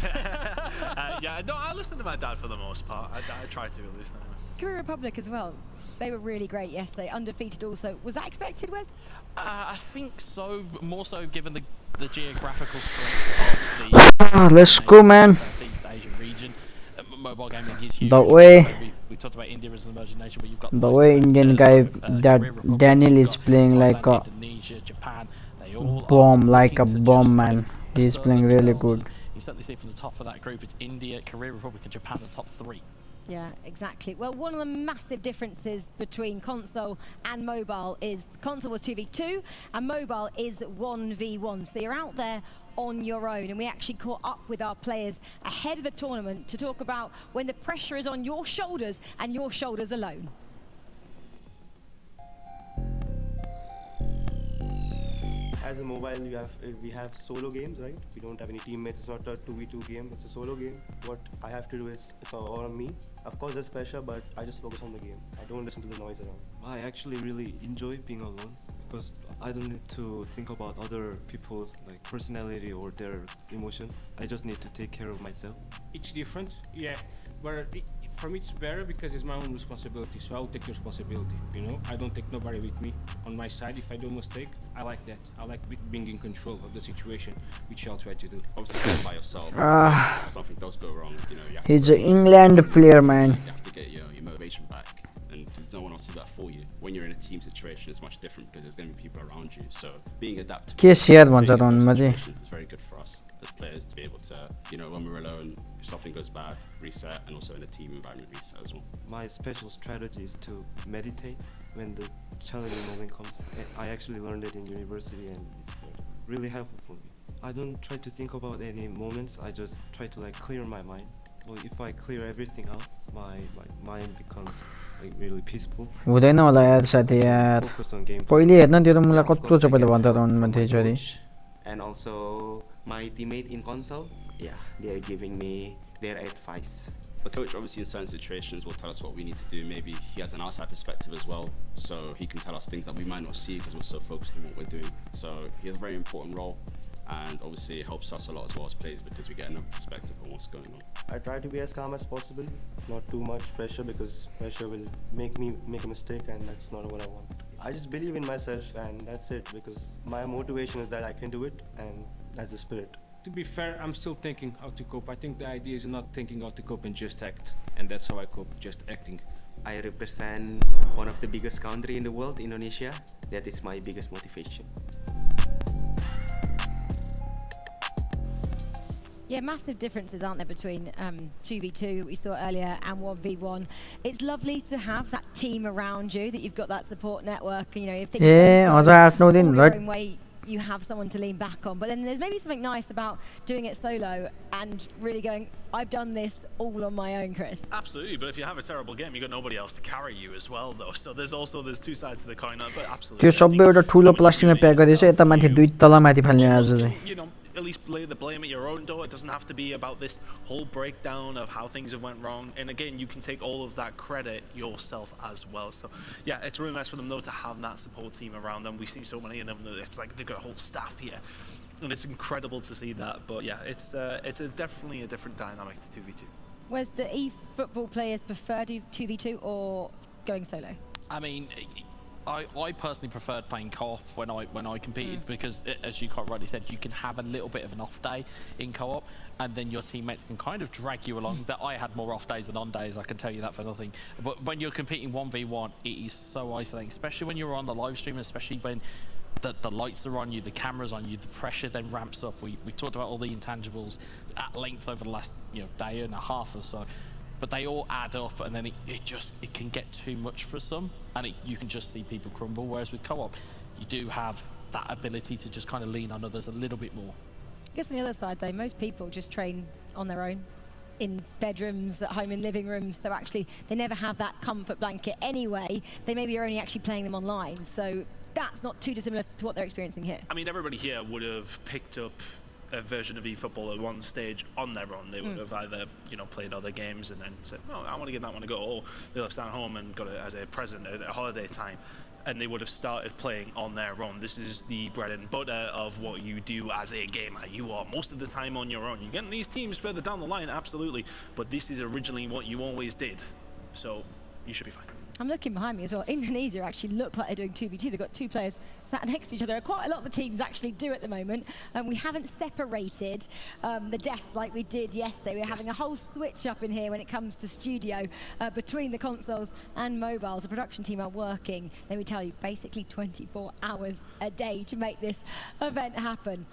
No, I listen to my dad for the most part. I try to at least. Korea Republic as well. They were really great yesterday, undefeated also. Was that expected, Wes? I think so, more so given the geographical strength of the... let's go, man. Southeast Asia region. Mobile gaming is huge. The way we talked about India as an emerging nation, but you've got the way Indian guy that Daniel is playing like a Japan, they all bomb, like a bomb, man. He's playing really good. You certainly see from the top of that group, it's India, Korea Republic, and Japan, the top 3. Yeah, exactly. Well, one of the massive differences between console and mobile is console was 2v2 and mobile is 1v1. So you're out there on your own, and we actually caught up with our players ahead of the tournament to talk about when the pressure is on your shoulders and your shoulders alone. As a mobile, we have solo games, right? We don't have any teammates. It's not a 2v2 game. It's a solo game. What I have to do is it's all on me. Of course, there's pressure, but I just focus on the game. I don't listen to the noise around. I actually really enjoy being alone because I don't need to think about other people's personality or their emotion. I just need to take care of myself. It's different, yeah. But for me, it's better because it's my own responsibility. So I'll take the responsibility. You know, I don't take nobody with me on my side. If I do a mistake, I like that. I like being in control of the situation, which I'll try to do. Obviously, by yourself. If something does go wrong, you know, you have he's an England player, man. You have to get your motivation back, and there's no one else to do that for you. When you're in a team situation, it's much different because there's going to be people around you. So being adaptable is very good for us as players to be able to, you know, when we're alone, if something goes bad, reset, and also in a team environment, reset as well. My special strategy is to meditate when the challenging moment comes. I actually learned it in university, and it's really helpful for me. I don't try to think about any moments. I just try to clear my mind. Well, if I clear everything out, my mind becomes really peaceful. हुँदैन होला यार साथी यार पहिले हेर्न त्यो त मलाई कत्रो छ पहिले भन्दा राउन्डमा थिएछ And also my teammate in console, yeah, they're giving me their advice. The coach obviously in certain situations will tell us what we need to do. Maybe he has an outside perspective as well, so he can tell us things that we might not see because we're so focused on what we're doing. So he has a very important role, and obviously it helps us a lot as well as players because we get another perspective on what's going on. I try to be as calm as possible, not too much pressure because pressure will make me make a mistake and that's not what I want. I just believe in myself and that's it, because my motivation is that I can do it and that's the spirit. To be fair, I'm still thinking how to cope. I think the idea is not thinking how to cope and just act. And that's how I cope, just acting. I represent one of the biggest country in the world, Indonesia. That is my biggest motivation. Yeah, massive differences, aren't there, between 2v2 we saw earlier and 1v1. It's lovely to have that team around you, that you've got that support network. You know, if things don't go all your own way, you have someone to lean back on. But then there's maybe something nice about doing it solo and really going, I've done this all on my own, Chris. Absolutely, but if you have a terrible game, you've got nobody else to carry you as well, though. So there's two sides to the coin, but absolutely. त्यो सबै एउटा ठुलो प्लास्टिकमा pack गरेछ यता माथि दुई तला माथि फाल्ने आज चाहिँ. You know, at least lay the blame at your own door. It doesn't have to be about this whole breakdown of how things have went wrong. And again, you can take all of that credit yourself as well. So yeah, it's really nice for them though to have that support team around them. We see so many of them. It's like they've got a whole staff here, and it's incredible to see that. But yeah, it's definitely a different dynamic to 2v2. Whereas the eFootball players prefer 2v2 or going solo? I mean, I personally preferred playing co-op when I competed because, as you quite rightly said, you can have a little bit of an off day in co-op, and then your teammates can kind of drag you along. That I had more off days than on days, I can tell you that for nothing. But when you're competing 1v1, it is so isolating, especially when you're on the live stream, especially when the lights are on you, the camera's on you, the pressure then ramps up. We talked about all the intangibles at length over the last day and a half or so. But they all add up, and then it can get too much for some, and you can just see people crumble. Whereas with co-op, you do have that ability to just kind of lean on others a little bit more. I guess on the other side, though, most people just train on their own, in bedrooms, at home, in living rooms. So actually, they never have that comfort blanket anyway. They maybe are only actually playing them online. So that's not too dissimilar to what they're experiencing here. I mean, everybody here would have picked up a version of eFootball at one stage on their own. They would have either played other games and then said, no, I want to give that one a go, or they'll have stayed at home and got it as a present at a holiday time, and they would have started playing on their own. This is the bread and butter of what you do as a gamer. You are most of the time on your own. You get in these teams further down the line, absolutely, but this is originally what you always did, so you should be fine. I'm looking behind me as well. Indonesia actually look like they're doing 2v2. They've got two players sat next to each other. Quite a lot of the teams actually do at the moment. We haven't separated the desks like we did yesterday. We're having a whole switch up in here when it comes to studio between the consoles and mobiles. The production team are working, let me tell you, basically 24 hours a day to make this event happen.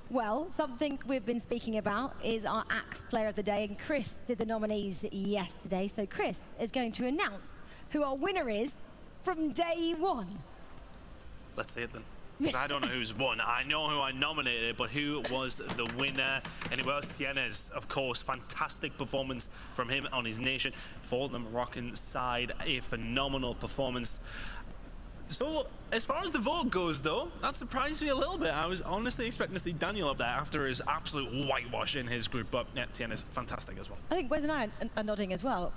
Well, something we've been speaking about is our Axe Player of the Day, and Chris did the nominees yesterday. So Chris is going to announce who our winner is from day one. Let's see it then. Because I don't know who's won. I know who I nominated, but who was the winner? And it was Tienes, of course. Fantastic performance from him on his nation for the Moroccan side. A phenomenal performance. So, as far as the vote goes, though, that surprised me a little bit. I was honestly expecting to see Daniel up there after his absolute whitewash in his group, but yeah, Tienes, fantastic as well. I think Wes and I are nodding as well.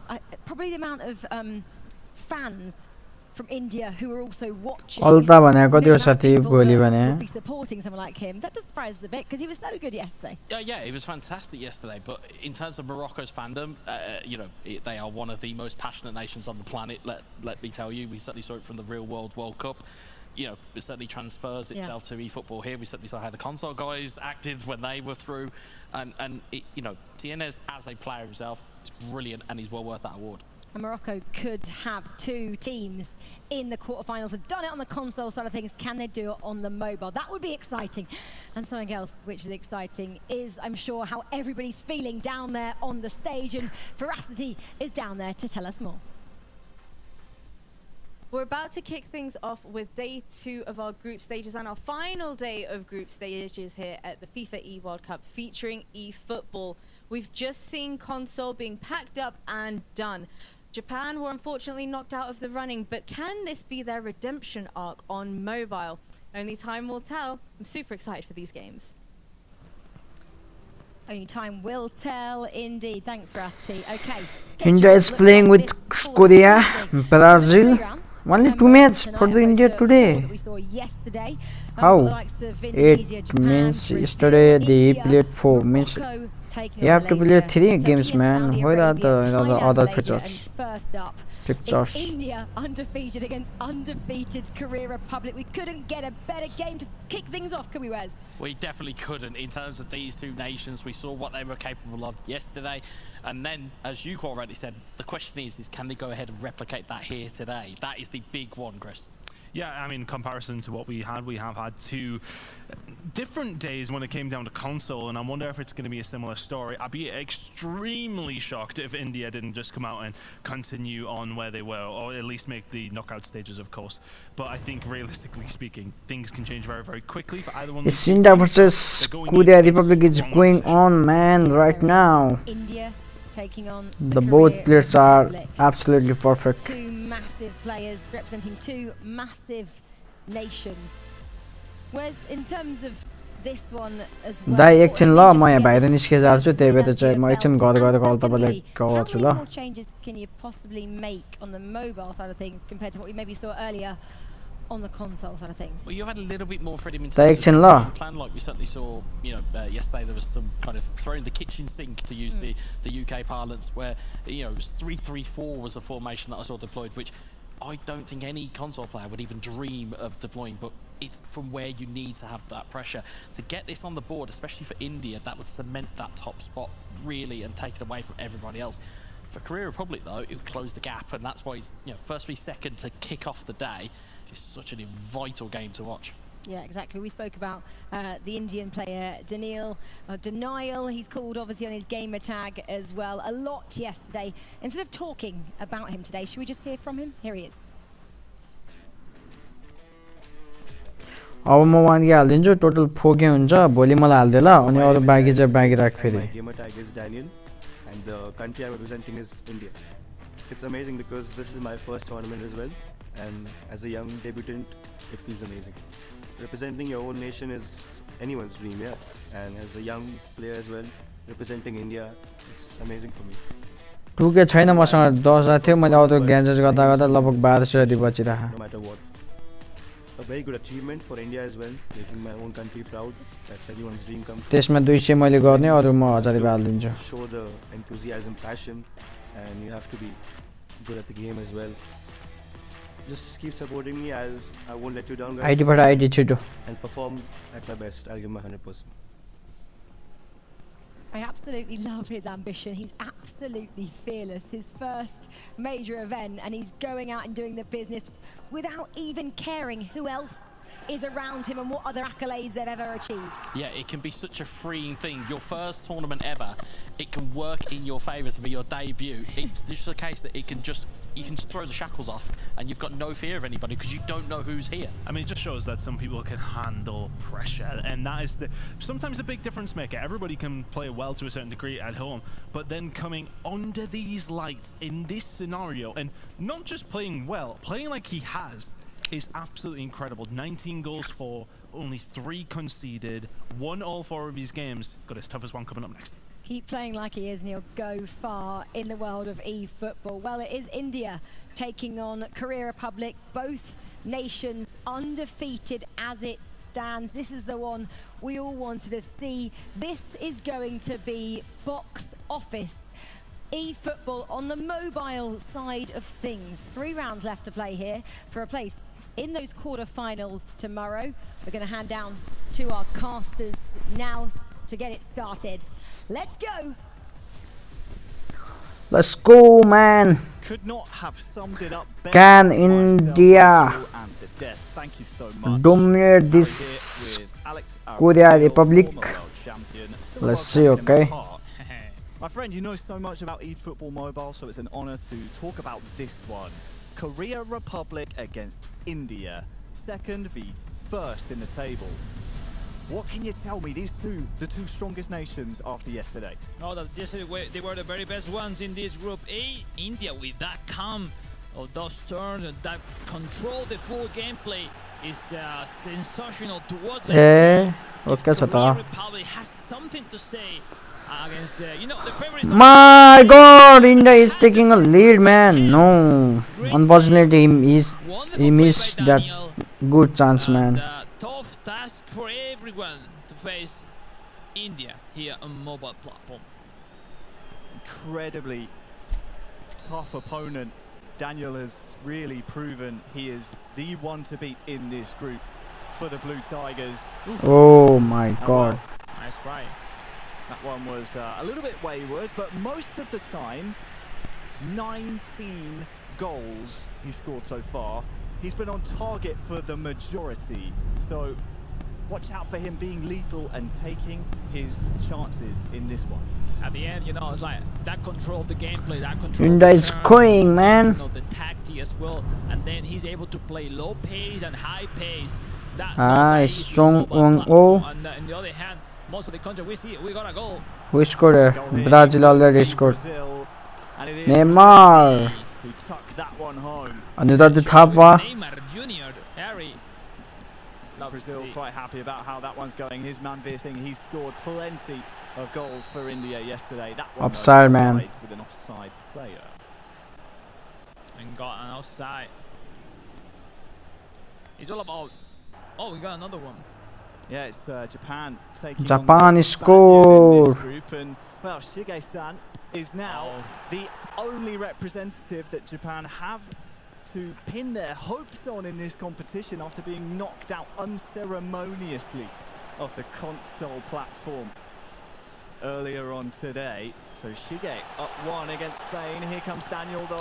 Probably the amount of fans from India who are also watching will be supporting someone like him. That does surprise us a bit because he was so good yesterday. Yeah, he was fantastic yesterday. But in terms of Morocco's fandom, they are one of the most passionate nations on the planet. Let me tell you, we certainly saw it from the Real World Cup. It certainly transfers itself to eFootball here. We certainly saw how the console guys acted when they were through, and Tienes as a player himself is brilliant, and he's well worth that award. And Morocco could have two teams in the quarterfinals. Have done it on the console side of things. Can they do it on the mobile? That would be exciting. And something else which is exciting is, I'm sure, how everybody's feeling down there on the stage. And Veracity is down there to tell us more. We're about to kick things off with day 2 of our group stages and our final day of group stages here at the FIFA eWorld Cup featuring eFootball. We've just seen console being packed up and done. Japan were unfortunately knocked out of the running, but can this be their redemption arc on mobile? Only time will tell. I'm super excited for these games. Only time will tell, indeed. Thanks, Rusty. Okay. India is playing with Korea, Brazil. Only 2 matches for the India today. How? 8 means yesterday they played 4. Means you have to play 3 games, man. Where are the other pictures? It's India undefeated against undefeated Korea Republic. We couldn't get a better game to kick things off, could we, Wes? We definitely couldn't. In terms of these two nations, we saw what they were capable of yesterday. And then, as you already said, the question is can they go ahead and replicate that here today? That is the big one, Chris. Yeah, I mean, in comparison to what we have had 2 different days when it came down to console, and I wonder if it's going to be a similar story. I'd be extremely shocked if India didn't just come out and continue on where they were, or at least make the knockout stages, of course. But I think, realistically speaking, things can change very, very quickly for either one. It's India versus Korea Republic is going on, man, right now. India taking on the both players are absolutely perfect. 2 massive players representing 2 massive nations. Whereas in terms of this one as well, दाइ एकछिन ल म यहाँ बाहिर निस्केर जान्छु त्यही भएर चाहिँ म एकछिन घर गएर कल तपाईलाई कल गर्छु ल. What changes can you possibly make on the mobile side of things compared to what we maybe saw earlier on the console side of things? Well, you've had a little bit more freedom in terms of the game plan, like we certainly saw, yesterday there was some kind of throwing the kitchen sink, to use the UK parlance, where, it was 3-3-4 was a formation that I saw deployed, which I don't think any console player would even dream of deploying, but it's from where you need to have that pressure. To get this on the board, especially for India, that would cement that top spot, really, and take it away from everybody else. For Korea Republic, though, it would close the gap, and that's why it's, first 3 seconds to kick off the day. It's such a vital game to watch. Yeah, exactly. We spoke about the Indian player Denial. He's called obviously on his gamer tag as well a lot yesterday. Instead of talking about him today, should we just hear from him? Here he is. अब म वानगी हाल्दिन्छु total 4 game हुन्छ भोलि मलाई हाल्दे ल अनि अरु बाँकी चाहिँ बाँकी राख फेरि. My gamer tag is Daniel and the country I'm representing is India. It's amazing because this is my first tournament as well, and as a young debutant it feels amazing. Representing your own nation is anyone's dream, yeah, and as a young player as well, representing India, it's amazing for me. टुके छैन मसँग 10 थियो मैले अरु gadget गर्दा गर्दा लगभग 1200 जति बचिरहा. No matter what. A very good achievement for India as well, making my own country proud. That's everyone's dream come true. त्यसमा 200 मैले गर्ने अरु म 1000 हाल्दिन्छु. Show the enthusiasm, passion, and you have to be good at the game as well. Just keep supporting me. I won't let you down, guys. ID but ID too. I'll perform at my best. I'll give my 100%. I absolutely love his ambition. He's absolutely fearless. His first major event, and he's going out and doing the business without even caring who else is around him and what other accolades they've ever achieved. Yeah, it can be such a freeing thing. Your first tournament ever, it can work in your favour to be your debut. It's just a case that you can just throw the shackles off and you've got no fear of anybody because you don't know who's here. I mean, it just shows that some people can handle pressure, and that is sometimes a big difference maker. Everybody can play well to a certain degree at home, but then coming under these lights in this scenario and not just playing well, playing like he has, is absolutely incredible. 19 goals for, only 3 conceded, won all 4 of his games. Got his toughest one coming up next. Keep playing like he is and he'll go far in the world of eFootball. Well, it is India taking on Korea Republic, both nations undefeated as it stands. This is the one we all wanted to see. This is going to be box office. eFootball on the mobile side of things. 3 rounds left to play here for a place in those quarterfinals tomorrow. We're going to hand down to our casters now to get it started. Let's go! Let's go, man! Could not have summed it up better. Can India Thank you so much. dominate this Korea Republic? Let's see, okay? My friend, you know so much about eFootball Mobile, so it's an honor to talk about this one. Korea Republic against India, second v first in the table. What can you tell me, these the two strongest nations after yesterday? No, that they were the very best ones in this Group A. India, with that calm of those turns and that control the full gameplay, is sensational to watch. Okay, Korea Republic has something to say. against the, you know, the favorites. My God, India is taking a lead, man. No, unfortunately, he missed that good chance, man. Tough task for everyone to face India here on mobile platform. Incredibly tough opponent. Daniel has really proven he is the one to beat in this group for the Blue Tigers. Oh my God. Nice try. That one was a little bit wayward, but most of the time, 19 goals he's scored so far. He's been on target for the majority, so watch out for him being lethal and taking his chances in this one. At the end, you know, it's like that control of the gameplay, that control India is going, man. You know, the tactic as well, and then he's able to play low pace and high pace. Strong on oh. And on the other hand, most of the country we got a goal. Who scored? Brazil already scored. Neymar. Who tucked that one home. Another the top one. Neymar Junior, Harry. Brazil quite happy about how that one's going. His Manveer Singh, he scored plenty of goals for India yesterday. That one offside, man. With an offside player. And got an offside. It's all about. Oh, we got another one. Yeah, it's Japan taking Japan scored. Group, and well, Shige-san is now the only representative that Japan have to pin their hopes on in this competition after being knocked out unceremoniously off the console platform earlier on today. So Shige up 1 against Spain. Here comes Daniel though.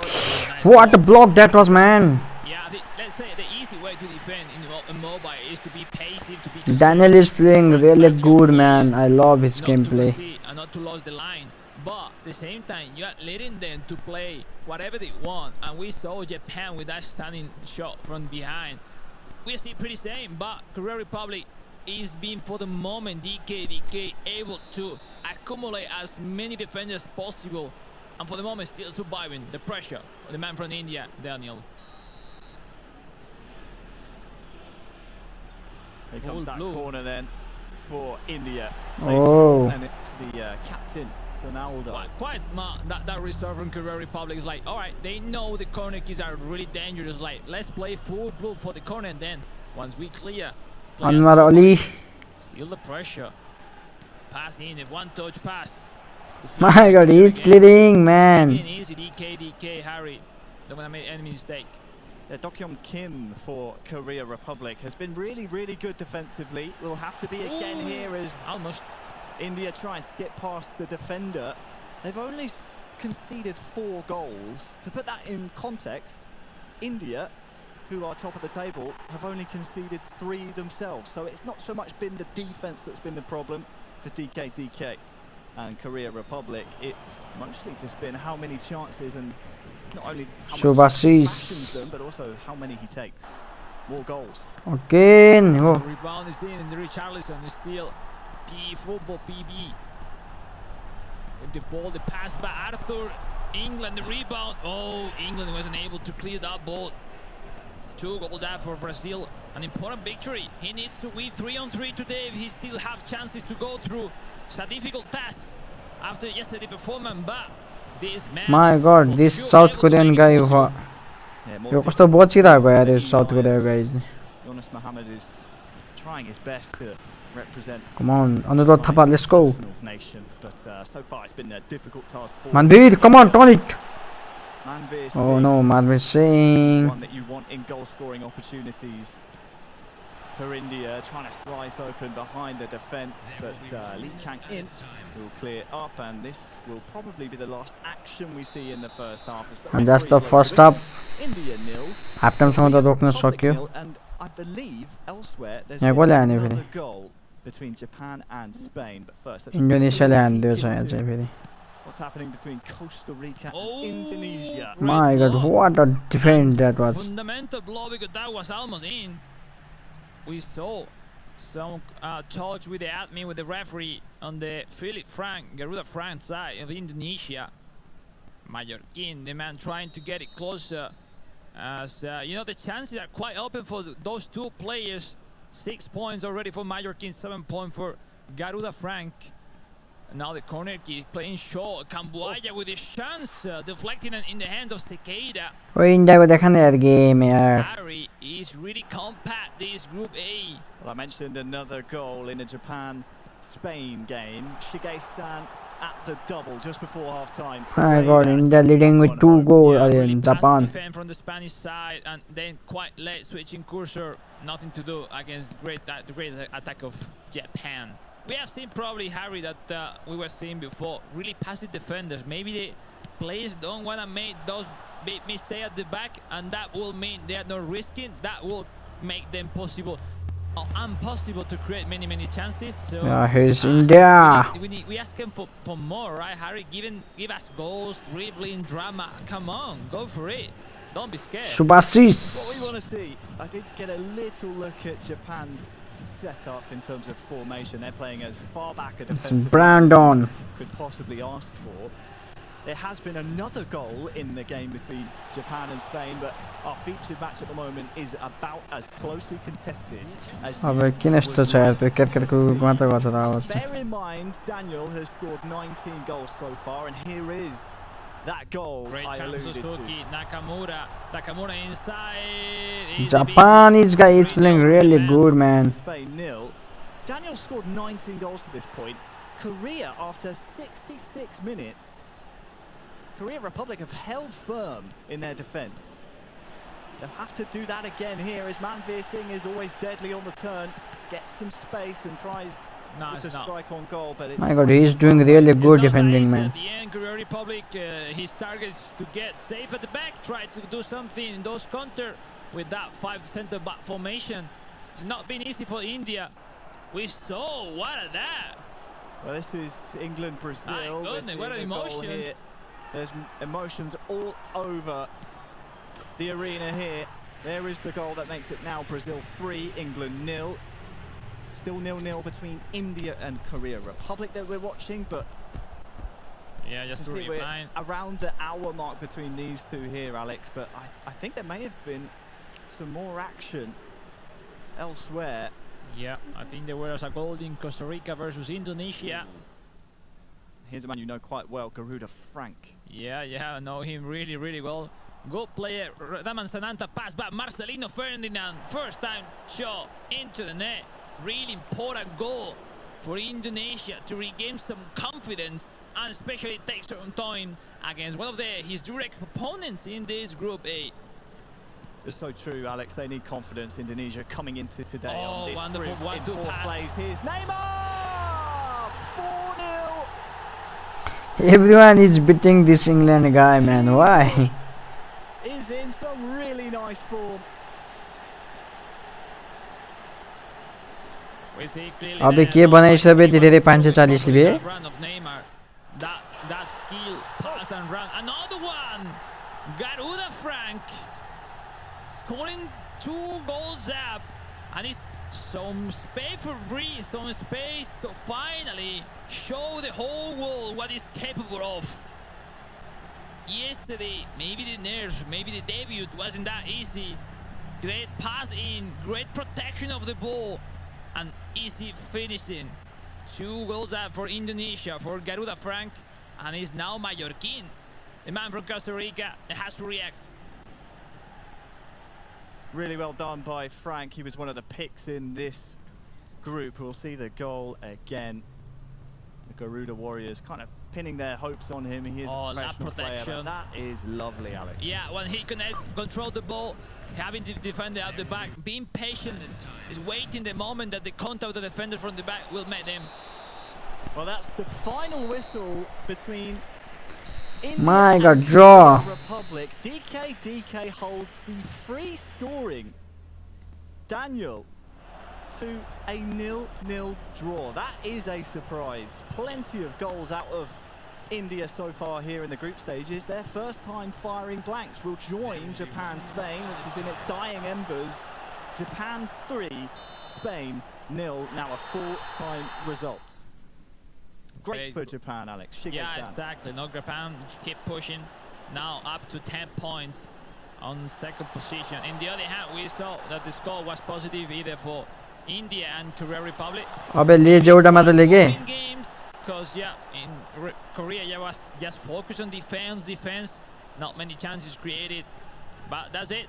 What a block that was, man. Yeah, let's say the easy way to defend in mobile is to be patient, to be Daniel is playing really good, man. I love his gameplay. And not to lose the line. But at the same time, you are letting them to play whatever they want. And we saw Japan with that stunning shot from behind. We see pretty same, but Korea Republic is being, for the moment, DK able to accumulate as many defenders as possible. And for the moment, still surviving the pressure of the man from India, Daniel. Here comes that corner then for India. Oh. And it's the captain, Sonaldo. Quite smart. That reserve from Korea Republic is like, all right, they know the corner kicks are really dangerous. Like, let's play full blue for the corner, and then once we clear, Anwar Ali. Still the pressure. Pass in, a one-touch pass. My God, he's clearing, man. Easy, DK, Harry. Don't want to make any mistake. Dokyeon Kim for Korea Republic has been really, really good defensively. Will have to be again here as almost India try and skip past the defender. They've only conceded 4 goals. To put that in context, India, who are top of the table, have only conceded 3 themselves. So it's not so much been the defense that's been the problem for DK. And Korea Republic, it's mostly just been how many chances and not only how much he fashions them, but also how many he takes. More goals. Again. Oh. Rebound is in, and Richarlison is still eFootball PB. With the ball, the pass by Arthur. England, the rebound. Oh, England wasn't able to clear that ball. 2 goals out for Brazil. An important victory. He needs to win 3-on-3 today if he still has chances to go through. It's a difficult task after yesterday's performance, but this man. My God, this South Korean guy. Yo kasto bachirako yaar this South Korea guys. Jonas Mohammed is trying his best to represent. Come on, Anudra Thapa, let's go. Nation, but so far it's been a difficult task for Manveer, come on, turn it. Manveer Oh no, Manveer Singh. One that you want in goal-scoring opportunities for India, trying to slice open behind the defence, but Lee Kang-in will clear up, and this will probably be the last action we see in the first half. And that's the first half. India 0, Halftime सम्म रोक्न सक्यो. and I believe elsewhere there's been another goal between Japan and Spain, but first Indonesia le what's happening between Costa Rica and Indonesia. My God, what a defense that was. Fundamental blow, because that was almost in. We saw some touch with the admin, with the referee on the Garuda Frank side of Indonesia. Mallorquin, the man trying to get it closer. As you know, the chances are quite open for those 2 players. 6 points already for Mallorquin, 7 points for Garuda Frank. Now the corner kick playing short. Cambodia with his chance, deflecting it in the hands of Sekeida. ओए India को देखा ना यार game यार. Harry is really compact this Group A. Well, I mentioned another goal in the Japan-Spain game. Shige-san at the double just before half-time. My God, India leading with 2 goals against Japan. Defend from the Spanish side and then quite late switching cursor. Nothing to do against the great attack of Japan. We have seen probably, Harry, that we were seeing before. Really passive defenders. Maybe the players don't want to make those big mistakes at the back, and that will mean they are not risking. That will make them possible or impossible to create many chances. So Yeah, here's India. we ask them for more, right, Harry? Give us goals, dribbling, drama. Come on, go for it. Don't be scared. Subhasis. What we want to see, I did get a little look at Japan's setup in terms of formation. They're playing as far back a defensive Brandon could possibly ask for. There has been another goal in the game between Japan and Spain, but our featured match at the moment is about as closely contested as अब किन यस्तो छ यार त्यो क्रिकेटको मात्र गर्छ त. Bear in mind, Daniel has scored 19 goals so far, and here is that goal Great I chance alluded to. Suzuki, Nakamura inside. Japanese guy is playing really good, man. Spain 0. Daniel scored 19 goals to this point. Korea, after 66 minutes, Korea Republic have held firm in their defence. They'll have to do that again here as Manveer Singh is always deadly on the turn, gets some space and tries to strike on goal, but it's... My God, he's doing really good defending, man. At the end, Korea Republic, his target is to get safe at the back, try to do something in those counter with that 5 centre back formation. It's not been easy for India. We saw, what a that! Well, this is England-Brazil. My goodness, what are emotions! Here. There's emotions all over the arena here. There is the goal that makes it now Brazil 3, England 0. Still 0-0 between India and Korea Republic that we're watching, but yeah, just we're around the hour mark between these two here, Alex. But I think there may have been some more action elsewhere. Yeah, I think there was a goal in Costa Rica versus Indonesia. Here's a man you know quite well, Garuda Frank. Yeah, I know him really well. Good player, Raman Sananta, pass back, Marcelino Ferdinand, first time shot into the net. Really important goal for Indonesia to regain some confidence, and especially take some time against one of his direct opponents in this Group A. It's so true, Alex. They need confidence. Indonesia coming into today on this wonderful in fourth place. Here's Neymar! 4-0! Everyone is beating this England guy, man. Why? Is in some really nice form. अबे के बनाइछ बे धेरै 540 बे. That skill, pass and run. Another one. Garuda Frank scoring 2 goals up, and it's some space for Bree, some space to finally show the whole world what he's capable of. Yesterday, maybe the nerves, maybe the debut wasn't that easy. Great pass in, great protection of the ball, and easy finishing. 2 goals up for Indonesia, for Garuda Frank, and he's now Mallorquin. The man from Costa Rica has to react. Really well done by Frank. He was one of the picks in this group. We'll see the goal again. The Garuda Warriors kind of pinning their hopes on him. He is a professional player, but that is lovely, Alex. Yeah, when he can control the ball, having the defender at the back, being patient, is waiting the moment that the contact of the defender from the back will make them. Well, that's the final whistle between India My God, and draw. Republic. DK holds the free scoring Daniel to a 0-0 draw. That is a surprise. Plenty of goals out of India so far here in the group stages. Their first time firing blanks will join Japan-Spain, which is in its dying embers. Japan 3, Spain 0. Now a full-time result. Great for Japan, Alex. Yeah, exactly. No, Japan keep pushing. Now up to 10 points on second position. In the other hand, we saw that the score was positive either for India and Korea Republic. अबे ले एउटा मात्र ले के. Games, because yeah, in Korea, yeah, was just focus on defense. Not many chances created, but that's it.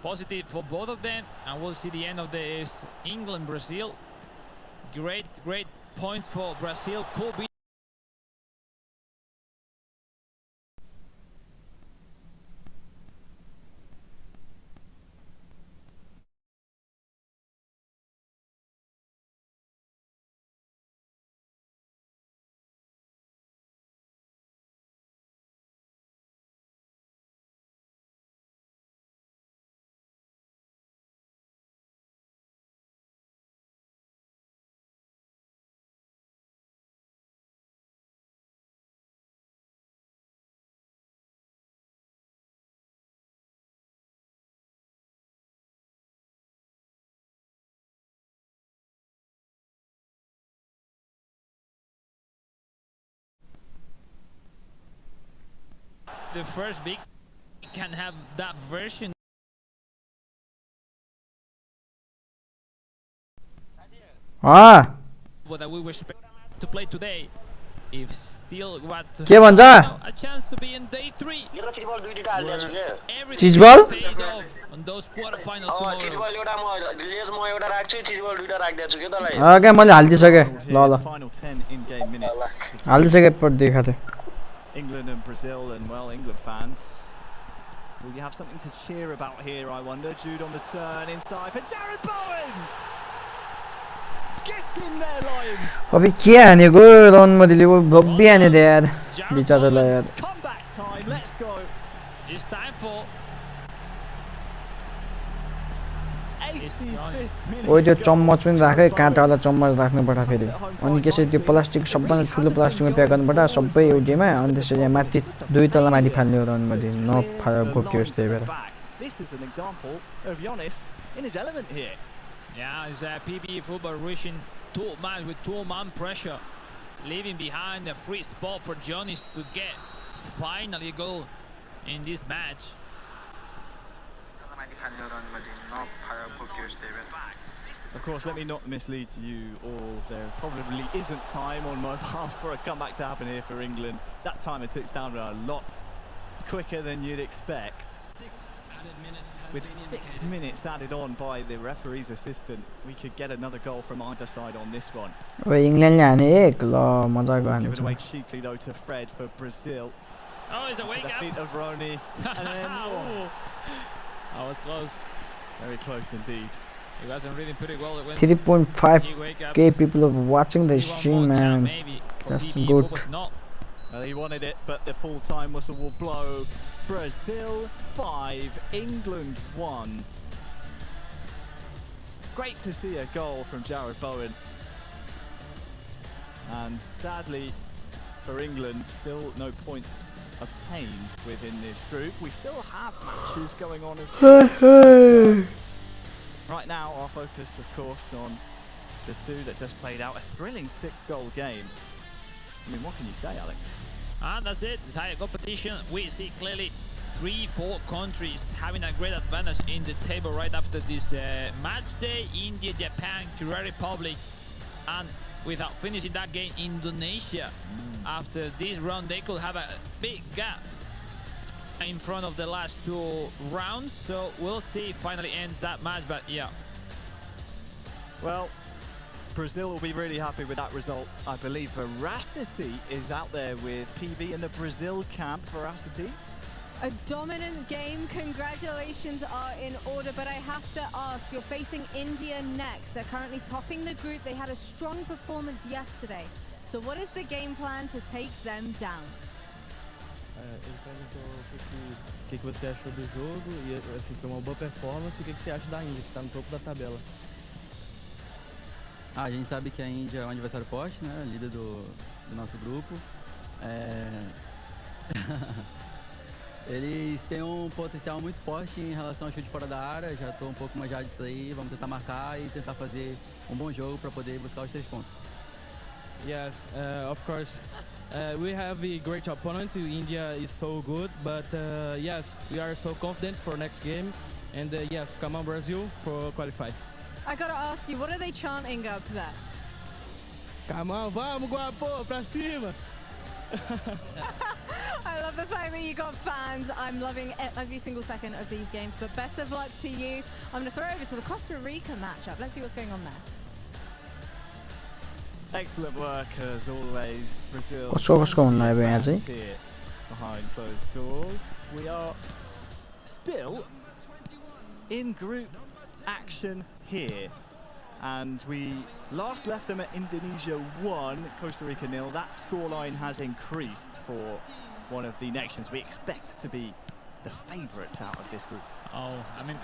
Positive for both of them, and we'll see the end of this England-Brazil. Great points for Brazil. Could be. The first big can have that version. That we were expecting to play today. If still what to के भन्छ a chance to be in day 3. Cheese ball? Pays off on those quarterfinals tomorrow. क्या मैले हालिदिसके ल Final 10 in-game minutes. हालिदिसके पर देखा थिए England and Brazil, and well, England fans, will you have something to cheer about here, I wonder? Jude on the turn inside for Jared Bowen. Get in there, Lions. अबे के हानेको run मदिले भब्बी हाने दे यार बिचारालाई यार Comeback time, let's go. It's time for 85th minute. ओ त्यो चम्मच पनि राखे काँटावाला चम्मच राख्नु पर्छ फेरि अनि त्यसै त्यो प्लास्टिक सबभन्दा ठुलो प्लास्टिकमा प्याक गर्नु पर्छ सबै एउटैमा अनि त्यसै यहाँ माथि दुई तला माथि फाल्ने रन मदि नफाल्यो गोकियोस् त्यही भएर This is an example of Giannis in his element here. yeah, it's a PB football reaching 2 man with 2-man pressure, leaving behind a free spot for Johnny's to get finally a goal in this match. Of course, let me not mislead you all. There probably isn't time on mobile for a comeback to happen here for England. That time it ticks down a lot quicker than you'd expect. With 6 minutes added on by the referee's assistant, we could get another goal from either side on this one. ओए इंग्ल्यान्डले हाने एक ल मजाको हाने Given away cheaply though to Fred for Brazil. Oh, it's a wake the up. feet of Ronnie. And then, That was close. Very close indeed. He wasn't really pretty well. 3.5k people are watching the stream, man. That's good. Well, he wanted it, but the full-time whistle will blow. Brazil 5, England 1. Great to see a goal from Jared Bowen. And sadly for England, still no points obtained within this group. We still have matches going on. Right now, our focus, of course, on the two that just played out. A thrilling 6-goal game. I mean, what can you say, Alex? And that's it. It's higher competition. We see clearly 3-4 countries having a great advantage in the table right after this match day. India, Japan, Czech Republic, and without finishing that game, Indonesia. After this round, they could have a big gap in front of the last 2 rounds. So we'll see if finally ends that match. But yeah. Well, Brazil will be really happy with that result. I believe Veracity is out there with PV in the Brazil camp. Veracity. A dominant game. Congratulations are in order, but I have to ask, you're facing India next. They're currently topping the group. They had a strong performance yesterday. So what is the game plan to take them down? Ele perguntou o que você achou do jogo e assim, foi uma boa performance. O que você acha da Índia, que está no topo da tabela? A gente sabe que a Índia é um adversário forte, né? Líder do nosso grupo. Eles têm um potencial muito forte em relação ao chute fora da área. Já estou um pouco manjado disso aí. Vamos tentar marcar e tentar fazer um bom jogo para poder buscar os 3 pontos. Yes, of course. We have a great opponent. India is so good, but yes, we are so confident for next game. And yes, come on Brazil for qualify. I gotta ask you, what are they chanting up there? Come on, vamos, guapo, pra cima. I love the fact that you got fans. I'm loving every single second of these games, but best of luck to you. I'm going to throw over to the Costa Rica matchup. Let's see what's going on there. Excellent work as always, Brazil. What's going on here? Here behind closed doors. We are still in group action here. And we last left them at Indonesia 1, Costa Rica 0. That scoreline has increased for one of the nations we expect to be the favourites out of this group. Oh, I mean,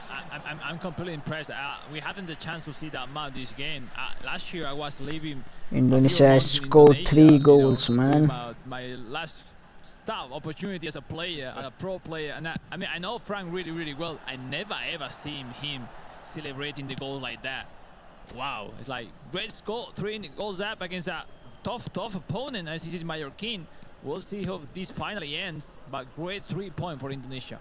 I'm completely impressed. We hadn't the chance to see that much this game. Last year I was living. Indonesia scored 3 goals, man. My last start opportunity as a player, a pro player, and I mean I know Frank really well. I never ever seen him celebrating the goal like that. Wow, it's like great score, 3 goals up against a tough opponent as this is Mallorquin. We'll see how this finally ends, but great 3-point for Indonesia.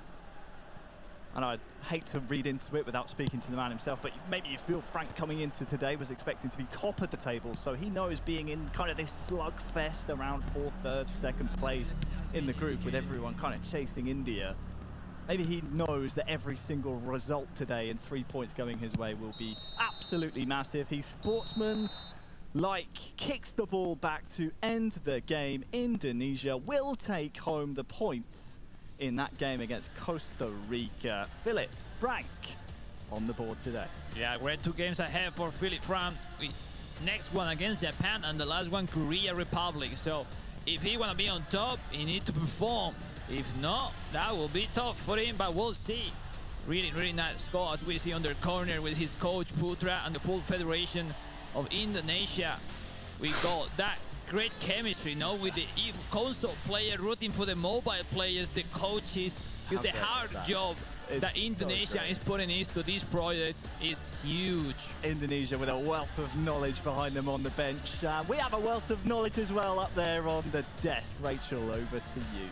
And I'd hate to read into it without speaking to the man himself, but maybe you feel Frank coming into today was expecting to be top of the table, so he knows being in kind of this slugfest around 4th, 3rd, 2nd place in the group with everyone kind of chasing India. Maybe he knows that every single result today and 3 points going his way will be absolutely massive. He's sportsman-like, kicks the ball back to end the game. Indonesia will take home the points in that game against Costa Rica. Philip Frank on the board today. Yeah, we're 2 games ahead for Philip Frank. Next one against Japan and the last one Korea Republic. So if he want to be on top, he needs to perform. If not, that will be tough for him, but we'll see. Really nice score as we see on the corner with his coach Putra and the full federation of Indonesia. We got that great chemistry, no, with the console player rooting for the mobile players, the coaches, because the hard job that Indonesia is putting into this project is huge. Indonesia with a wealth of knowledge behind them on the bench. We have a wealth of knowledge as well up there on the desk. Rachel, over to you.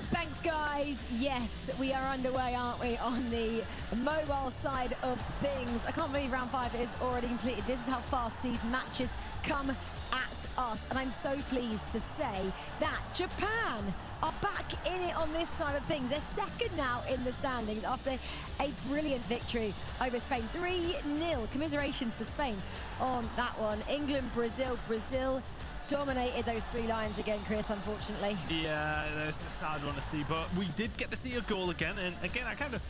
Thanks, guys. Yes, we are underway, aren't we, on the mobile side of things. I can't believe round 5 is already completed. This is how fast these matches come at us. And I'm so pleased to say that Japan are back in it on this side of things. They're 2nd now in the standings after a brilliant victory over Spain. 3-0. Commiserations to Spain on that one. England, Brazil dominated those 3 Lions again, Chris, unfortunately. Yeah, that's a sad one to see, but we did get to see a goal again, and again, I kind of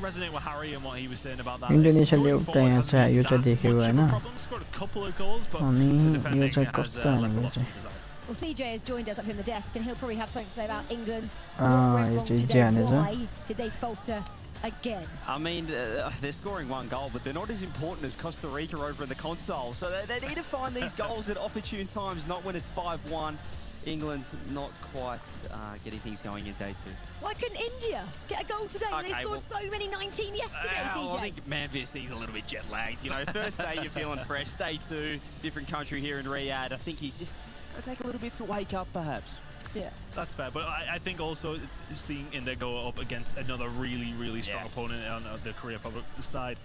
resonate with Harry and what he was saying about that. Indonesia ले उठा यहाँ से यो चाहिँ देखेको हैन scored a couple of goals, but अनि the yo defending चाहिँ has कस्तो left a Hahn lot to चाहिँ be desired. Well, CJ has joined us up here in the desk, and he'll probably have something to say about England. यो चाहिँ ज्यान Why did they falter again? I mean, they're scoring 1 goal, but they're not as important as Costa Rica over in the console. So they need to find these goals at opportune times, not when it's 5-1. England not quite getting things going in day 2. Why couldn't India get a goal today? Okay, They scored so many 19 yesterday, CJ. Well, I think Manvisti's a little bit jet lagged. You know, first day you're feeling fresh, day 2, different country here in Riyadh. I think he's just going to take a little bit to wake up, perhaps. Yeah, that's fair, but I think also seeing India go up against another really strong opponent on the Korea Republic side,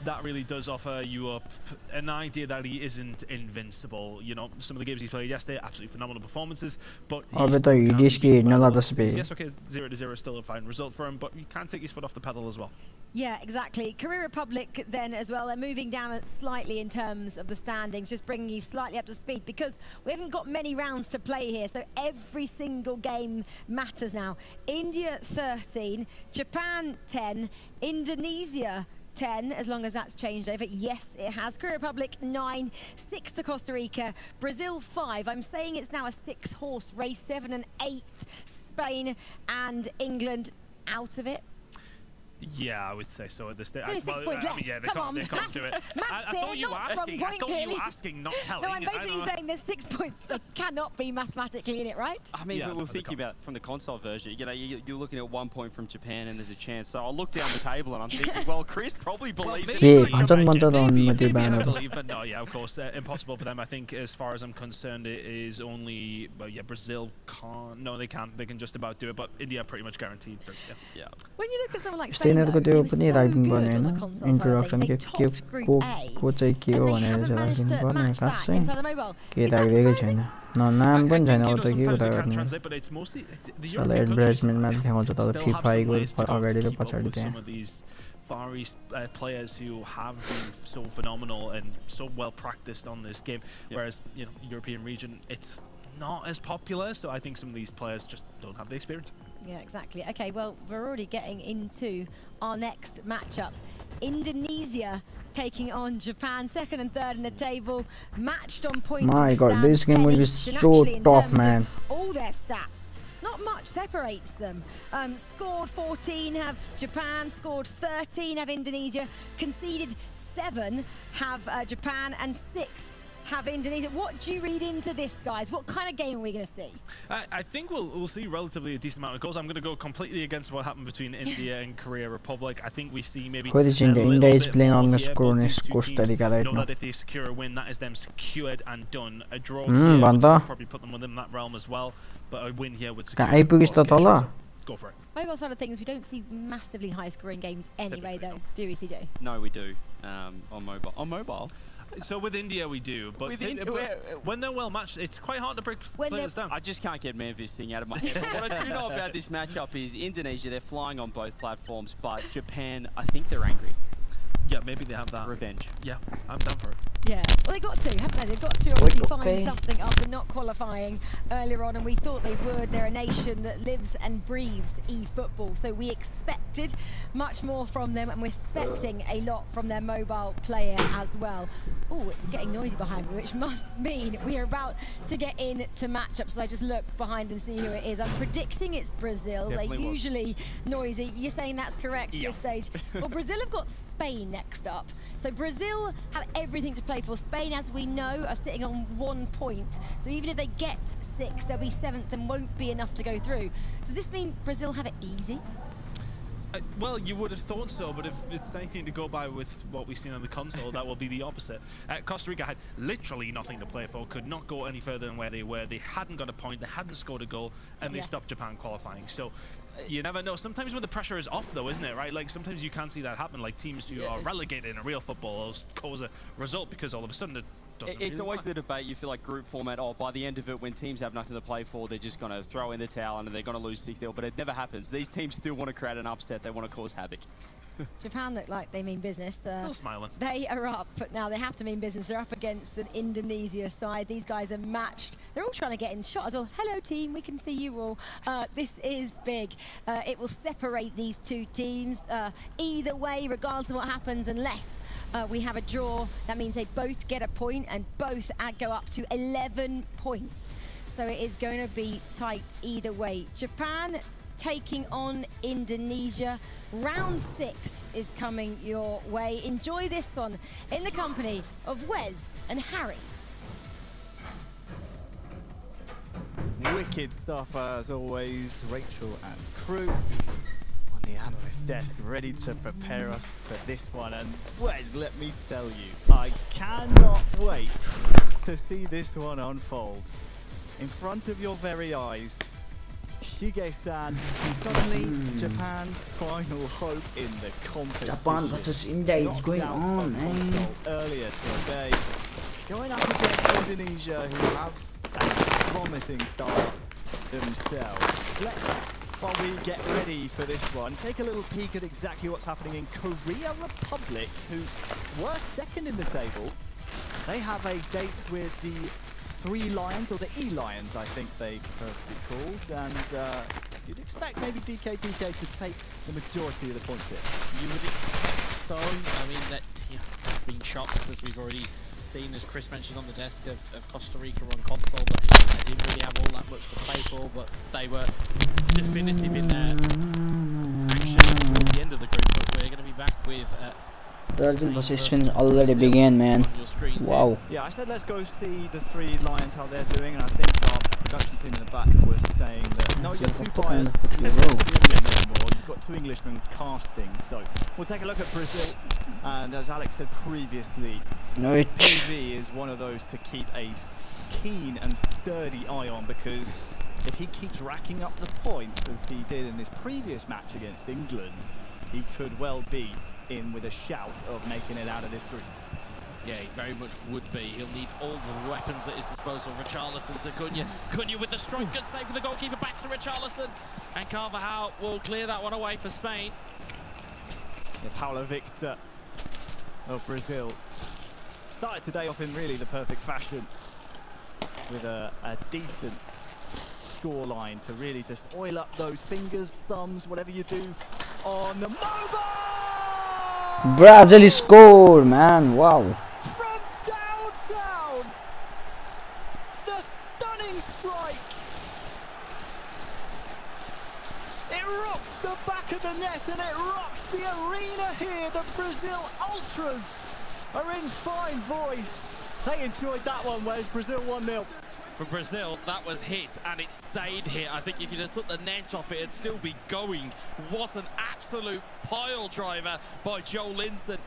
that really does offer you up an idea that he isn't invincible. You know, some of the games he's played yesterday, absolutely phenomenal performances, but अब त हिडिसकी hidden लाग्दछ bay yes, okay, 0-0 is still a fine result for him, but you can't take his foot off the pedal as well. Yeah, exactly. Korea Republic then as well, they're moving down slightly in terms of the standings, just bringing you slightly up to speed because we haven't got many rounds to play here, so every single game matters now. India 13, Japan 10, Indonesia 10, as long as that's changed over. Yes, it has. Korea Republic 9, 6 to Costa Rica, Brazil 5. I'm saying it's now a 6-horse race, 7 and 8, Spain and England out of it. Yeah, I would say so at this stage. Only 6 points left. Yeah, Come they can't do it. I thought you were asking, not telling. No, I'm basically saying there's 6 points that cannot be mathematically in it, right? I mean, we're thinking about from the console version. You know, you're looking at 1 point from Japan, and there's a chance. So I'll look down the table, and I'm thinking, well, Chris probably believes it. I believe, but no, yeah, of course, impossible for them. I think, as far as I'm concerned, it is only. Well, yeah, Brazil can't. No, they can't. They can just about do it, but India pretty much guaranteed. Yeah. When you look at someone like Spain, तिनीहरुको त्यो पनि राखिदिनु पर्ने हैन introduction के को चाहिँ के हो भनेर चाहिँ राखिदिनु पर्ने खासै के राखिदिएकै छैन न नाम पनि छैन हो त के कुरा गर्ने साला एडभर्टाइजमेन्टमा देखाउँछ त FIFAe को अगाडि र पछाडि त्यहाँ Far East players who have been so phenomenal and so well practiced on this game, whereas European region it's not as popular. So I think some of these players just don't have the experience. Yeah, exactly. Okay, well, we're already getting into our next matchup. Indonesia taking on Japan, second and third in the table, matched on points. My God, this game will be so tough, man. All their stats. Not much separates them. Scored 14 have Japan, scored 13 have Indonesia, conceded 7 have Japan, and 6 have Indonesia. What do you read into this, guys? What kind of game are we going to see? I think we'll see relatively a decent amount of goals. I'm going to go completely against what happened between India and Korea Republic. I think we see maybe India is playing on the Costa Rica right now. Know that if they secure a win, that is them secured and done. A draw here would probably put them within that realm as well. But a win here would secure. Go for it. Mobile side of things, we don't see massively high-scoring games anyway, though, do we, CJ? No, we do. On mobile. On mobile. So with India we do, but when they're well matched, it's quite hard to break players down. I just can't get Memphis thing out of my head. What I do know about this matchup is Indonesia, they're flying on both platforms, but Japan, I think they're angry. Yeah, maybe they have that. Revenge. Yeah, I'm down for it. Yeah, well they got to, haven't they? They've got to obviously find something after not qualifying earlier on, and we thought they would. They're a nation that lives and breathes eFootball, so we expected much more from them, and we're expecting a lot from their mobile player as well. Oh, it's getting noisy behind me, which must mean we are about to get into matchups. So I just look behind and see who it is. I'm predicting it's Brazil. They're usually noisy. You're saying that's correct at this stage. Well, Brazil have got Spain next up. So Brazil have everything to play for. Spain, as we know, are sitting on 1 point. So even if they get 6, they'll be 7th and won't be enough to go through. Does this mean Brazil have it easy? Well, you would have thought so, but if it's anything to go by with what we've seen on the console, that will be the opposite. Costa Rica had literally nothing to play for, could not go any further than where they were. They hadn't got a point, they hadn't scored a goal, and they stopped Japan qualifying. So you never know. Sometimes when the pressure is off, though, isn't it, right? Like, sometimes you can't see that happen. Like, teams who are relegated in a real football cause a result because all of a sudden it's always the debate, you feel like group format, by the end of it, when teams have nothing to play for, they're just going to throw in the towel and they're going to lose 6-0, but it never happens. These teams still want to create an upset, they want to cause havoc. Japan look like they mean business. Still smiling. They are up, but now they have to mean business. They're up against an Indonesia side. These guys are matched. They're all trying to get in shot as well. Hello, team. We can see you all. This is big. It will separate these two teams either way, regardless of what happens, unless we have a draw. That means they both get a point and both go up to 11 points. So it is going to be tight either way. Japan taking on Indonesia. Round 6 is coming your way. Enjoy this one in the company of Wes and Harry. Wicked stuff as always, Rachel and crew on the analyst desk, ready to prepare us for this one. And Wes, let me tell you, I cannot wait to see this one unfold in front of your very eyes. Shige-san, suddenly Japan's final hope in the competition. Japan versus India is going on, man. Earlier today, going up against Indonesia, who have a promising start themselves. While we get ready for this one, take a little peek at exactly what's happening in Korea Republic, who were second in the table. They have a date with the 3 Lions, or the E-Lions, I think they prefer to be called, and you'd expect maybe DK to take the majority of the points here. You would expect so. I mean, that being shocked, as we've already seen, as Chris mentioned on the desk, of Costa Rica on console, but they didn't really have all that much to play for, but they were definitive in their action towards the end of the group. But we're going to be back with Brazil versus Spain already began, man. Wow. Yeah, I said let's go see the 3 Lions, how they're doing, and I think our production team in the back was saying that no, you've got 2 players, you've got 2 Englishmen casting, so we'll take a look at Brazil, and as Alex said previously, PV is one of those to keep a keen and sturdy eye on, because if he keeps racking up the points as he did in this previous match against England, he could well be in with a shout of making it out of this group. Yeah, he very much would be. He'll need all the weapons at his disposal. Richarlison to Cunha. Cunha with the strike. Good save for the goalkeeper. Back to Richarlison. And Carvajal will clear that one away for Spain. Yeah, Paulo Victor of Brazil started today off in really the perfect fashion with a decent scoreline to really just oil up those fingers, thumbs, whatever you do on the mobile. Brazil scored, man! Wow. From downtown, the stunning strike. It rocks the back of the net and it rocks the arena here. The Brazil Ultras are in fine voice. They enjoyed that one, whereas Brazil 1-0. For Brazil, that was hit and it stayed hit. I think if you'd have took the net off it, it'd still be going. What an absolute pile driver by Joe Linton.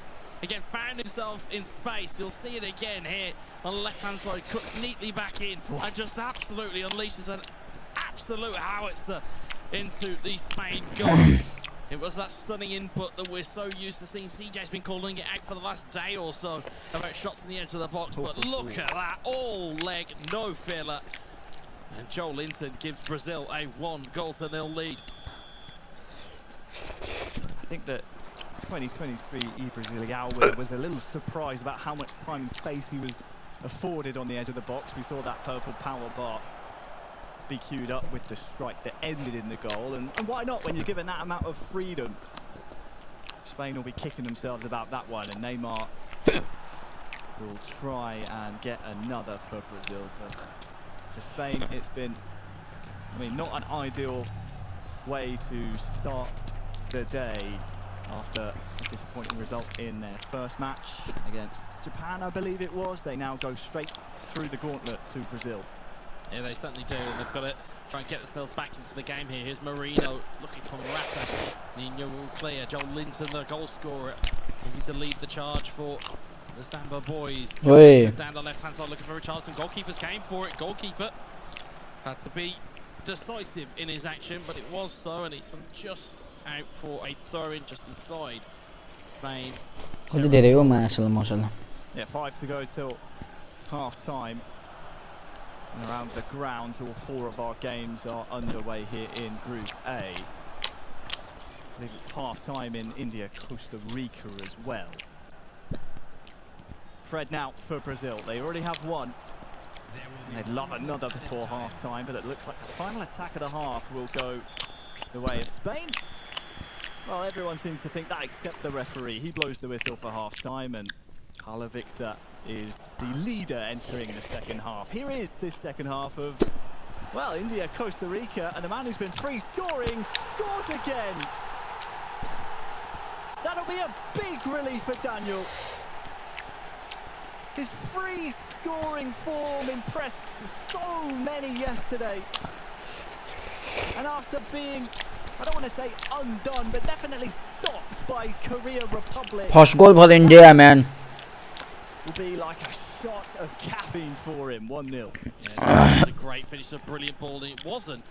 Again, found himself in space. You'll see it again here on the left-hand side, cut neatly back in and just absolutely unleashes an absolute howitzer into the Spain goal. It was that stunning input that we're so used to seeing. CJ's been calling it out for the last day or so about shots in the edge of the box, but look at that, all leg, no filler. And Joe Linton gives Brazil a 1-0 lead. I think that 2023 eBrasilial was a little surprised about how much time and space he was afforded on the edge of the box. We saw that purple power bar be queued up with the strike that ended in the goal, and why not when you're given that amount of freedom? Spain will be kicking themselves about that one, and Neymar will try and get another for Brazil, but for Spain it's been, I mean, not an ideal way to start the day after a disappointing result in their first match against Japan, I believe it was. They now go straight through the gauntlet to Brazil. Yeah, they certainly do, and they've got to try and get themselves back into the game here. Here's Marino looking for Morata. Nino will clear. Joel Linton, the goal scorer, looking to lead the charge for the Samba boys. Down the left-hand side looking for Richarlison. Goalkeepers came for it. Goalkeeper had to be decisive in his action, but it was so, and it's just out for a throw-in just inside Spain. Yeah, 5 to go till half-time. And around the grounds, all 4 of our games are underway here in Group A. I believe it's half-time in India, Costa Rica as well. Fred now for Brazil. They already have one. And they'd love another before half-time, but it looks like the final attack of the half will go the way of Spain. Well, everyone seems to think that except the referee. He blows the whistle for half-time, and Paulo Victor is the leader entering the second half. Here is this second half of, well, India, Costa Rica, and the man who's been free scoring scores again. That'll be a big relief for Daniel. His free scoring form impressed so many yesterday. And after being, I don't want to say undone, but definitely stopped by Korea Republic. First goal for India, man. Will be like a shot of caffeine for him. 1-0. Yeah, it's a great finish, a brilliant ball, and it wasn't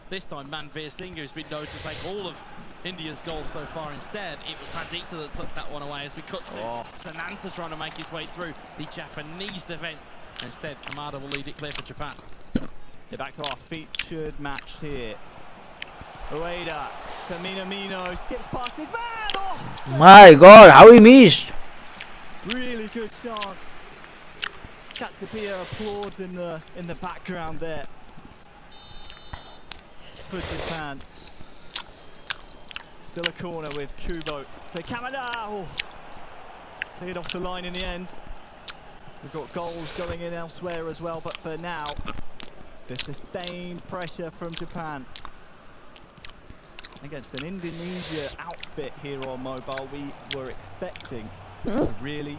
this time Manveer Singh, who's been known to take all of India's goals so far. Instead, it was Pandita that took that one away as we cut to Sananta trying to make his way through the Japanese defence. Instead, Kamada will lead it clear for Japan. Yeah, back to our featured match here. Ueda to Minamino, skips past his man. Oh, my God, how he missed! Really good chance. That's the beer applause in the background there for Japan. Still a corner with Kubo. So Kamada, cleared off the line in the end. We've got goals going in elsewhere as well, but for now, the sustained pressure from Japan against an Indonesia outfit here on mobile. We were expecting to really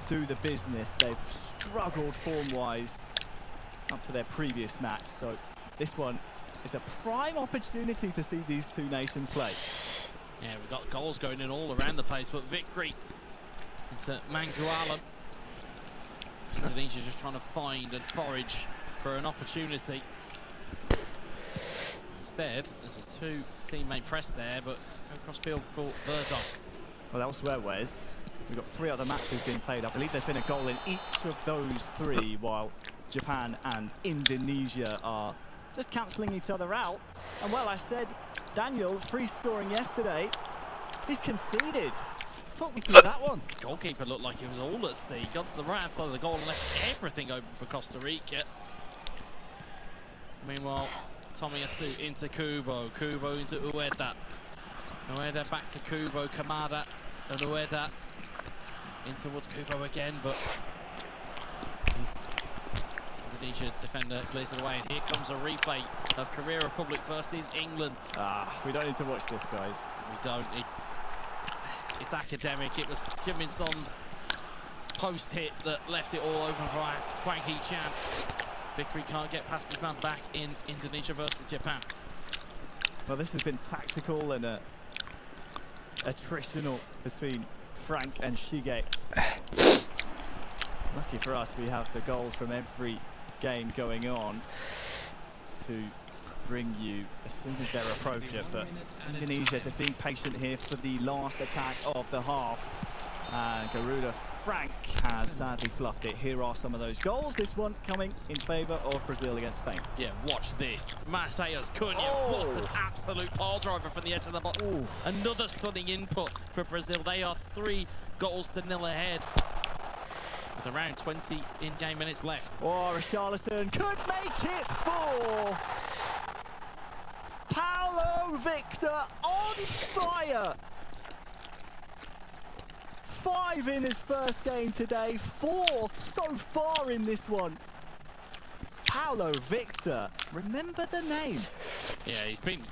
do the business. They've struggled form-wise up to their previous match, so this one is a prime opportunity to see these two nations play. Yeah, we've got goals going in all around the place, but victory into Mangualam. Indonesia just trying to find and forage for an opportunity. instead. There's a two-teammate press there, but go cross field for Verdonk. Well, elsewhere, Wes, we've got 3 other matches being played. I believe there's been a goal in each of those 3, while Japan and Indonesia are just cancelling each other out. And well, I said, Daniel, free scoring yesterday. He's conceded. Talk me through that one. Goalkeeper looked like he was all at sea. Got to the right hand side of the goal and left everything open for Costa Rica. Meanwhile, Tomiyasu into Kubo. Kubo into Ueda. Ueda back to Kubo. Kamada and Ueda in towards Kubo again, but Indonesia defender clears it away. And here comes a replay of Korea Republic versus England. We don't need to watch this, guys. We don't. It's academic. It was Kim Min Son's post hit that left it all open for Hwang Hee-chan. Victory can't get past his man back in Indonesia versus Japan. Well, this has been tactical and attritional between Frank and Shige. Lucky for us, we have the goals from every game going on to bring you as soon as they're appropriate, but Indonesia just being patient here for the last attack of the half, and Garuda Frank has sadly fluffed it. Here are some of those goals. This one coming in favour of Brazil against Spain. Yeah, watch this. Mateus Cunha, what an absolute pile driver from the edge of the box. Another stunning input for Brazil. They are 3-0 ahead with around 20 in-game minutes left. Oh, Richarlison could make it 4. Paulo Victor on fire. 5 in his first game today, 4 so far in this one. Paulo Victor, remember the name. Yeah, he's been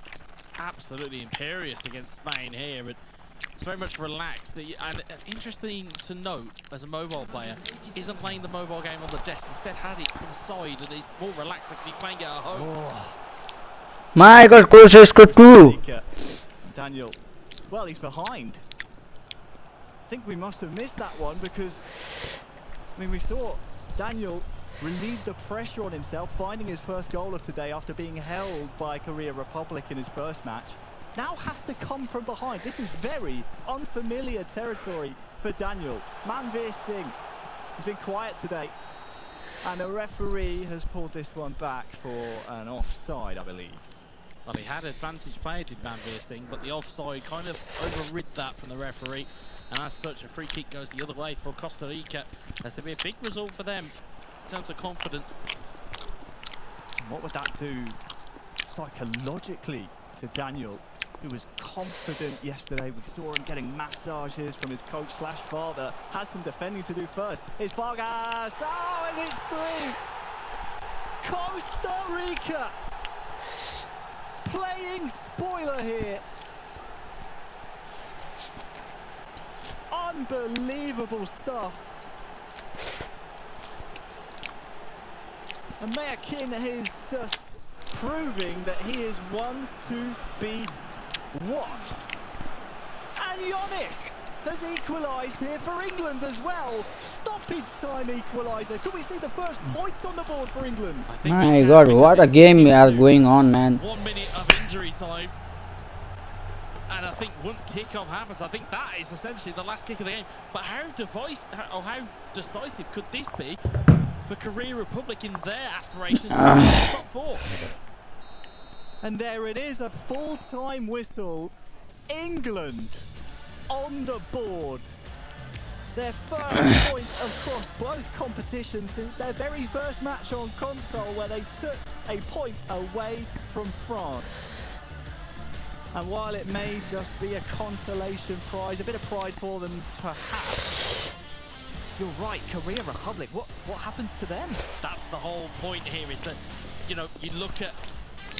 absolutely imperious against Spain here, but it's very much relaxed. And interesting to note, as a mobile player, isn't playing the mobile game on the desk. Instead has it to the side and is more relaxed because he's playing it at home. My God, Cruiser scored 2. Daniel, well, he's behind. I think we must have missed that one because, I mean, we saw Daniel relieve the pressure on himself, finding his first goal of today after being held by Korea Republic in his first match. Now has to come from behind. This is very unfamiliar territory for Daniel. Manveer Singh has been quiet today, and the referee has pulled this one back for an offside, I believe. Well, he had advantage played in Manveer Singh, but the offside kind of overrid that from the referee. And as such, a free kick goes the other way for Costa Rica. Has to be a big result for them in terms of confidence. What would that do psychologically to Daniel, who was confident yesterday? We saw him getting massages from his coach/father. Has some defending to do first. It's Vargas. Oh, and it's 3. Costa Rica playing spoiler here. Unbelievable stuff. And Mayakin is just proving that he is one to be watched. And Yannick has equalised here for England as well. Stoppage time equaliser. Could we see the first point on the board for England? My God, what a game we are going on, man. 1 minute of injury time. And I think once kickoff happens, I think that is essentially the last kick of the game. But how decisive could this be for Korea Republic in their aspirations to the top 4? And there it is, a full-time whistle. England on the board. Their first point across both competitions since their very first match on console, where they took a point away from France. And while it may just be a consolation prize, a bit of pride for them perhaps, you're right, Korea Republic, what happens to them? That's the whole point here, is that, you know, you look at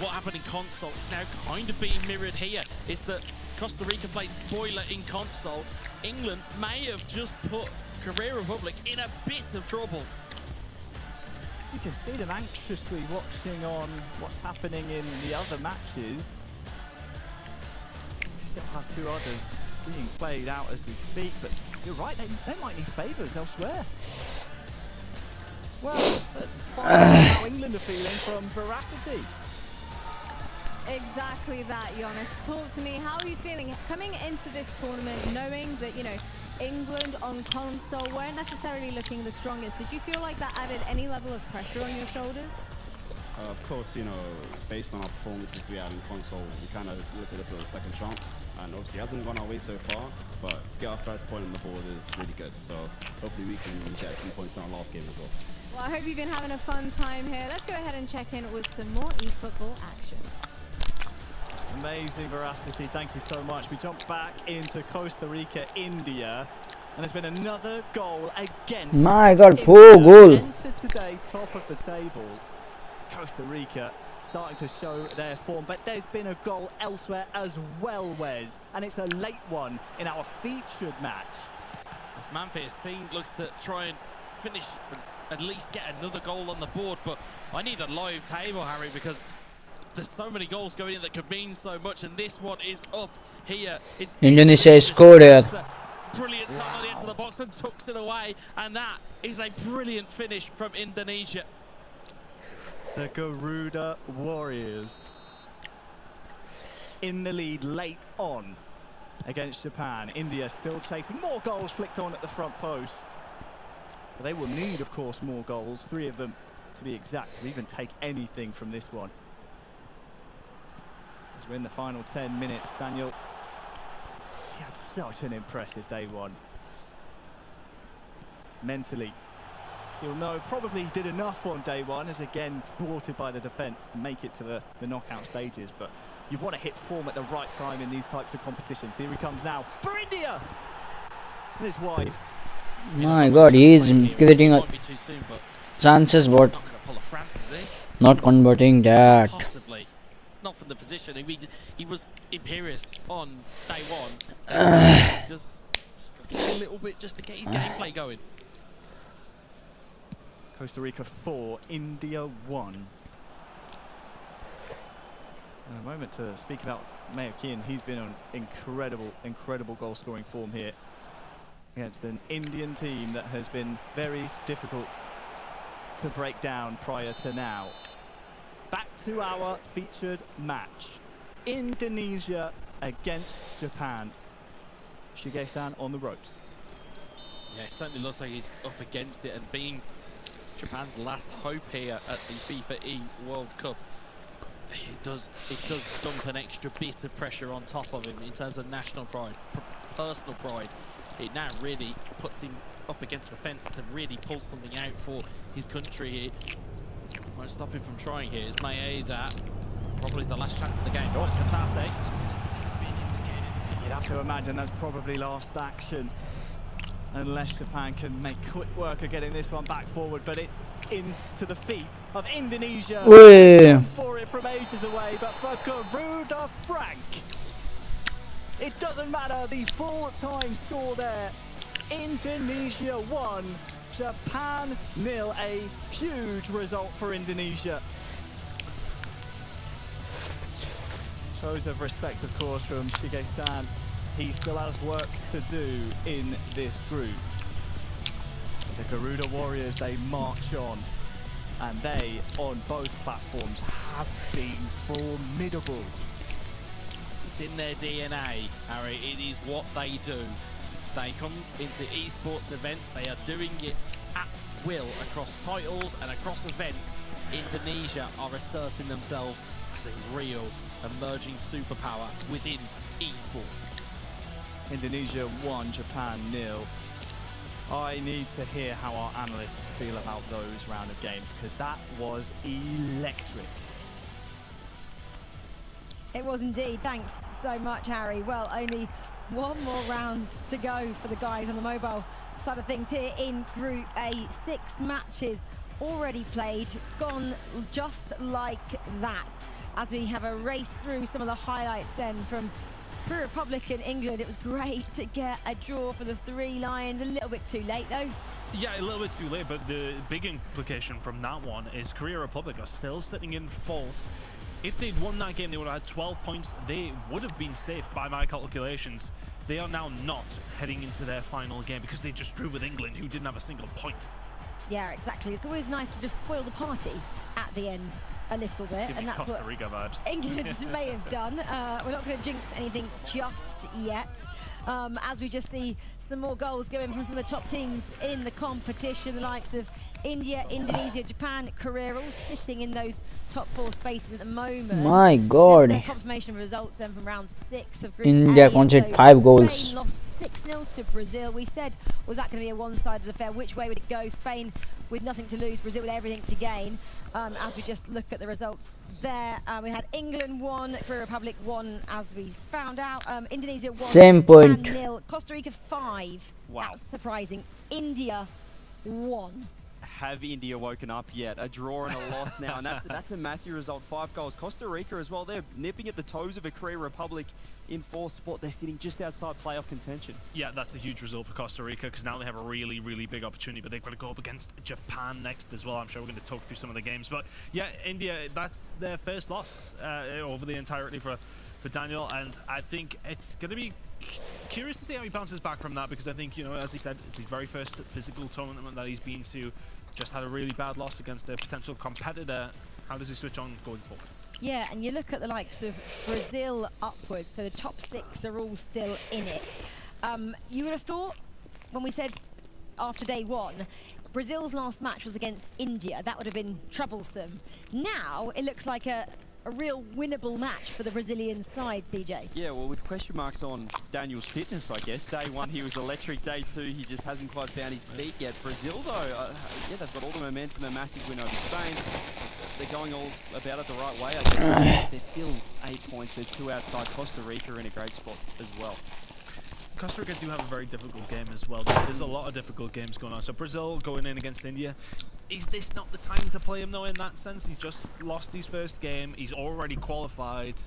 what happened in console, it's now kind of being mirrored here, is that Costa Rica played spoiler in console. England may have just put Korea Republic in a bit of trouble. You can see them anxiously watching on what's happening in the other matches. We still have 2 others being played out as we speak, but you're right, they might need favours elsewhere. Well, let's find out how England are feeling from Veracity. Exactly that, Jonas. Talk to me. How are you feeling coming into this tournament, knowing that, you know, England on console weren't necessarily looking the strongest? Did you feel like that added any level of pressure on your shoulders? Of course, you know, based on our performances we had in console, we kind of look at this as a second chance, and obviously it hasn't gone our way so far, but to get our first point on the board is really good, so hopefully we can get some points in our last game as well. Well, I hope you've been having a fun time here. Let's go ahead and check in with some more eFootball action. Amazing veracity, thank you so much. We jump back into Costa Rica, India, and there's been another goal against My God, India. 4 goals. Entered today top of the table. Costa Rica starting to show their form, but there's been a goal elsewhere as well, Wes, and it's a late one in our featured match. As Manfier's team looks to try and finish, at least get another goal on the board, but I need a live table, Harry, because there's so many goals going in that could mean so much, and this one is up here. It's Indonesia scored it. Brilliant time on the edge of the box and tucks it away, and that is a brilliant finish from Indonesia. The Garuda Warriors in the lead late on against Japan. India still chasing. More goals flicked on at the front post. But they will need, of course, more goals. 3 of them to be exact, to even take anything from this one. As we're in the final 10 minutes, Daniel, he had such an impressive day one. Mentally, you'll know probably he did enough on day one, as again thwarted by the defence to make it to the knockout stages, but you want to hit form at the right time in these types of competitions. Here he comes now for India, and it's wide. My God, he is creating a chances, but not converting that. Possibly not from the position. He was imperious on day one. Just a little bit just to get his gameplay going. Costa Rica 4, India 1. And a moment to speak about Mayo Kian. He's been on incredible goal-scoring form here against an Indian team that has been very difficult to break down prior to now. Back to our featured match. Indonesia against Japan. Shige-san on the ropes. Yeah, it certainly looks like he's up against it, and being Japan's last hope here at the FIFAe World Cup, it does dump an extra bit of pressure on top of him in terms of national pride, personal pride. It now really puts him up against the fence to really pull something out for his country here. Won't stop him from trying here. It's Maeda, probably the last chance of the game. Oh, it's Tate. You'd have to imagine that's probably last action, unless Japan can make quick work of getting this one back forward, but it's into the feet of Indonesia. For it from ages away, but for Garuda Frank, it doesn't matter, the full-time score there. Indonesia 1, Japan 0, a huge result for Indonesia. Shows of respect, of course, from Shige-san. He still has work to do in this group. The Garuda Warriors, they march on, and they, on both platforms, have been formidable. It's in their DNA, Harry. It is what they do. They come into esports events, they are doing it at will across titles and across events. Indonesia are asserting themselves as a real emerging superpower within esports. Indonesia 1, Japan 0. I need to hear how our analysts feel about those round of games, because that was electric. It was indeed. Thanks so much, Harry. Well, only one more round to go for the guys on the mobile side of things here in Group A. 6 matches already played. It's gone just like that. As we have a race through some of the highlights then from Korea Republic and England. It was great to get a draw for the Three Lions. A little bit too late though. Yeah, a little bit too late, but the big implication from that one is Korea Republic are still sitting in fourth. If they'd won that game, they would have had 12 points. They would have been safe by my calculations. They are now not heading into their final game because they just drew with England, who didn't have a single point. Yeah, exactly. It's always nice to just spoil the party at the end a little bit, Give and me that's Costa what Rica vibes. England may have done. We're not going to jinx anything just yet. As we just see some more goals going from some of the top teams in the competition, the likes of India, Indonesia, Japan, Korea, all sitting in those top 4 spaces at the moment. My God. Just a confirmation of results then from round 6 of Group India A. conceded So 5 goals. Spain lost 6-0 to Brazil. We said, was that going to be a one-sided affair? Which way would it go? Spain with nothing to lose, Brazil with everything to gain. As we just look at the results there, we had England 1, Korea Republic 1, as we found out. Indonesia 1, Same point. Japan 0, Costa Rica 5. Wow. That's surprising. India 1. Have India woken up yet? A draw and a loss now, and that's a massive result. 5 goals. Costa Rica as well. They're nipping at the toes of a Korea Republic in 4th spot. They're sitting just outside playoff contention. Yeah, that's a huge result for Costa Rica because now they have a really, really big opportunity, but they've got to go up against Japan next as well. I'm sure we're going to talk through some of the games, but yeah, India, that's their first loss over the entirety for Daniel, and I think it's going to be curious to see how he bounces back from that, because I think, you know, as he said, it's his very first physical tournament that he's been to. Just had a really bad loss against a potential competitor. How does he switch on going forward? Yeah, and you look at the likes of Brazil upwards, so the top 6 are all still in it. You would have thought, when we said after day 1, Brazil's last match was against India. That would have been troublesome. Now, it looks like a real winnable match for the Brazilian side, CJ. Yeah, well, with question marks on Daniel's fitness, I guess. Day 1, he was electric. Day 2, he just hasn't quite found his feet yet. Brazil, though, yeah, they've got all the momentum, a massive win over Spain. They're going all about it the right way, I guess. They're still 8 points. They're 2 outside. Costa Rica in a great spot as well. Costa Rica do have a very difficult game as well. There's a lot of difficult games going on. So Brazil going in against India. Is this not the time to play him, though, in that sense? He just lost his first game. He's already qualified.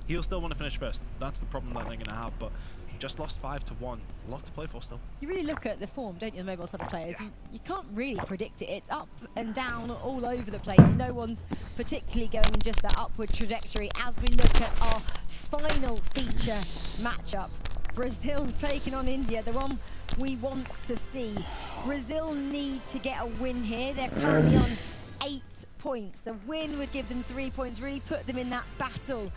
He'll still want to finish first. That's the problem that they're going to have. But he just lost 5-1. A lot to play for still. You really look at the form, don't you, the mobile side of players? Yeah. You can't really predict it. It's up and down all over the place. No one's particularly going in just that upward trajectory. As we look at our final feature matchup, Brazil taking on India, the one we want to see. Brazil need to get a win here. They're currently on 8 points. A win would give them 3 points, really put them in that battle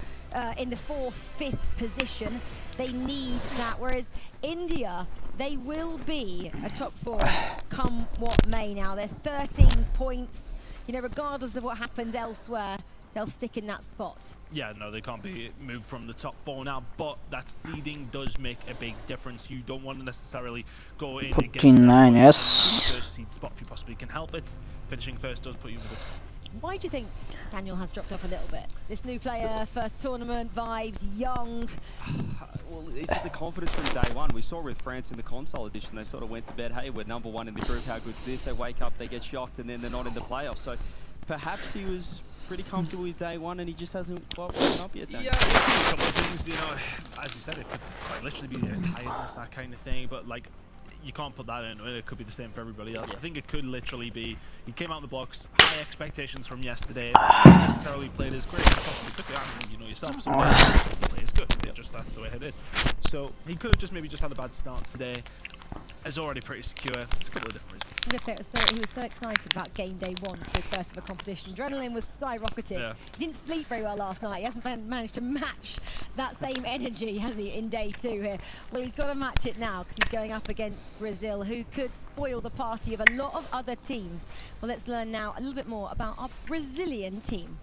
in the 4th, 5th position. They need that. Whereas India, they will be a top 4 come what may now. They're 13 points. You know, regardless of what happens elsewhere, they'll stick in that spot. Yeah, no, they can't be moved from the top 4 now, but that seeding does make a big difference. You don't want to necessarily go in against 49, yes. first seed spot if you possibly can help it. Finishing first does put you in a good spot. Why do you think Daniel has dropped off a little bit? This new player, first tournament, vibes, young. Well, is it the confidence from day 1? We saw with France in the console edition, they sort of went to bed, hey, we're number 1 in the group, how good's this? They wake up, they get shocked, and then they're not in the playoffs. So perhaps he was pretty comfortable with day 1 and he just hasn't quite woken up yet. Yeah, a couple of things, you know, as you said, it could quite literally be tiredness, that kind of thing, but like, you can't put that in. It could be the same for everybody else. I think it could literally be, he came out of the blocks, high expectations from yesterday, hasn't necessarily played as great as possibly could be. I mean, you know yourself, so play is good. Yeah, just that's the way it is. So he could have just maybe just had a bad start today. Is already pretty secure. It's a couple of different reasons. He was so excited about game day 1 for his first ever competition. Adrenaline was skyrocketing. Yeah. He didn't sleep very well last night. He hasn't managed to match that same energy, has he, in day 2 here? Well, he's got to match it now because he's going up against Brazil, who could spoil the party of a lot of other teams. Well, let's learn now a little bit more about our Brazilian team.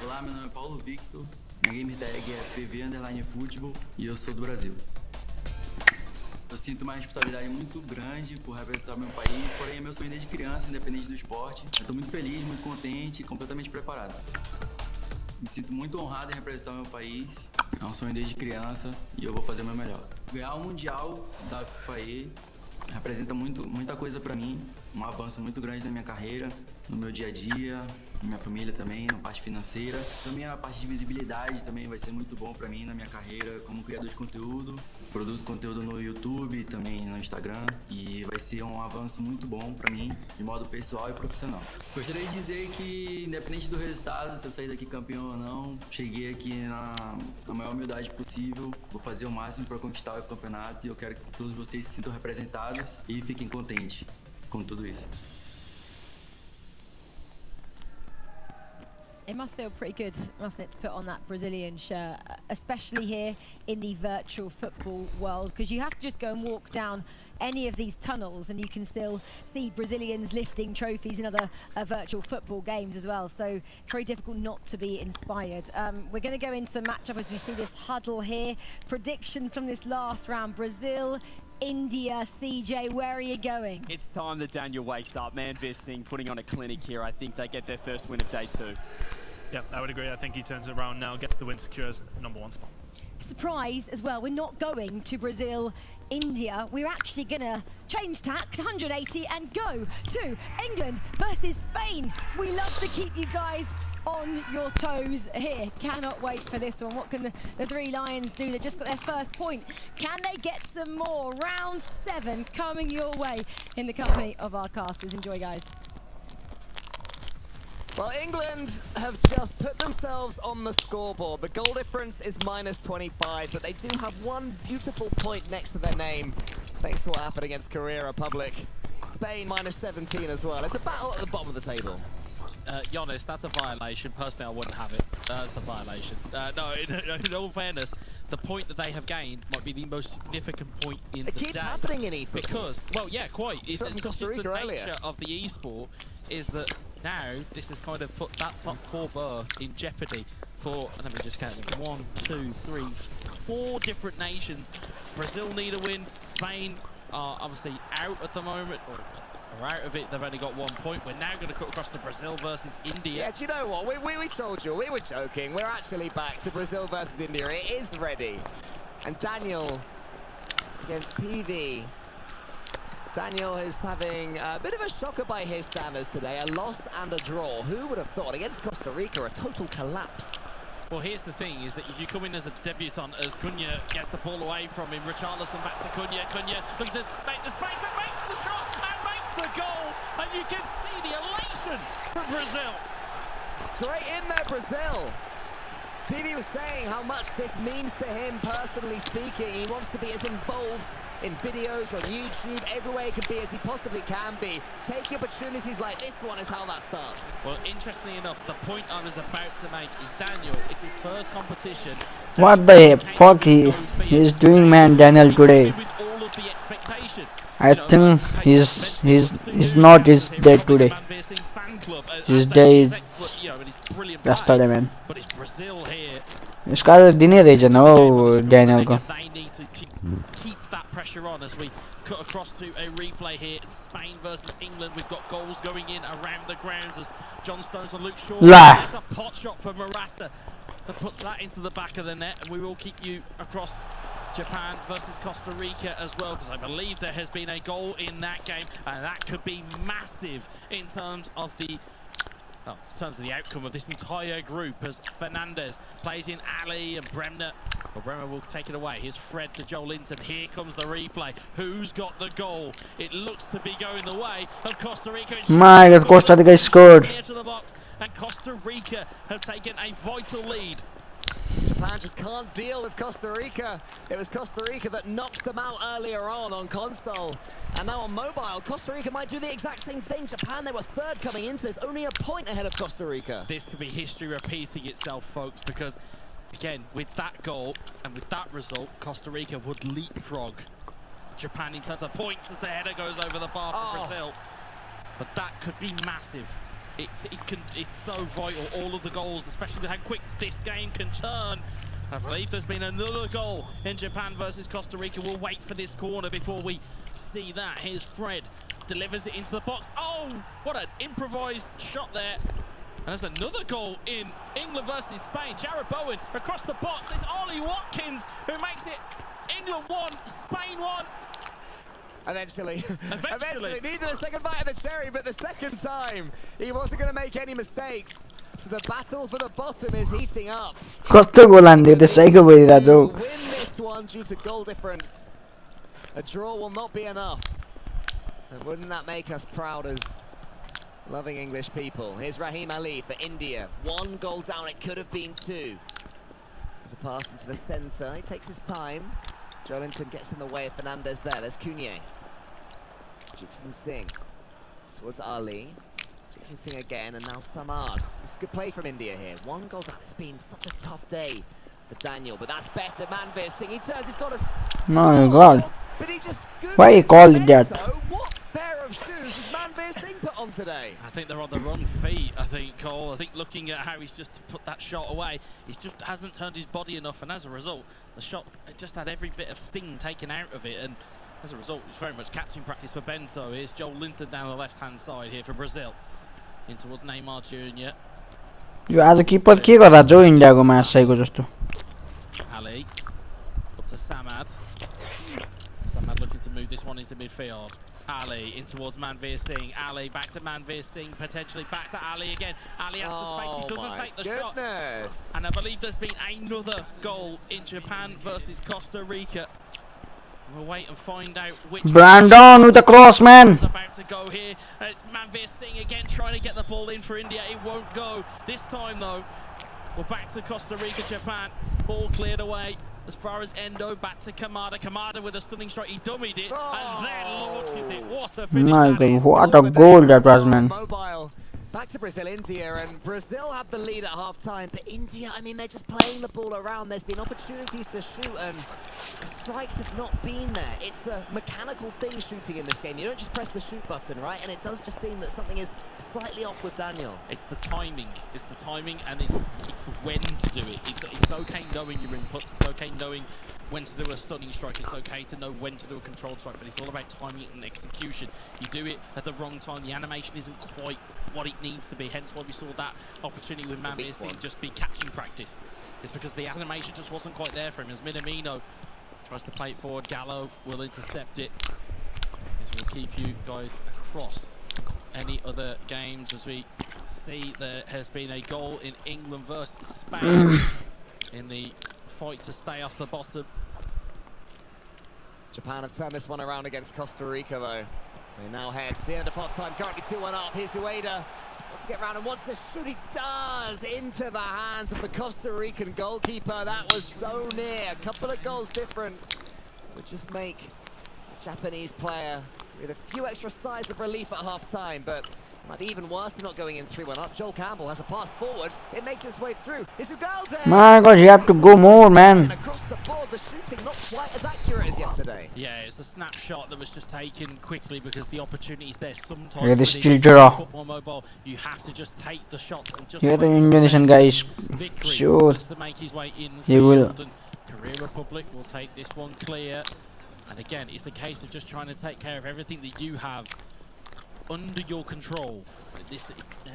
Olá, meu nome é Paulo Victor, minha game tag é PV_Futebol e eu sou do Brasil. Eu sinto uma responsabilidade muito grande por representar meu país, porém é meu sonho desde criança, independente do esporte. Eu estou muito feliz, muito contente e completamente preparado. Me sinto muito honrado em representar meu país. É um sonho desde criança e eu vou fazer o meu melhor. Ganhar o Mundial da FIFAe representa muita coisa para mim, um avanço muito grande na minha carreira, no meu dia a dia, na minha família também, na parte financeira. Também a parte de visibilidade também vai ser muito bom para mim na minha carreira como criador de conteúdo. Produzo conteúdo no YouTube e também no Instagram e vai ser um avanço muito bom para mim, de modo pessoal e profissional. Gostaria de dizer que, independente do resultado, se eu sair daqui campeão ou não, cheguei aqui na maior humildade possível, vou fazer o máximo para conquistar o campeonato e eu quero que todos vocês se sintam representados e fiquem contentes. com tudo isso. It must feel pretty good, mustn't it, to put on that Brazilian shirt, especially here in the virtual football world, because you have to just go and walk down any of these tunnels and you can still see Brazilians lifting trophies in other virtual football games as well. So it's very difficult not to be inspired. We're going to go into the matchup as we see this huddle here. Predictions from this last round. Brazil, India, CJ, where are you going? It's time that Daniel wakes up. Man, Visting putting on a clinic here. I think they get their first win of day 2. Yeah, I would agree. I think he turns it around now, gets the win, secures #1 spot. Surprise as well, we're not going to Brazil, India. We're actually going to change tack 180 and go to England versus Spain. We love to keep you guys on your toes here. Cannot wait for this one. What can the three Lions do? They just got their first point. Can they get some more? Round 7 coming your way in the company of our casters. Enjoy, guys. Well, England have just put themselves on the scoreboard. The goal difference is -25, but they do have one beautiful point next to their name, thanks to what happened against Korea Republic. Spain -17 as well. It's a battle at the bottom of the table. Giannis, that's a violation. Personally, I wouldn't have it. That's a violation. No, in all fairness, the point that they have gained might be the most significant point in the day. It keeps happening in eFootball. Because, well, yeah, quite. It's just the nature earlier. of the e-sport is that now this has kind of put that top 4 berth in jeopardy for, let me just count them, 1, 2, 3, 4 different nations. Brazil need a win. Spain are obviously out at the moment, or out of it. They've only got 1 point. We're now going to cut across to Brazil versus India. Yeah, do you know what? We told you, we were joking. We're actually back to Brazil versus India. It is ready. And Daniel against PV. Daniel is having a bit of a shocker by his standards today. A loss and a draw. Who would have thought? Against Costa Rica, a total collapse. Well, here's the thing, is that if you come in as a debutant, as Cunha gets the ball away from him, Richarlison back to Cunha. Cunha looks to make the space and makes the shot and makes the goal. And you can see the elation from Brazil. Straight in there, Brazil. PV was saying how much this means to him, personally speaking. He wants to be as involved in videos, on YouTube, everywhere he can be as he possibly can be. Taking opportunities like this one is how that starts. Well, interestingly enough, the point I was about to make is Daniel, it's his first competition. What the fuck he's doing, man, Daniel, today? I think he's not his day today. His day is yesterday, man. But it's Brazil here. इसका तो दिन ही रहेछ न हो Daniel को. They need to keep that pressure on as we cut across to a replay here. It's Spain versus England. We've got goals going in around the grounds as John Stones and Luke Shaw. It's a pot shot for Morata that puts that into the back of the net, and we will keep you across Japan versus Costa Rica as well, because I believe there has been a goal in that game, and that could be massive in terms of the outcome of this entire group, as Fernandez plays in Ali and Bremner. Well, Bremner will take it away. Here's Fred to Joe Linton. Here comes the replay. Who's got the goal? It looks to be going the way of Costa Rica. My God, Costa Rica scored. Here to the box, and Costa Rica have taken a vital lead. Japan just can't deal with Costa Rica. It was Costa Rica that knocked them out earlier on console. And now on mobile, Costa Rica might do the exact same thing. Japan, they were third coming into this, only a point ahead of Costa Rica. This could be history repeating itself, folks, because, again, with that goal and with that result, Costa Rica would leapfrog Japan in terms of points as the header goes over the bar for Brazil. But that could be massive. It's so vital, all of the goals, especially with how quick this game can turn. I believe there's been another goal in Japan versus Costa Rica. We'll wait for this corner before we see that. Here's Fred, delivers it into the box. Oh, what an improvised shot there. And there's another goal in England versus Spain. Jared Bowen across the box. It's Ollie Watkins who makes it England 1, Spain 1. Eventually, needed a second bite of the cherry, but the second time, he wasn't going to make any mistakes. So the battle for the bottom is heating up. कस्तो गोल हान्दियो त्यसैको भइरहेको Win this one due to goal difference. A draw will not be enough. And wouldn't that make us proud as loving English people? Here's Raheem Ali for India. 1 goal down, it could have been 2. There's a pass into the centre. He takes his time. Joelinton gets in the way of Fernandez there. There's Cunha. Jixon Singh. Towards Ali. Sing again, and now Samad. It's a good play from India here. One goal down. It's been such a tough day for Daniel, but that's better. Manveer Singh, he turns, he's got a... My God. But he just Why you call it that? What pair of shoes has Manveer Singh put on today? I think they're on the wrong feet, I think, Cole. I think looking at how he's just put that shot away, he just hasn't turned his body enough, and as a result, the shot just had every bit of sting taken out of it, and as a result, it's very much catching practice for Bento. Here's Joel Linton down the left-hand side here for Brazil. In towards Neymar Jr. यो आज किपर के गर्दा जो इन्डियाको मार्साइको जस्तो Ali up to Samad. Samad looking to move this one into midfield. Ali in towards Manveer Singh. Ali back to Manveer Singh, potentially back to Ali again. Ali has the space, he doesn't take the shot. And I believe there's been another goal in Japan versus Costa Rica. We'll wait and find out which Brandon with the cross, man. About to go here. It's Manveer Singh again trying to get the ball in for India. It won't go. This time though, we're back to Costa Rica, Japan. Ball cleared away as far as Endo. Back to Kamada. Kamada with a stunning strike. He dummied it and then launches it. What a finish. My God, what a goal that was, man. Mobile. Back to Brazil, India, and Brazil have the lead at half-time, but India, I mean, they're just playing the ball around. There's been opportunities to shoot, and the strikes have not been there. It's a mechanical thing, shooting in this game. You don't just press the shoot button, right? And it does just seem that something is slightly off with Daniel. It's the timing. It's the timing, and it's when to do it. It's okay knowing your inputs. It's okay knowing when to do a stunning strike. It's okay to know when to do a controlled strike, but it's all about timing and execution. You do it at the wrong time, the animation isn't quite what it needs to be, hence why we saw that opportunity with Manveer Singh just be catching practice. It's because the animation just wasn't quite there for him. As Minamino tries to play it forward, Gallo will intercept it. This will keep you guys across any other games as we see there has been a goal in England versus Spain in the fight to stay off the bottom. Japan have turned this one around against Costa Rica, though. They now head to the end of half-time, currently 2-1 up. Here's Ueda. Wants to get round and wants to shoot. He does! Into the hands of the Costa Rican goalkeeper. That was so near. A couple of goals difference would just make the Japanese player with a few extra sighs of relief at half-time, but it might be even worse than not going in 3-1 up. Joel Campbell has a pass forward. It makes its way through. It's Ugalde! My God, you have to go more, man. And across the board, the shooting not quite as accurate as yesterday. Yeah, it's a snapshot that was just taken quickly because the opportunity's there. Sometimes Yeah, this with still football mobile, you have to just take the shot and just Yeah, the Indonesian guys, sure, to make his way in he will. Korea Republic will take this one clear. And again, it's a case of just trying to take care of everything that you have under your control. This,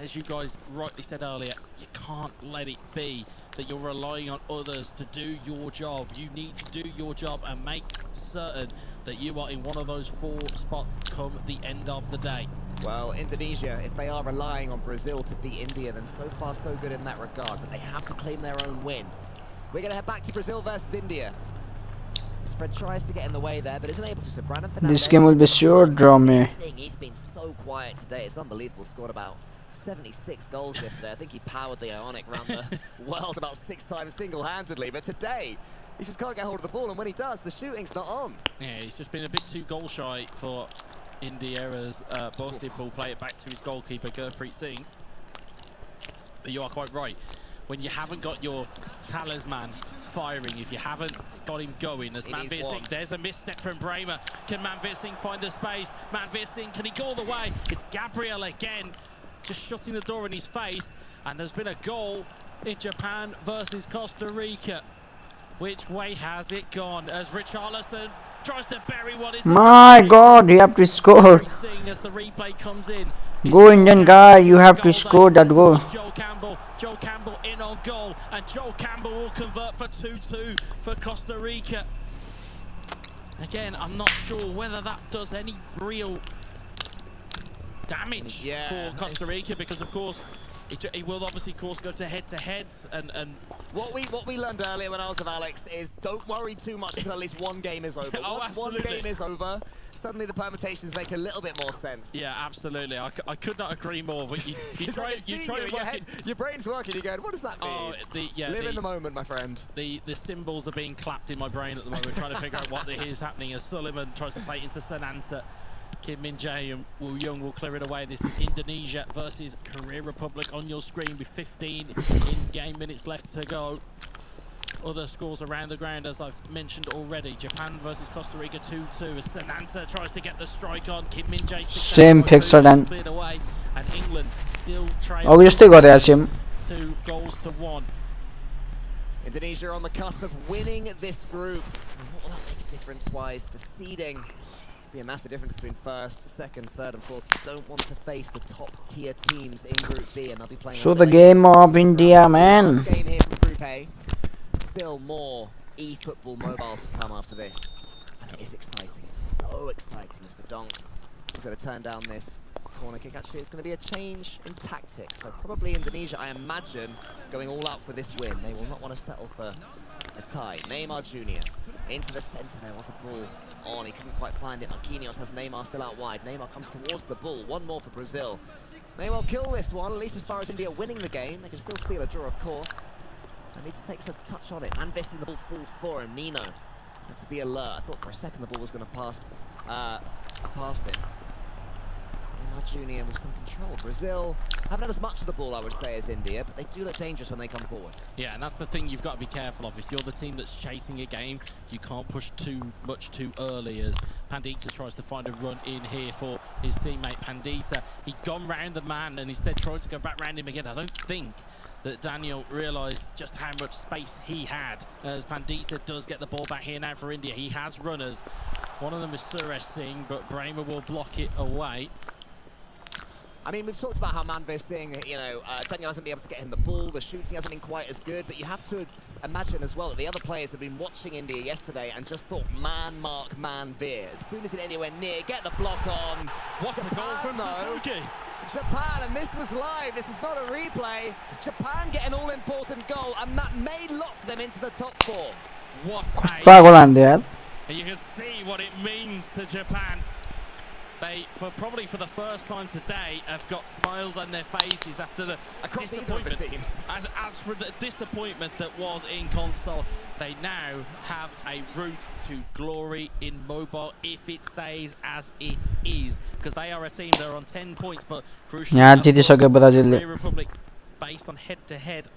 as you guys rightly said earlier, you can't let it be that you're relying on others to do your job. You need to do your job and make certain that you are in one of those 4 spots come the end of the day. Well, Indonesia, if they are relying on Brazil to beat India, then so far so good in that regard, but they have to claim their own win. We're going to head back to Brazil versus India. Fred tries to get in the way there, but isn't able to. So Brandon Fernandez, This game will be sure draw me. He's been so quiet today. It's unbelievable. Scored about 76 goals yesterday. I think he powered the Ionic around the world about 6 times single-handedly. But today, he just can't get hold of the ball, and when he does, the shooting's not on. Yeah, he's just been a bit too goal shy for India as Boston will play it back to his goalkeeper, Gurpreet Singh. But you are quite right. When you haven't got your talisman firing, if you haven't got him going, as Manveer Singh, there's a misstep from Bremer. Can Manveer Singh find the space? Manveer Singh, can he go all the way? It's Gabriel again, just shutting the door in his face. And there's been a goal in Japan versus Costa Rica. Which way has it gone? As Richarlison tries to bury one. My God, you have to score. As the replay comes in. Go Indian guy, you have to score that goal. Joe Campbell in on goal, and Joe Campbell will convert for 2-2 for Costa Rica. Again, I'm not sure whether that does any real damage for Costa Rica, because of course it will obviously go to head and what we learned earlier when I was with Alex is don't worry too much until at least one game is over. Once one game is over, suddenly the permutations make a little bit more sense. Yeah, absolutely. I could not agree more. But you try to work it. Your brain's working. You go, what does that mean? Live in the moment, my friend. The symbols are being clapped in my brain at the moment, trying to figure out what is happening as Sullivan tries to play into Sananta. Kim Min-jae and Woo Young will clear it away. This is Indonesia versus Korea Republic on your screen with 15 in-game minutes left to go. Other scores around the ground, as I've mentioned already. Japan versus Costa Rica 2-2 as Sananta tries to get the strike on. Kim Min-jae Same picture then. Cleared away, and England still trailing. Obviously got it, 2 goals to 1. Indonesia on the cusp of winning this group. And what will that make a difference-wise for seeding? Be a massive difference between first, second, third, and fourth. You don't want to face the top-tier teams in Group B, and they'll be playing. So the game of India, man. Game here from Group A. Still more eFootball mobile to come after this, and it is exciting. It's so exciting as for Donk. He's going to turn down this corner kick. Actually, it's going to be a change in tactics. So probably Indonesia, I imagine, going all out for this win. They will not want to settle for a tie. Neymar Jr. into the centre there. Wants a ball on. He couldn't quite find it. Marquinhos has Neymar still out wide. Neymar comes towards the ball. One more for Brazil. May well kill this one, at least as far as India winning the game. They can still steal a draw, of course. They need to take some touch on it. Manvesting the ball falls for him. Nino had to be alert. I thought for a second the ball was going to pass past him. Junior with some control. Brazil haven't had as much of the ball, I would say, as India, but they do look dangerous when they come forward. Yeah, and that's the thing you've got to be careful of. If you're the team that's chasing a game, you can't push too much too early, as Pandita tries to find a run in here for his teammate Pandita. He'd gone round the man and instead tried to go back round him again. I don't think that Daniel realised just how much space he had, as Pandita does get the ball back here now for India. He has runners. One of them is Suresh Singh, but Brahma will block it away. I mean, we've talked about how Manvir Singh, Daniel hasn't been able to get him the ball, the shooting hasn't been quite as good, but you have to imagine as well that the other players have been watching India yesterday and just thought, man mark Manvir. As soon as it anywhere near, get the block on. What a goal from Suzuki! Japan, and this was live, this was not a replay. Japan get an all-important goal, and that may lock them into the top 4. What a... And you can see what it means to Japan. They, probably for the first time today, have got smiles on their faces after the disappointment. As for the disappointment that was in console, they now have a route to glory in mobile if it stays as it is. Because they are a team that are on 10 points, but crucially, Korea Republic based on head-to-head,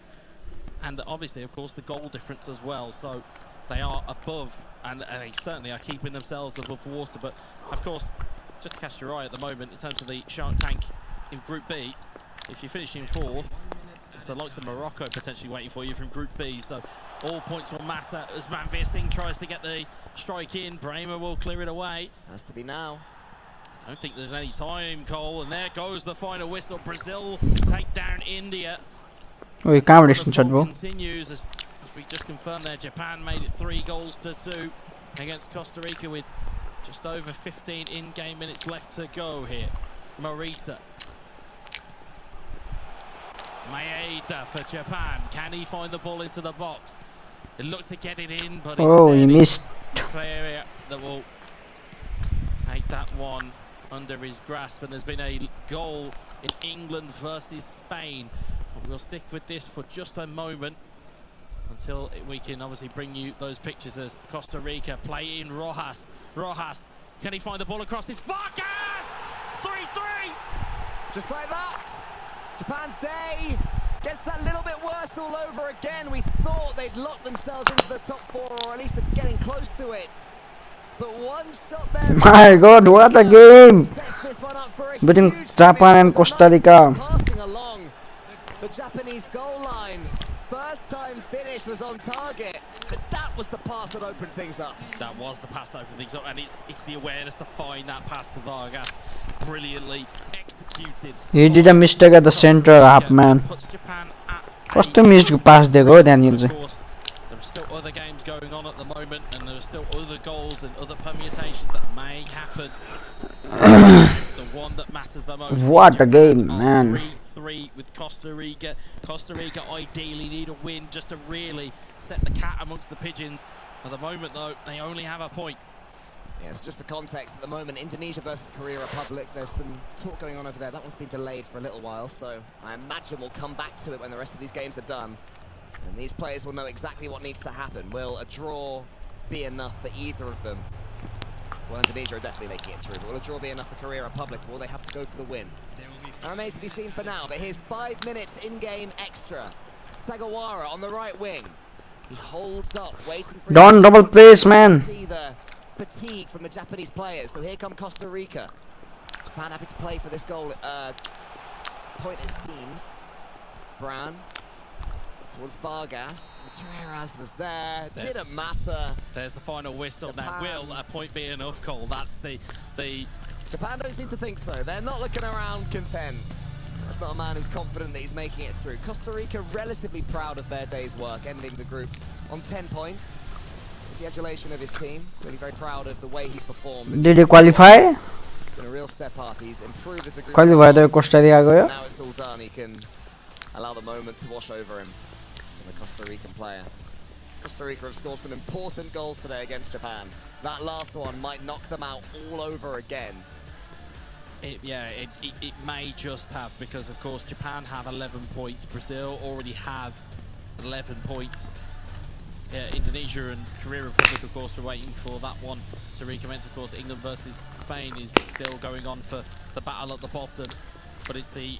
and obviously, of course, the goal difference as well. So they are above, and they certainly are keeping themselves above water. But of course, just to cast your eye at the moment in terms of the Shark Tank in Group B, if you're finishing 4th, it's the likes of Morocco potentially waiting for you from Group B, so all points will matter as Manvir Singh tries to get the strike in. Brahma will clear it away. Has to be now. I don't think there's any time, Cole, and there goes the final whistle. Brazil take down India. Oh, competition continues as we just confirmed there. Japan made it 3 goals to 2 against Costa Rica with just over 15 in-game minutes left to go here. Morita. Maeda for Japan. Can he find the ball into the box? It looks to get it in, but it's he missed. Area that will take that one under his grasp. And there's been a goal in England versus Spain. But we'll stick with this for just a moment until we can obviously bring you those pictures as Costa Rica play in Rojas. Rojas, can he find the ball across his Vargas? 3-3! Just like that, Japan's day gets that little bit worse all over again. We thought they'd locked themselves into the top 4, or at least getting close to it. But one shot there. My God, what a game! Between Japan and Costa Rica. Passing along the Japanese goal line. First time finish was on target, but that was the pass that opened things up. That was the pass that opened things up, and it's the awareness to find that pass to Vargas. Brilliantly executed. He did a mistake at the center half, man. Costa missed pass there, go Daniel. There are still other games going on at the moment, and there are still other goals and other permutations that may happen. The one that matters the most. What a game, man. 3 with Costa Rica. Costa Rica ideally need a win just to really set the cat amongst the pigeons. At the moment, though, they only have a point. Yes, just for context, at the moment, Indonesia versus Korea Republic, there's some talk going on over there. That one's been delayed for a little while, so I imagine we'll come back to it when the rest of these games are done. And these players will know exactly what needs to happen. Will a draw be enough for either of them Well, Indonesia are definitely making it through. Will a draw be enough for Korea Republic? Will they have to go for the win? That remains to be seen for now, but here's 5 minutes in-game extra. Sagawara on the right wing. He holds up, waiting for... Don't double press, man. See the fatigue from the Japanese players. So here come Costa Rica. Japan happy to play for this goal. Point it seems. Brown towards Vargas. Contreras was there. Didn't matter. There's the final whistle. Now, will a point be enough, Cole? That's the... Japan don't seem to think so. They're not looking around content. That's not a man who's confident that he's making it through. Costa Rica relatively proud of their day's work, ending the group on 10 points. It's the adulation of his team. Really very proud of the way he's performed. Did he qualify? It's been a real step up. He's improved as a group. Qualify to Costa Rica गयो. Now it's all done. He can allow the moment to wash over him. The Costa Rican player. Costa Rica have scored some important goals today against Japan. That last one might knock them out all over again. It may just have, because of course Japan have 11 points. Brazil already have 11 points. Indonesia and Korea Republic, of course, are waiting for that one to recommence. Of course, England versus Spain is still going on for the battle at the bottom, but it's the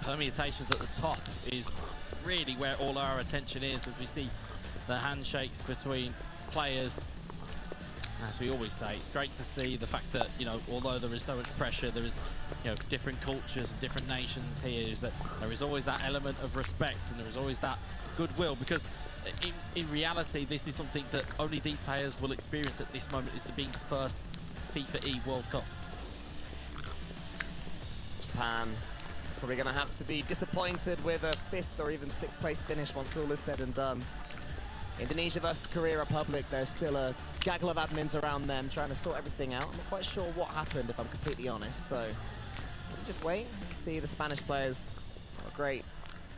permutations at the top is really where all our attention is, as we see the handshakes between players. As we always say, it's great to see the fact that, you know, although there is so much pressure, there is, you know, different cultures and different nations here, is that there is always that element of respect and there is always that goodwill, because in reality, this is something that only these players will experience at this moment, is the being first FIFAe World Cup. Japan probably going to have to be disappointed with a 5th or even 6th place finish once all is said and done. Indonesia versus Korea Republic, there's still a gaggle of admins around them trying to sort everything out. I'm not quite sure what happened, if I'm completely honest, so we'll just wait and see. The Spanish players are great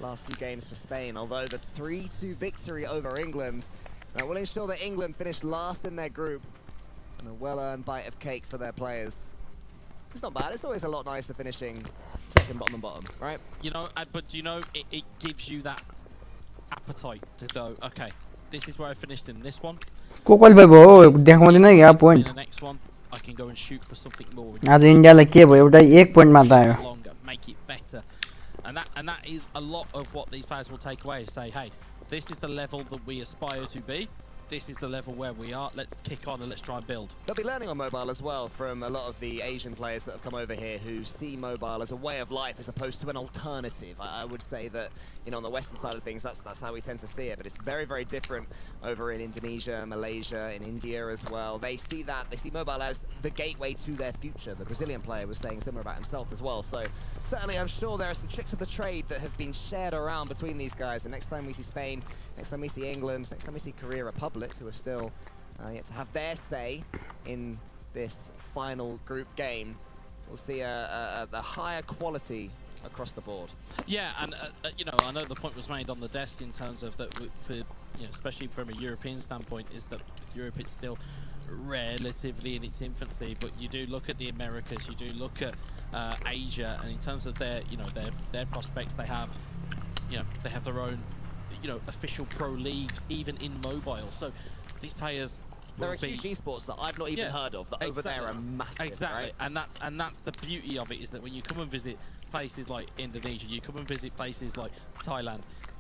last few games for Spain, although the 3-2 victory over England will ensure that England finish last in their group, and a well-earned bite of cake for their players. It's not bad. It's always a lot nicer finishing second, bottom and bottom, right? You know, but you know, it gives you that appetite to go, okay, this is where I finished in this one. को qualify भयो देखाउँदैन या point. In the next one, I can go and shoot for something more. आज इन्डियालाई के भयो एउटा 1 point मात्र आयो. Longer, make it better. And that is a lot of what these players will take away, say, hey, this is the level that we aspire to be. This is the level where we are. Let's kick on and let's try and build. They'll be learning on mobile as well from a lot of the Asian players that have come over here who see mobile as a way of life as opposed to an alternative. I would say that, you know, on the Western side of things, that's how we tend to see it. But it's very, very different over in Indonesia, Malaysia, in India as well. They see that. They see mobile as the gateway to their future. The Brazilian player was saying similar about himself as well. So certainly I'm sure there are some tricks of the trade that have been shared around between these guys. And next time we see Spain, next time we see England, next time we see Korea Republic, who are still yet to have their say in this final group game, we'll see a higher quality across the board. Yeah, and you know, I know the point was made on the desk in terms of that, for, you know, especially from a European standpoint, is that Europe is still relatively in its infancy. But you do look at the Americas, you do look at Asia, and in terms of their, you know, their prospects, they have, you know, they have their own, you know, official pro leagues, even in mobile. So these players, there are huge esports that I've not even heard of that over there are massive. Exactly, right? and that's the beauty of it, is that when you come and visit places like Indonesia, you come and visit places like Thailand,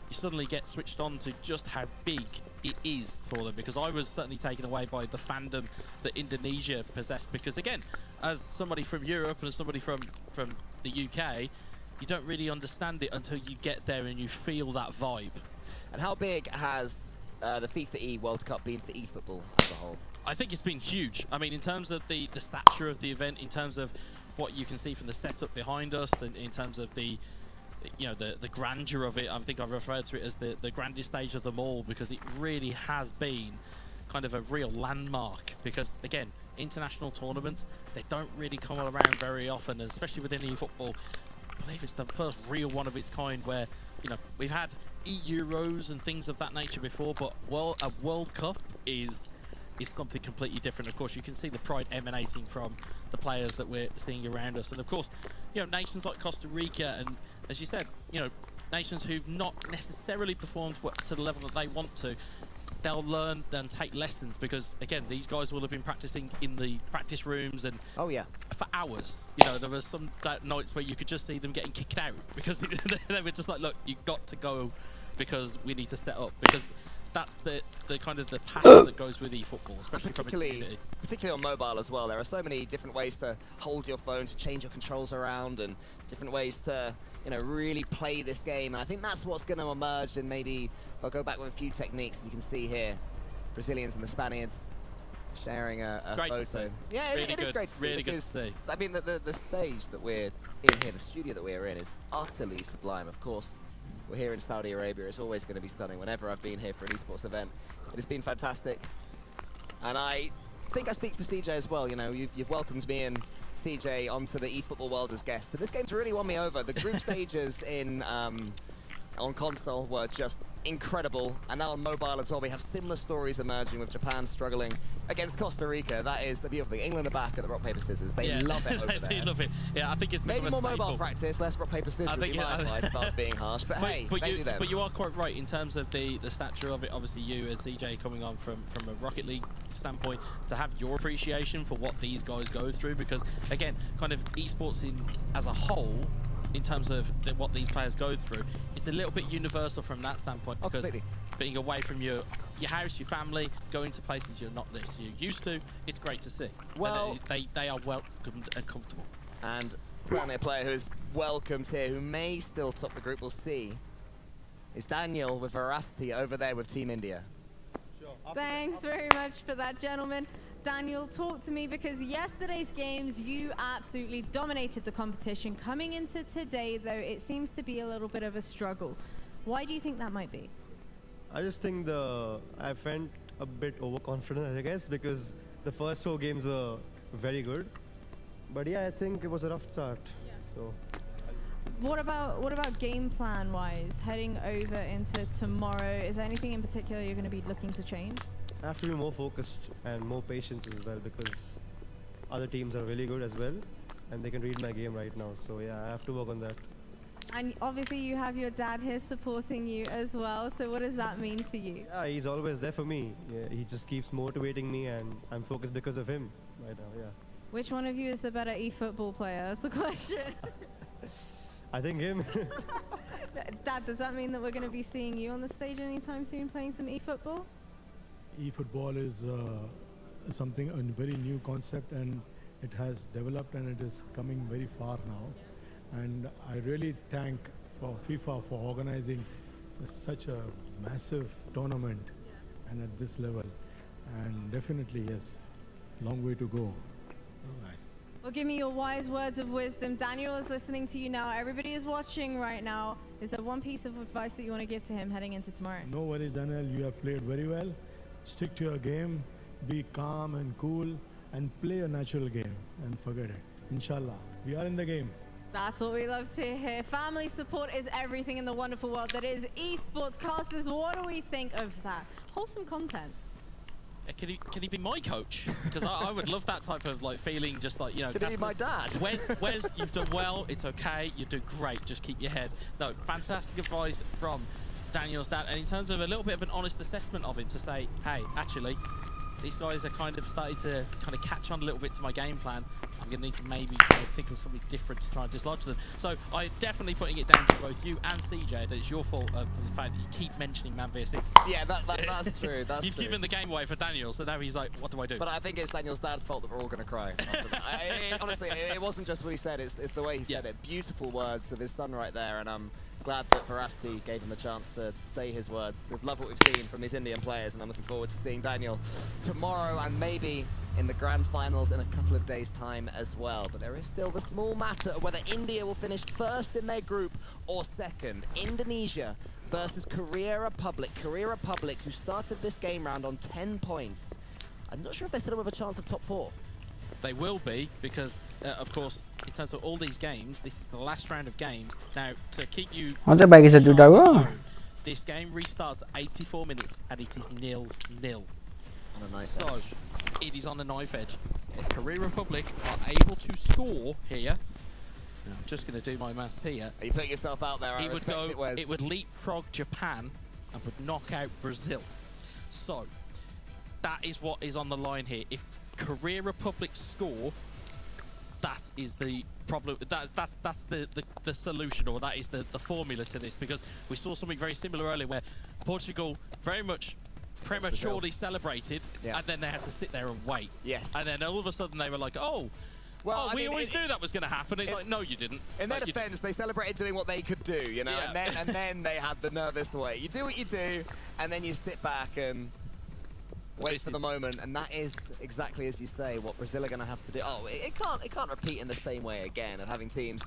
you suddenly get switched on to just how big it is for them. Because I was certainly taken away by the fandom that Indonesia possessed. Because again, as somebody from Europe and as somebody from the UK, you don't really understand it until you get there and you feel that vibe. And how big has the FIFAe World Cup been for eFootball as a whole? I think it's been huge. I mean, in terms of the stature of the event, in terms of what you can see from the setup behind us, and in terms of the, you know, the grandeur of it, I think I've referred to it as the grandest stage of them all, because it really has been kind of a real landmark. Because again, international tournaments, they don't really come around very often, and especially within eFootball, I believe it's the first real one of its kind where, you know, we've had Euros and things of that nature before, but a World Cup is something completely different. Of course, you can see the pride emanating from the players that we're seeing around us, and of course, you know, nations like Costa Rica, and as you said, you know, nations who've not necessarily performed to the level that they want to, they'll learn and take lessons, because again, these guys will have been practicing in the practice rooms and for hours. You know, there were some nights where you could just see them getting kicked out because they were just like, look, you've got to go because we need to set up, because that's the kind of the passion that goes with eFootball, especially from its community. Particularly on mobile as well. There are so many different ways to hold your phone, to change your controls around, and different ways to, you know, really play this game. And I think that's what's going to emerge. And maybe I'll go back with a few techniques you can see here. Brazilians and the Spaniards sharing a photo. Yeah, it is great to see. Really good to see. I mean, the stage that we're in here, the studio that we're in, is utterly sublime. Of course, we're here in Saudi Arabia. It's always going to be stunning whenever I've been here for an esports event. It has been fantastic. And I think I speak for CJ as well. You know, you've welcomed me and CJ onto the eFootball world as guests. And this game's really won me over. The group stages on console were just incredible, and now on mobile as well we have similar stories emerging, with Japan struggling against Costa Rica. That is the beautiful thing. England are back at the rock paper scissors. They love it over there. They love it. Yeah, I think it's maybe more mobile practice, less rock paper scissors. I think my advice if I was being harsh, but hey, but you are quite right in terms of the stature of it. Obviously, you and CJ coming on from a Rocket League standpoint, to have your appreciation for what these guys go through, because again, kind of esports as a whole, in terms of what these players go through, it's a little bit universal from that standpoint, because being away from your house, your family, going to places you're not necessarily used to, it's great to see. Well, they are welcomed and comfortable. And certainly a player who is welcomed here, who may still top the group, we'll see, is Daniel with Veracity over there with Team India. Thanks very much for that, gentlemen. Daniel, talk to me, because yesterday's games, you absolutely dominated the competition. Coming into today, though, it seems to be a little bit of a struggle. Why do you think that might be? I just think I felt a bit overconfident, I guess, because the first 4 games were very good. But yeah, I think it was a rough start. Yeah. So. What about game plan wise, heading over into tomorrow? Is there anything in particular you're going to be looking to change? I have to be more focused and more patient as well, because other teams are really good as well, and they can read my game right now. So yeah, I have to work on that. And obviously you have your dad here supporting you as well. So what does that mean for you? Yeah, he's always there for me. Yeah, he just keeps motivating me, and I'm focused because of him right now. Yeah. Which one of you is the better eFootball player? That's the question. I think him. Dad, does that mean that we're going to be seeing you on the stage anytime soon playing some eFootball? eFootball is something, a very new concept, and it has developed and it is coming very far now. And I really thank for FIFA for organizing such a massive tournament and at this level. And definitely, yes, long way to go. Oh, nice. Well, give me your wise words of wisdom. Daniel is listening to you now. Everybody is watching right now. Is there one piece of advice that you want to give to him heading into tomorrow? No worries, Daniel. You have played very well. Stick to your game. Be calm and cool and play a natural game and forget it. Inshallah. We are in the game. That's what we love to hear. Family support is everything in the wonderful world that is esports. Casters, what do we think of that? Wholesome content. Can he be my coach? Because I would love that type of feeling, just like, you know. Can he be my dad? Wes, you've done well. It's okay. You do great. Just keep your head. No, fantastic advice from Daniel's dad. And in terms of a little bit of an honest assessment of him, to say, hey, actually, these guys are kind of starting to catch on a little bit to my game plan. I'm going to need to maybe try and think of something different to try and dislodge them. So I'm definitely putting it down to both you and CJ that it's your fault of the fact that you keep mentioning Man vs. Yeah, that's true. You've given the game away for Daniel, so now he's like, what do I do? But I think it's Daniel's dad's fault that we're all going to cry. Honestly, it wasn't just what he said, it's the way he said it. Beautiful words of his son right there, and I'm glad that Veracity gave him a chance to say his words. We've loved what we've seen from these Indian players, and I'm looking forward to seeing Daniel tomorrow and maybe in the grand finals in a couple of days' time as well. But there is still the small matter of whether India will finish first in their group or second. Indonesia versus Korea Republic. Korea Republic, who started this game round on 10 points. I'm not sure if they're still with a chance of top 4. They will be, because, of course, in terms of all these games, this is the last round of games. Now, to keep you... This game restarts at 84 minutes, and it is 0-0. On a knife edge. It is on a knife edge. If Korea Republic are able to score here, I'm just going to do my maths here. Are you putting yourself out there? It would leapfrog Japan and would knock out Brazil. So that is what is on the line here. If Korea Republic score, that is the problem. That's the solution, or that is the formula to this, because we saw something very similar earlier where Portugal very much prematurely celebrated, and then they had to sit there and wait. Yes. And then all of a sudden they were like, we always knew that was going to happen. It's like, no, you didn't. In their defense, they celebrated doing what they could do, you know, and then they had the nervous wait. You do what you do, and then you sit back and wait for the moment, and that is exactly as you say what Brazil are going to have to do. It can't repeat in the same way again of having teams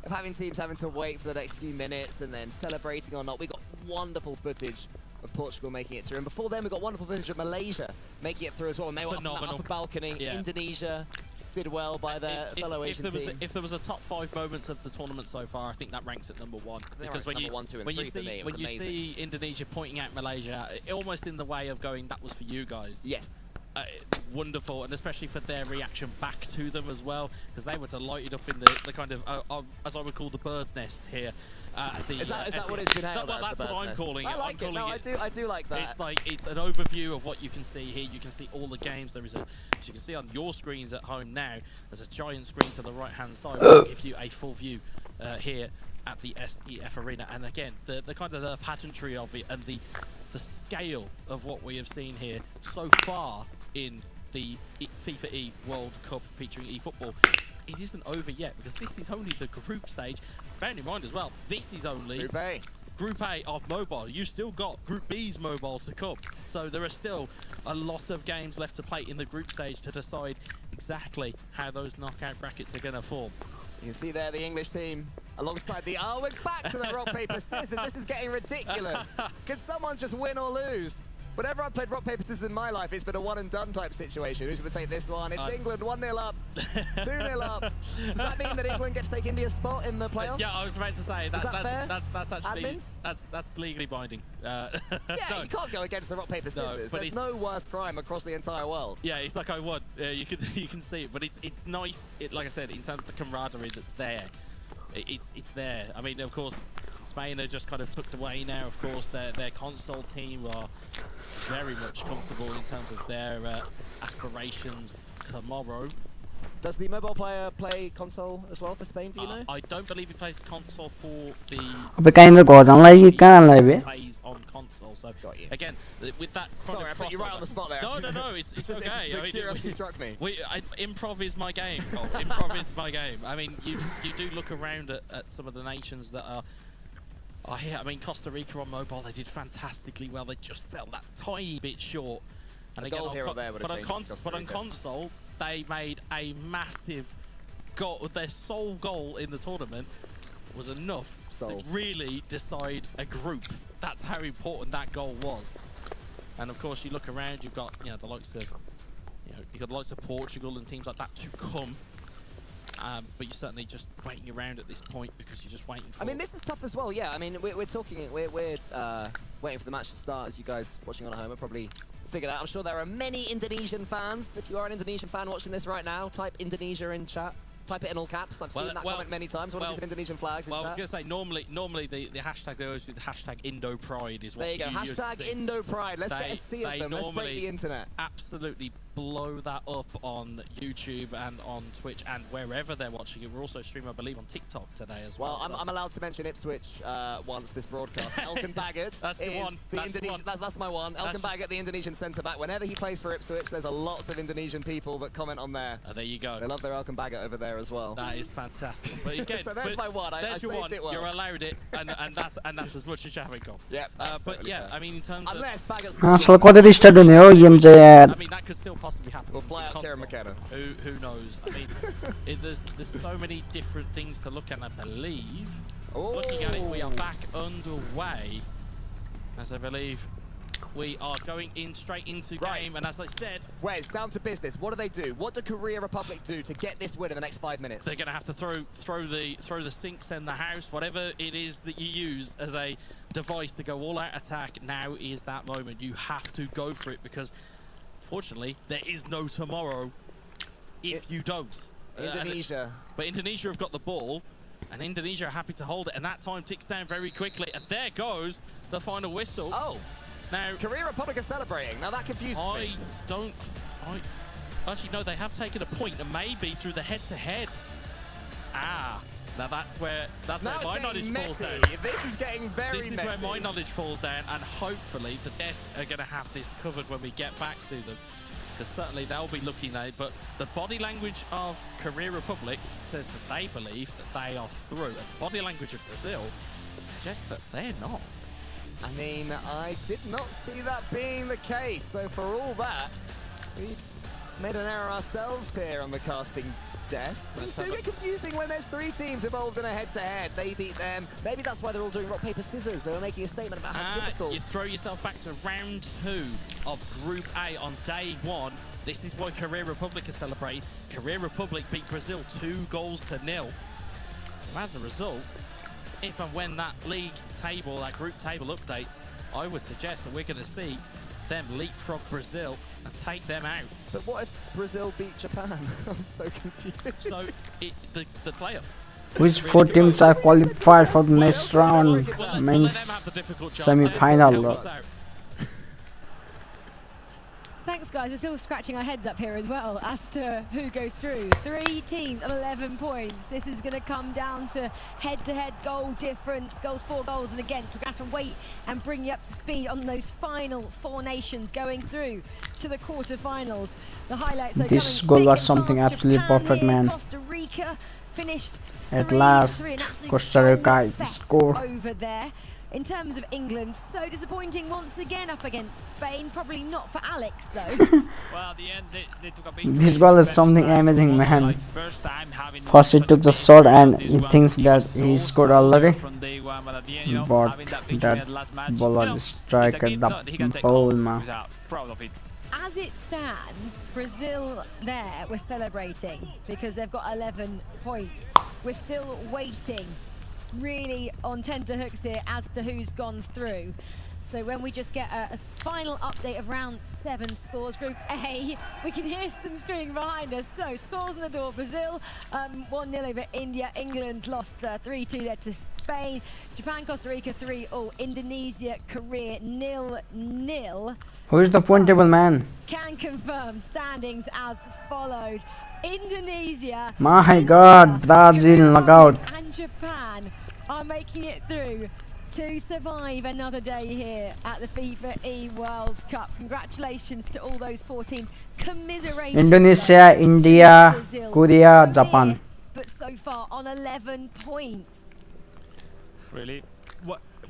having to wait for the next few minutes and then celebrating or not. We got wonderful footage of Portugal making it through, and before then we got wonderful footage of Malaysia making it through as well, and they were up on that upper balcony. Indonesia did well by their fellow Asian team. If there was a top 5 moments of the tournament so far, I think that ranks at number 1. Because when you see Indonesia pointing out Malaysia, almost in the way of going, that was for you guys. Yes. Wonderful, and especially for their reaction back to them as well, because they were delighted up in the kind of, as I would call, the bird's nest here. Is that what it's been out? Well, that's what I'm calling it. I like it. No, I do like that. It's an overview of what you can see here. You can see all the games. There is as you can see on your screens at home now, there's a giant screen to the right-hand side, which will give you a full view here at the SEF Arena. And again, the kind of the pageantry of it and the scale of what we have seen here so far in the FIFA E World Cup featuring eFootball, it isn't over yet, because this is only the group stage. Bearing in mind as well, this is only Group A of mobile. You still got Group B's mobile to come. So there are still a lot of games left to play in the group stage to decide exactly how those knockout brackets are going to form. You can see there the English team alongside the... we're back to the rock, paper, scissors. This is getting ridiculous. Can someone just win or lose? Whenever I've played rock, paper, scissors in my life, it's been a one-and-done type situation. Who's going to take this one? It's England, 1-0 up, 2-0 up. Does that mean that England gets to take India's spot in the playoffs? Yeah, I was about to say, that's actually... That's legally binding. Yeah, no. You can't go against the rock, paper, scissors. There's no worse crime across the entire world. Yeah, it's like I won. You can see it, but it's nice, like I said, in terms of the camaraderie that's there. It's there. I mean, of course, Spain are just kind of tucked away now. Of course, their console team are very much comfortable in terms of their aspirations tomorrow. Does the mobile player play console as well for Spain, do you know? I don't believe he plays console for the... plays on console, so again, with that... Sorry, I put you right on the spot there. No, it's okay. The curiosity struck me. Improv is my game. Improv is my game. I mean, you do look around at some of the nations that are... I mean, Costa Rica on mobile, they did fantastically well. They just fell that tiny bit short. And again, but on console, they made a massive goal. Their sole goal in the tournament was enough to really decide a group. That's how important that goal was. And of course, you look around, you've got the likes of you've got the likes of Portugal and teams like that to come. But you're certainly just waiting around at this point because you're just waiting for... I mean, this is tough as well, yeah. I mean, we're waiting for the match to start. As you guys watching on at home are probably figured out. I'm sure there are many Indonesian fans. If you are an Indonesian fan watching this right now, type Indonesia in chat. Type it in all caps. I've seen that comment many times. What is Indonesian flags in chat? I was going to say, normally the hashtag they always do, the hashtag IndoPride is what there you go. Hashtag IndoPride. Let's get a sea of them. Let's break the internet. Absolutely blow that up on YouTube and on Twitch and wherever they're watching it. We're also streaming, I believe, on TikTok today as well. Well, I'm allowed to mention Ipswich once this broadcast. Elkan Baggett that's the one. That's my one. Elkan Baggett, the Indonesian centre-back. Whenever he plays for Ipswich, there's a lots of Indonesian people that comment on there. There you go. They love their Elkan Baggett over there as well. That is fantastic. But again, so there's my one. There's your one. You're allowed it, and that's as much as you haven't got. Yeah. But yeah, I mean, in terms of... Unless Baggett's... I mean, that could still possibly happen. We'll fly out Karen McKenna. Who knows? I mean, there's so many different things to look at, I believe. Looking at it, we are back underway. As I believe we are going straight into game, and as I said... Wes, down to business. What do they do? What do Korea Republic do to get this win in the next 5 minutes? They're going to have to throw the sinks in the house, whatever it is that you use as a device to go all-out attack. Now is that moment. You have to go for it, because, fortunately, there is no tomorrow if you don't. Indonesia. But Indonesia have got the ball. And Indonesia are happy to hold it, and that time ticks down very quickly. And there goes the final whistle. Oh, now Korea Republic is celebrating. Now that confused me. Actually, no, they have taken a point, and maybe through the head-to-head. Now that's where my knowledge falls down. This is getting very This is where my knowledge falls down, and hopefully the devs are going to have this covered when we get back to them. Because certainly they'll be looking at it, but the body language of Korea Republic says that they believe that they are through. The body language of Brazil suggests that they're not. I mean, I did not see that being the case. So for all that, we made an error ourselves here on the casting desk. Things do get confusing when there's 3 teams involved in a head-to-head. They beat them. Maybe that's why they're all doing rock, paper, scissors. They were making a statement about how difficult. You throw yourself back to round 2 of Group A on day 1. This is why Korea Republic is celebrating. Korea Republic beat Brazil 2-0. So as a result, if and when that league table, that group table updates, I would suggest that we're going to see them leapfrog Brazil and take them out. But what if Brazil beat Japan? I'm so confused. So the playoff. Which 4 teams are qualified for the next round? Men's semi-final. Thanks, guys. We're still scratching our heads up here as well as to who goes through. 3 teams of 11 points. This is going to come down to head-to-head goal difference, goals for, goals and against. We're going to have to wait and bring you up to speed on those final 4 nations going through to the quarterfinals. The highlights are this goal was something absolutely perfect, man. Costa Rica finished at last. Costa Rica is the score over there. In terms of England, so disappointing once again up against Spain. Probably not for Alex, though. Well, at the end, they took a big this goal is something amazing, man. like first time having First he took the shot and he thinks that he scored already. from day one, but at the end, you know, But having that victory at that the last match, ball you was know, a strike it's a at gift that he can the take pole, home. man. He's proud of it. As it stands, Brazil there, we're celebrating because they've got 11 points. We're still waiting really on tenterhooks here as to who's gone through. So when we just get a final update of round 7 scores, Group A, we can hear some screaming behind us. So scores on the door: Brazil 1-0 over India, England lost 3-2 there to Spain, Japan, Costa Rica 3-0, Indonesia, Korea 0-0. Who is the point table man? Can confirm standings as followed: Indonesia, My God, Brazil knockout. and Japan are making it through to survive another day here at the FIFAe World Cup. Congratulations to all those 4 teams. Commiserations. Indonesia, India, Korea, Japan. But so far on 11 points. Really?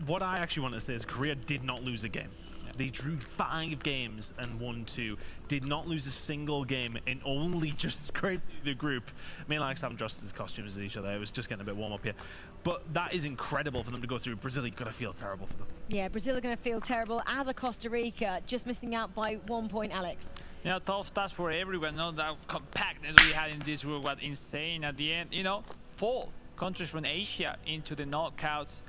What I actually want to say is Korea did not lose a game. They drew 5 games and won 2. Did not lose a single game and only just scraped the group. Me and Alex haven't dressed as costumes as each other. It was just getting a bit warm up here. But that is incredible for them to go through. Brazil, you've got to feel terrible for them. Yeah, Brazil are going to feel terrible, as a Costa Rica, just missing out by 1 point, Alex. Yeah, tough task for everyone. No, that compactness we had in this group was insane at the end. You know, 4 countries from Asia into the knockouts.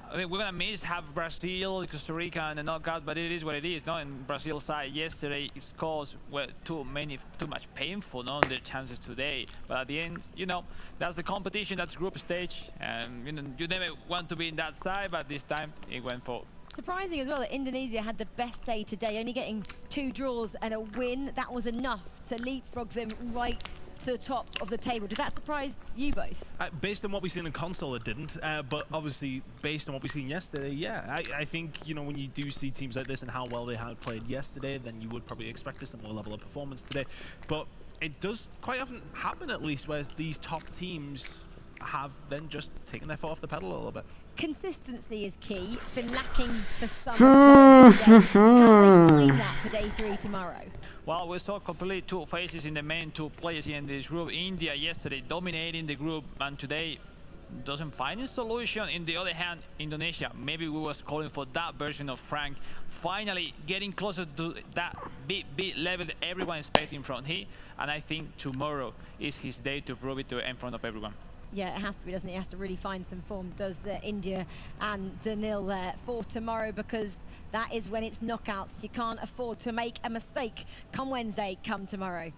I mean, we're gonna miss have Brazil, Costa Rica, and the knockout, but it is what it is. No, in Brazil's side yesterday, its scores were too much painful. No, their chances today. But at the end, you know, that's the competition. That's group stage, and you know, you never want to be in that side, but this time it went for. Surprising as well that Indonesia had the best day today, only getting 2 draws and a win. That was enough to leapfrog them right to the top of the table. Did that surprise you both? Based on what we've seen in console, it didn't. But obviously, based on what we've seen yesterday, yeah. I think, you know, when you do see teams like this and how well they had played yesterday, then you would probably expect a similar level of performance today. But it does quite often happen, at least, where these top teams have then just taken their foot off the pedal a little bit. Consistency is key. It's been lacking for some players today. How do they find that for day 3 tomorrow? Well, we saw completely 2 phases in the main 2 players in this group. India yesterday dominating the group, and today doesn't find a solution. In the other hand, Indonesia, maybe we was calling for that version of Frank, finally getting closer to that big level that everyone is expecting from him. And I think tomorrow is his day to prove it in front of everyone. Yeah, it has to be, doesn't it? It has to really find some form, does India and Danil there for tomorrow, because that is when it's knockouts. You can't afford to make a mistake come Wednesday, come tomorrow.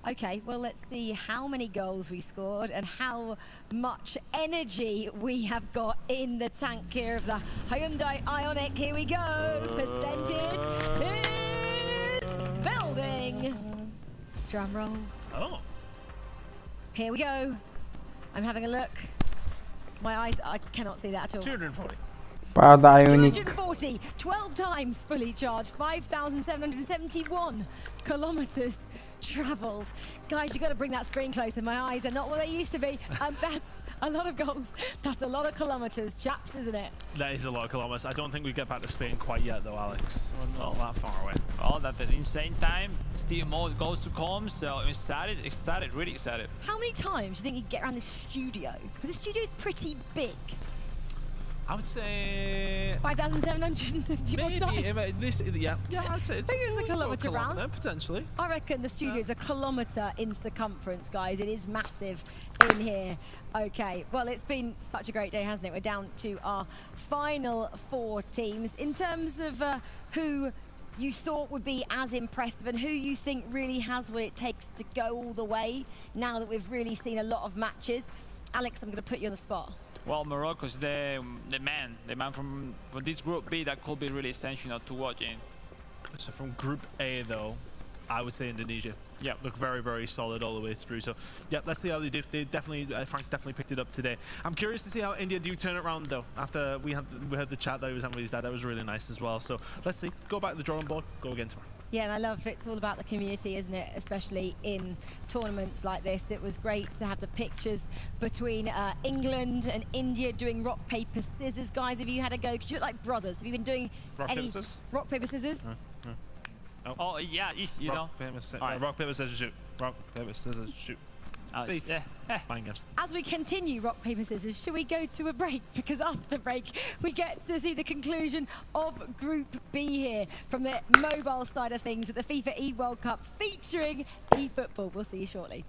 Okay, well, let's see how many goals we scored and how much energy we have got in the tank here of the Hyundai Ioniq. Here we go. Percentage is building. Drum roll. Oh. Here we go. I'm having a look. My eyes, I cannot see that at all. 240. Power the Ioniq. 240, 12 times fully charged, 5,771 kilometers travelled. Guys, you got to bring that screen closer. My eyes are not what they used to be. That's a lot of goals. That's a lot of kilometers, chaps, isn't it? That is a lot of kilometers. I don't think we get back to Spain quite yet, though, Alex. We're not that far away. Oh, that's an insane time. Still more goals to come, so I'm excited, really excited. How many times do you think you get around the studio? Because the studio is pretty big. I would say 5,771 times. Yeah, I'd say it's I think it's a kilometre round. Potentially. I reckon the studio is a kilometre in circumference, guys. It is massive in here. Okay, well, it's been such a great day, hasn't it? We're down to our final 4 teams. In terms of who you thought would be as impressive and who you think really has what it takes to go all the way, now that we've really seen a lot of matches. Alex, I'm going to put you on the spot. Well, Morocco's the man from this Group B that could be really essential to watching. So from Group A, though, I would say Indonesia. Yeah, look very, very solid all the way through. So, yeah, let's see how they do. They definitely, Frank definitely picked it up today. I'm curious to see how India do turn it around, though. After we had the chat that he was having with his dad, that was really nice as well. So let's see. Go back to the drawing board. Go again tomorrow. Yeah, and I love it's all about the community, isn't it? Especially in tournaments like this. It was great to have the pictures between England and India doing rock, paper, scissors. Guys, have you had a go? Because you look like brothers. Have you been doing rock, any paper, scissors? Rock, paper, scissors? Oh, yeah, you know. Rock, paper, scissors, shoot. Rock, paper, scissors, shoot. See? Yeah. Mind games. As we continue rock, paper, scissors, should we go to a break? Because after the break, we get to see the conclusion of Group B here from the mobile side of things at the FIFA E-World Cup featuring eFootball. We'll see you shortly.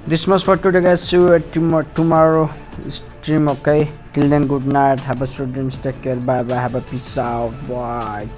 This much for today, guys. See you at tomorrow stream. Okay, till then, good night. Have a students. Take care. Bye bye. Have a peace out. Bye.